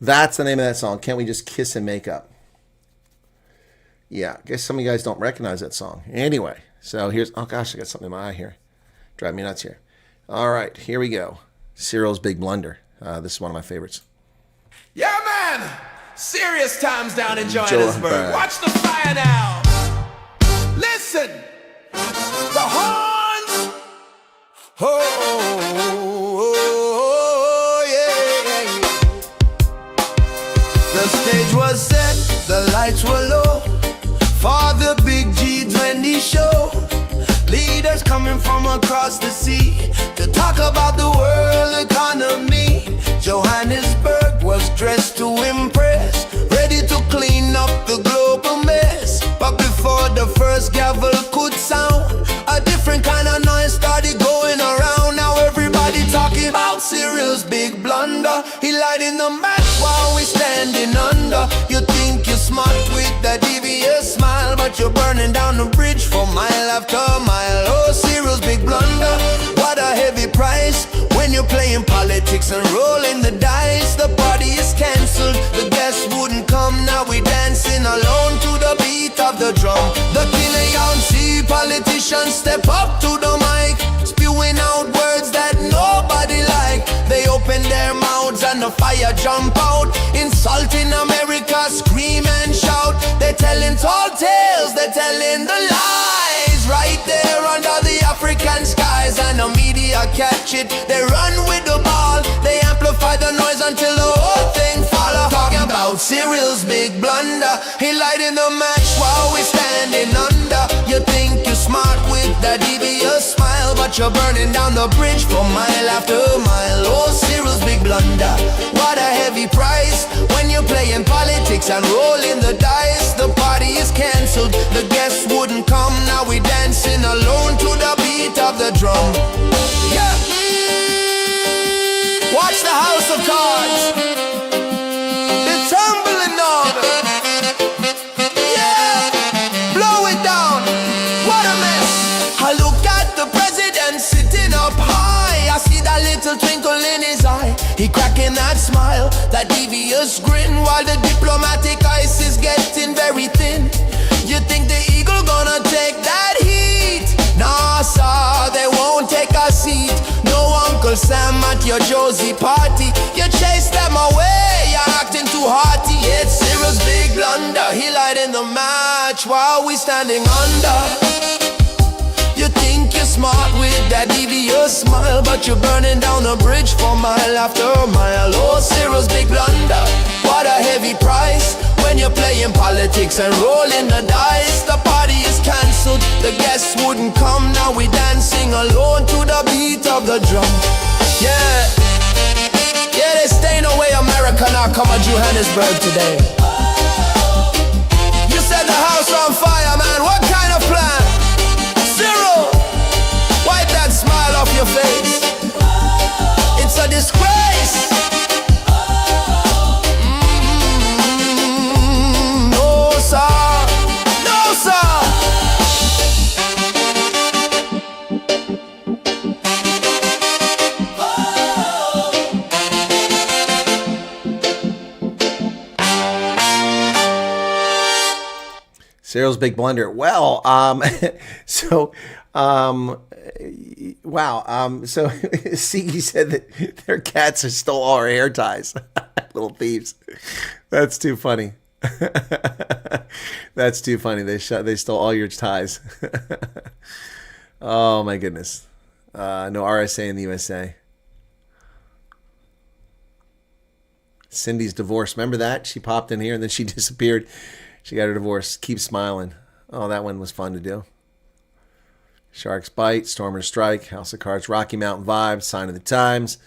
That's the name of that song. Can't we just kiss and make up? Yeah, I guess some of you guys don't recognize that song. Anyway, so here's, oh gosh, I got something in my eye here. Drive me nuts here. All right, here we go. Cyril's Big Blunder. This is one of my favorites. Yeah, man! Serious times down in Johannesburg. Johannesburg. Watch the fire now. Listen! The horns! Oh, yeah. The stage was set, the lights were low for the big G20 show. Leaders coming from across the sea to talk about the world economy. Johannesburg was dressed to impress, ready to clean up the global mess. But before the first gavel could sound, a different kind of noise started going around. Now everybody talking about Cyril's big blunder. He lighting the match while we standing under. You think you're smart with that devious smile, but you're burning down the bridge for mile after mile. Oh, Cyril's big blunder, what a heavy price when you're playing politics and rolling the dice. The party is cancelled, the guests wouldn't come. Now we dancing alone to the beat of the drum. The see politicians step up to the mic, spewing out words that nobody like. They open their mouths and the fire jump out, insulting America, scream and shout. They're telling tall tales, they're telling the lies, right there under the African skies. And the media catch it, they run with the ball, they amplify the noise until the whole thing fall off. Talking about Cyril's big blunder, he lighting the match while we standing under. You think you're smart with that devious smile, but you're burning down the bridge for mile after mile. Oh, Cyril's big blunder, what a heavy price when you're playing politics and rolling the dice. The party is cancelled, the guests wouldn't come. Now we dancing alone to the beat of the drum. Yeah. Watch the house of cards, it's tumbling down. Yeah, blow it down. What a mess. I look at the president sitting up high. I see that little twinkle in his eye. He cracking that smile, that devious grin, while the diplomatic ice is getting very thin. You think the eagle gonna take that heat? Nah, sir, they won't take a seat. No Uncle Sam at your Josie party. You chase them away, you're acting too hearty. It's Cyril's big blunder, he lighting the match while we standing under. You think you're smart with that devious smile, but you're burning down the bridge for mile after mile. Oh, Cyril's big blunder, what a heavy price when you're playing politics and rolling the dice. The party is cancelled, the guests wouldn't come. Now we dancing alone to the beat of the drum. Yeah, yeah, they staying away America now come to Johannesburg today. You set the house on fire, man, what kind of plan? Cyril, wipe that smile off your face. It's a disgrace. No, sir. No, sir. Cyril's big blunder. Well, wow. So Sigi said that their cats stole all our hair ties. Little thieves. That's too funny. That's too funny. They stole all your ties. Oh my goodness. No RSA in the USA. Cindy's divorce. Remember that? She popped in here and then she disappeared. She got her divorce. Keep smiling. Oh, that one was fun to do. Sharks Bite, Stormer Strike, House of Cards, Rocky Mountain Vibes, Sign of the Times,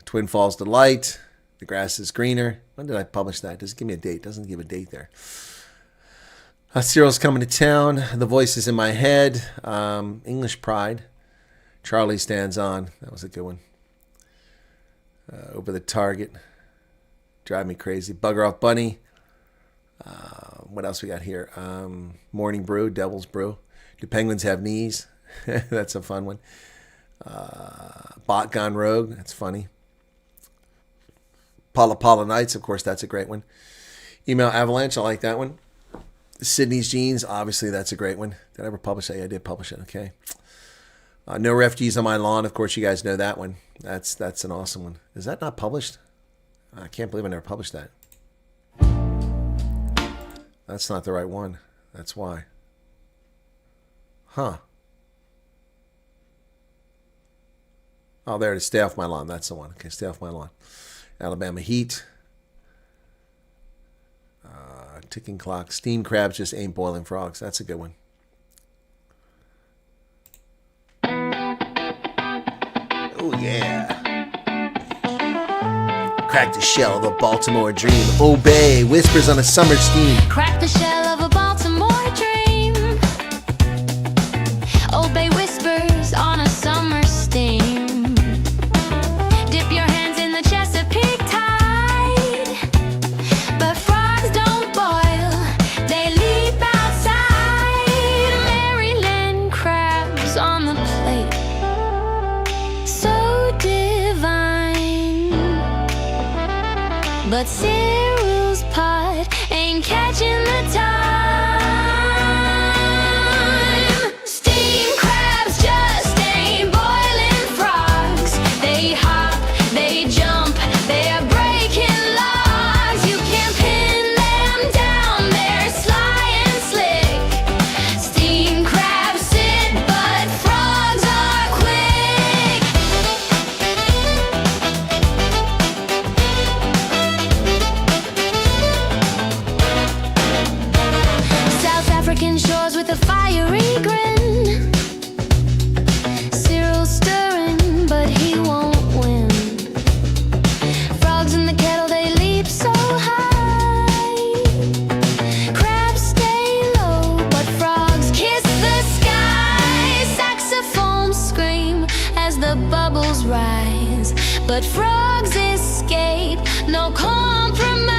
Twin Falls Delight, The Grass is Greener. When did I publish that? Doesn't give me a date. Doesn't give a date there. Cyril's Coming to Town, The Voices in My Head, English Pride, Charlie Stands On. That was a good one. Over the Target, Drive Me Crazy, Bugger Off Bunny. What else we got here? Morning Brew, Devil's Brew. Do Penguins Have Knees? That's a fun one. Bot Gone Rogue. That's funny. Pala Nights. Of course, that's a great one. Email Avalanche. I like that one. Sydney's Jeans. Obviously, that's a great one. Did I ever publish that? Yeah, I did publish it. Okay. No Refugees on My Lawn. Of course, you guys know that one. That's an awesome one. Is that not published? I can't believe I never published that. That's not the right one. That's why. Huh. Oh, there it is. Stay Off My Lawn. That's the one. Okay, Stay Off My Lawn. Alabama Heat. Ticking Clock. Steam Crabs Just Ain't Boiling Frogs. That's a good one. Oh, yeah. Crack the shell of a Baltimore dream. Obey. Whispers on a summer steam. Crack the shell of a Baltimore dream. Obey whispers on a summer steam. Dip your hands in the Chesapeake tide. But frogs don't boil, they leap outside. Maryland crabs on the plate, so divine. But Cyril's pot ain't catching the time. Steam crabs just ain't boiling frogs. They hop, they jump, they're breaking logs. You can't pin them down, they're sly and slick. Steam crabs sit, but frogs are quick. South African shores with a fiery grin. Cyril's stirring, but he won't win. Frogs in the kettle, they leap so high. Crabs stay low, but frogs kiss the sky. Saxophones scream as the bubbles rise, but frogs escape, no compromise.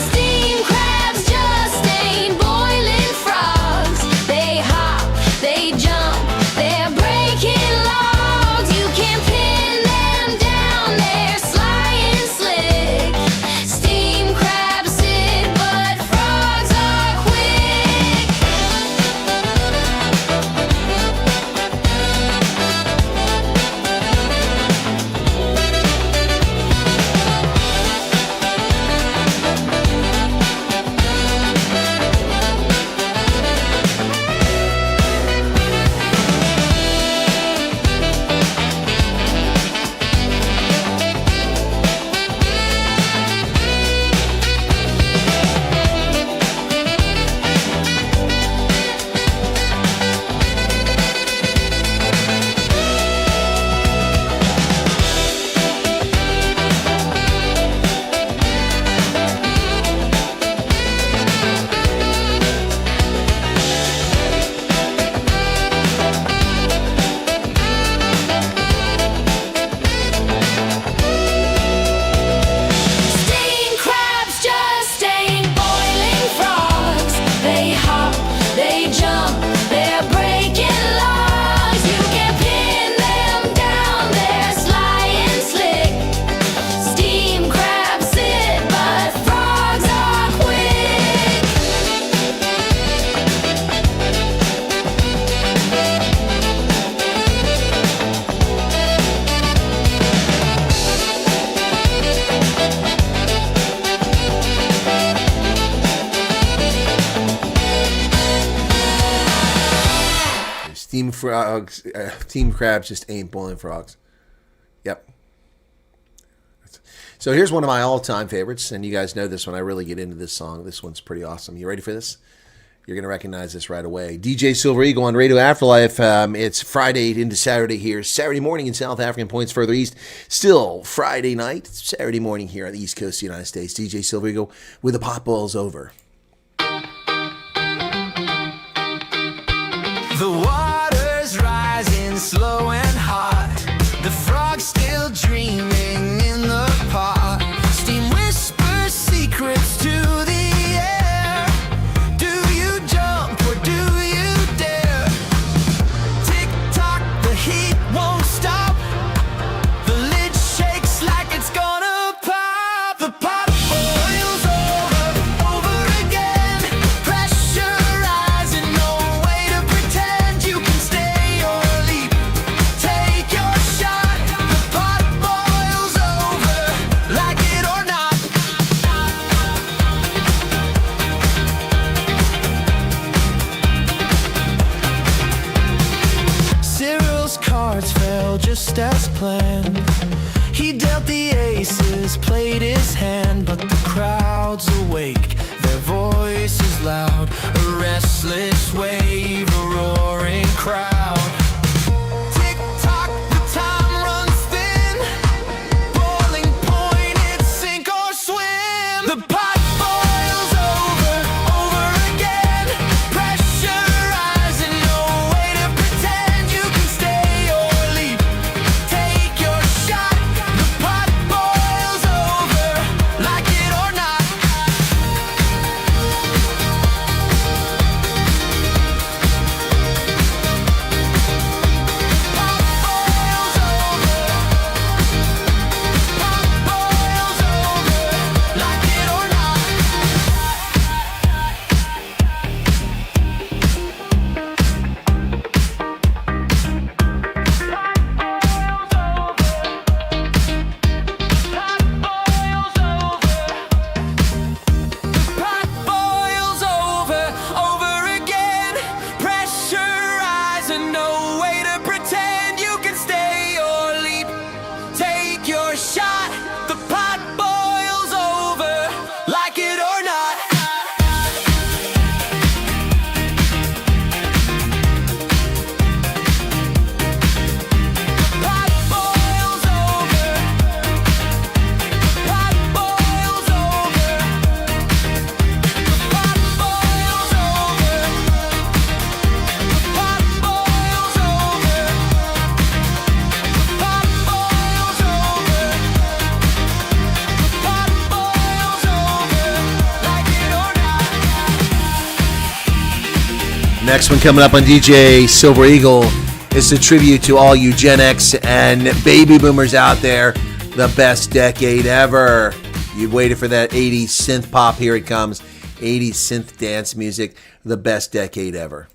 Steam crabs just ain't boiling frogs. They hop, they jump, they're breaking logs. You can't pin them down, they're sly and slick. Steam crabs sit, but frogs are quick. Steam crabs just ain't boiling frogs. They hop, they jump, they're breaking logs. You can't pin them down, they're sly and slick. Steam crabs sit, but frogs are quick. Steam crabs just ain't boiling frogs. Yep. So here's one of my all-time favorites, and you guys know this when I really get into this song. This one's pretty awesome. You ready for this? You're going to recognize this right away. DJ Silver Eagle on Radio Afterlife. It's Friday into Saturday here. Saturday morning in South African points further east. Still Friday night, Saturday morning here on the East Coast of the United States. DJ Silver Eagle with The Pot Boils Over. The water's rising slow and hot. The frog's still dreaming in the pot. Steam whispers secrets to the air. Do you jump or do you dare? Tick tock, the heat won't stop. The lid shakes like it's gonna pop. The pot boils over again. Pressure rising, no way to pretend you can stay or leap. Take your shot. The pot boils over, like it or not. Cyril's cards fell just as planned. He dealt the aces, played his hand, but the crowd's awake, their voices loud. A restless wave, a roaring crowd. Tick tock, the time runs thin. Boiling point, it's sink or swim. The pot boils over again. Pressure rising, no way to pretend you can stay or leap. Take your shot. The pot boils over, like it or not. Pot boils over. Pot boils over, like it or not. Pot boils over again. Pressure rising, no way to pretend you can stay or leap. Take your shot. The pot boils over, like it or not. Pot boils over. Pot boils over. Pot boils over. Pot boils over. Pot boils over. Pot boils over, like it or not. Next one coming up on DJ Silver Eagle is a tribute to all you Gen X and baby boomers out there. The best decade ever. You waited for that 80s synth pop. Here it comes. 80s synth dance music. The best decade ever.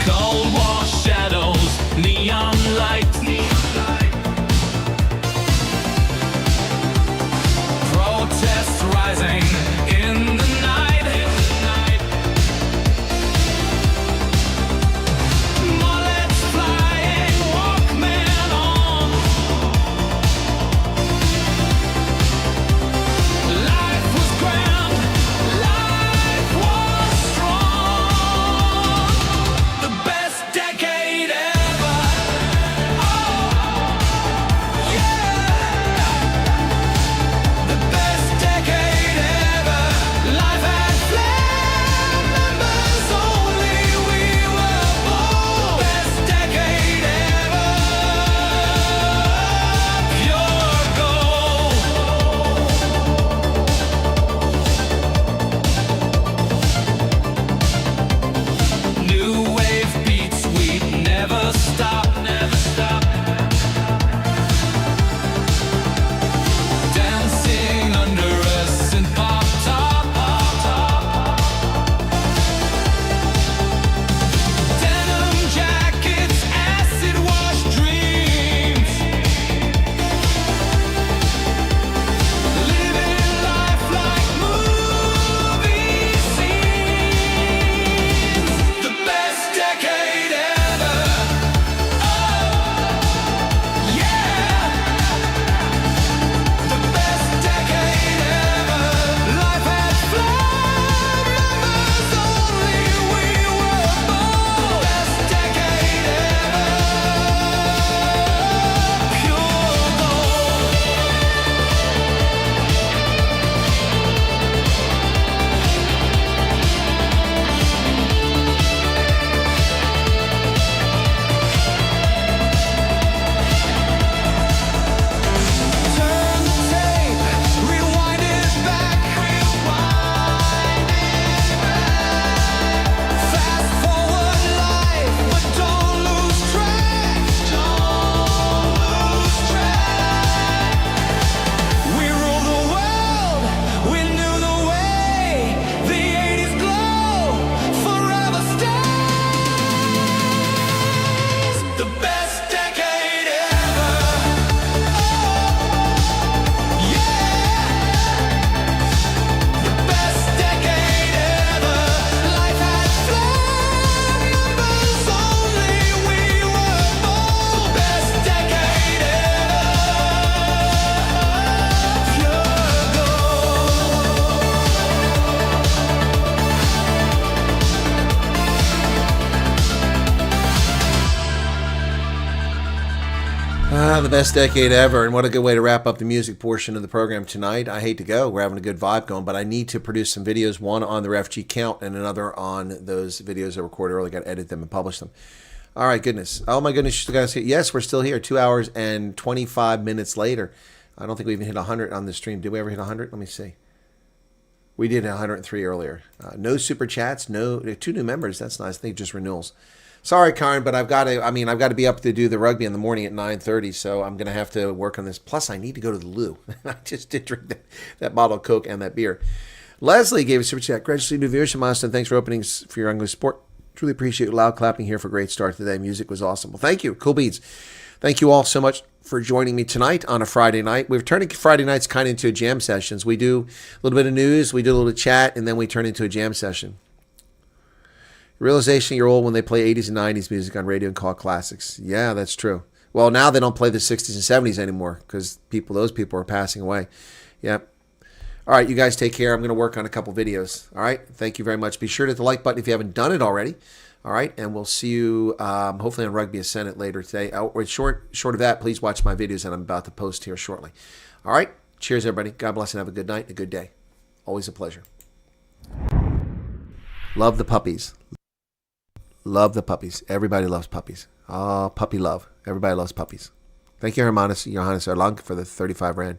Cold War shadows, neon lights. The best decade ever, and what a good way to wrap up the music portion of the program tonight. I hate to go. We're having a good vibe going, but I need to produce some videos, one on the RefG count and another on those videos I recorded earlier. Got to edit them and publish them. All right, goodness. Oh, my goodness. You guys, yes, we're still here. 2 hours and 25 minutes later. I don't think we even hit 100 on the stream. Did we ever hit 100? Let me see. We did 103 earlier. No super chats. No 2 new members. That's nice. I think just renewals. Sorry, Karen, but I've got to be up to do the rugby in the morning at 9:30, so I'm going to have to work on this. Plus, I need to go to the loo. I just did drink that bottle of Coke and that beer. Leslie gave a super chat. Gradually new viewership milestone. Thanks for opening for your English sport. Truly appreciate loud clapping here for a great start today. Music was awesome. Well, thank you. Cool beats. Thank you all so much for joining me tonight on a Friday night. We're turning Friday nights kind of into jam sessions. We do a little bit of news, we do a little chat, and then we turn into a jam session. Realization you're old when they play 80s and 90s music on radio and call it classics. Yeah, that's true. Well, now they don't play the 60s and 70s anymore because those people are passing away. Yep. All right, you guys take care. I'm going to work on a couple videos. All right, thank you very much. Be sure to hit the like button if you haven't done it already. All right, and we'll see you hopefully on Rugby Ascendant later today. Short of that, please watch my videos that I'm about to post here shortly. All right, cheers, everybody. God bless and have a good night and a good day. Always a pleasure. Love the puppies. Love the puppies. Everybody loves puppies. Oh, puppy love. Everybody loves puppies. Thank you, Johannes Erlang, for the 35 Rand.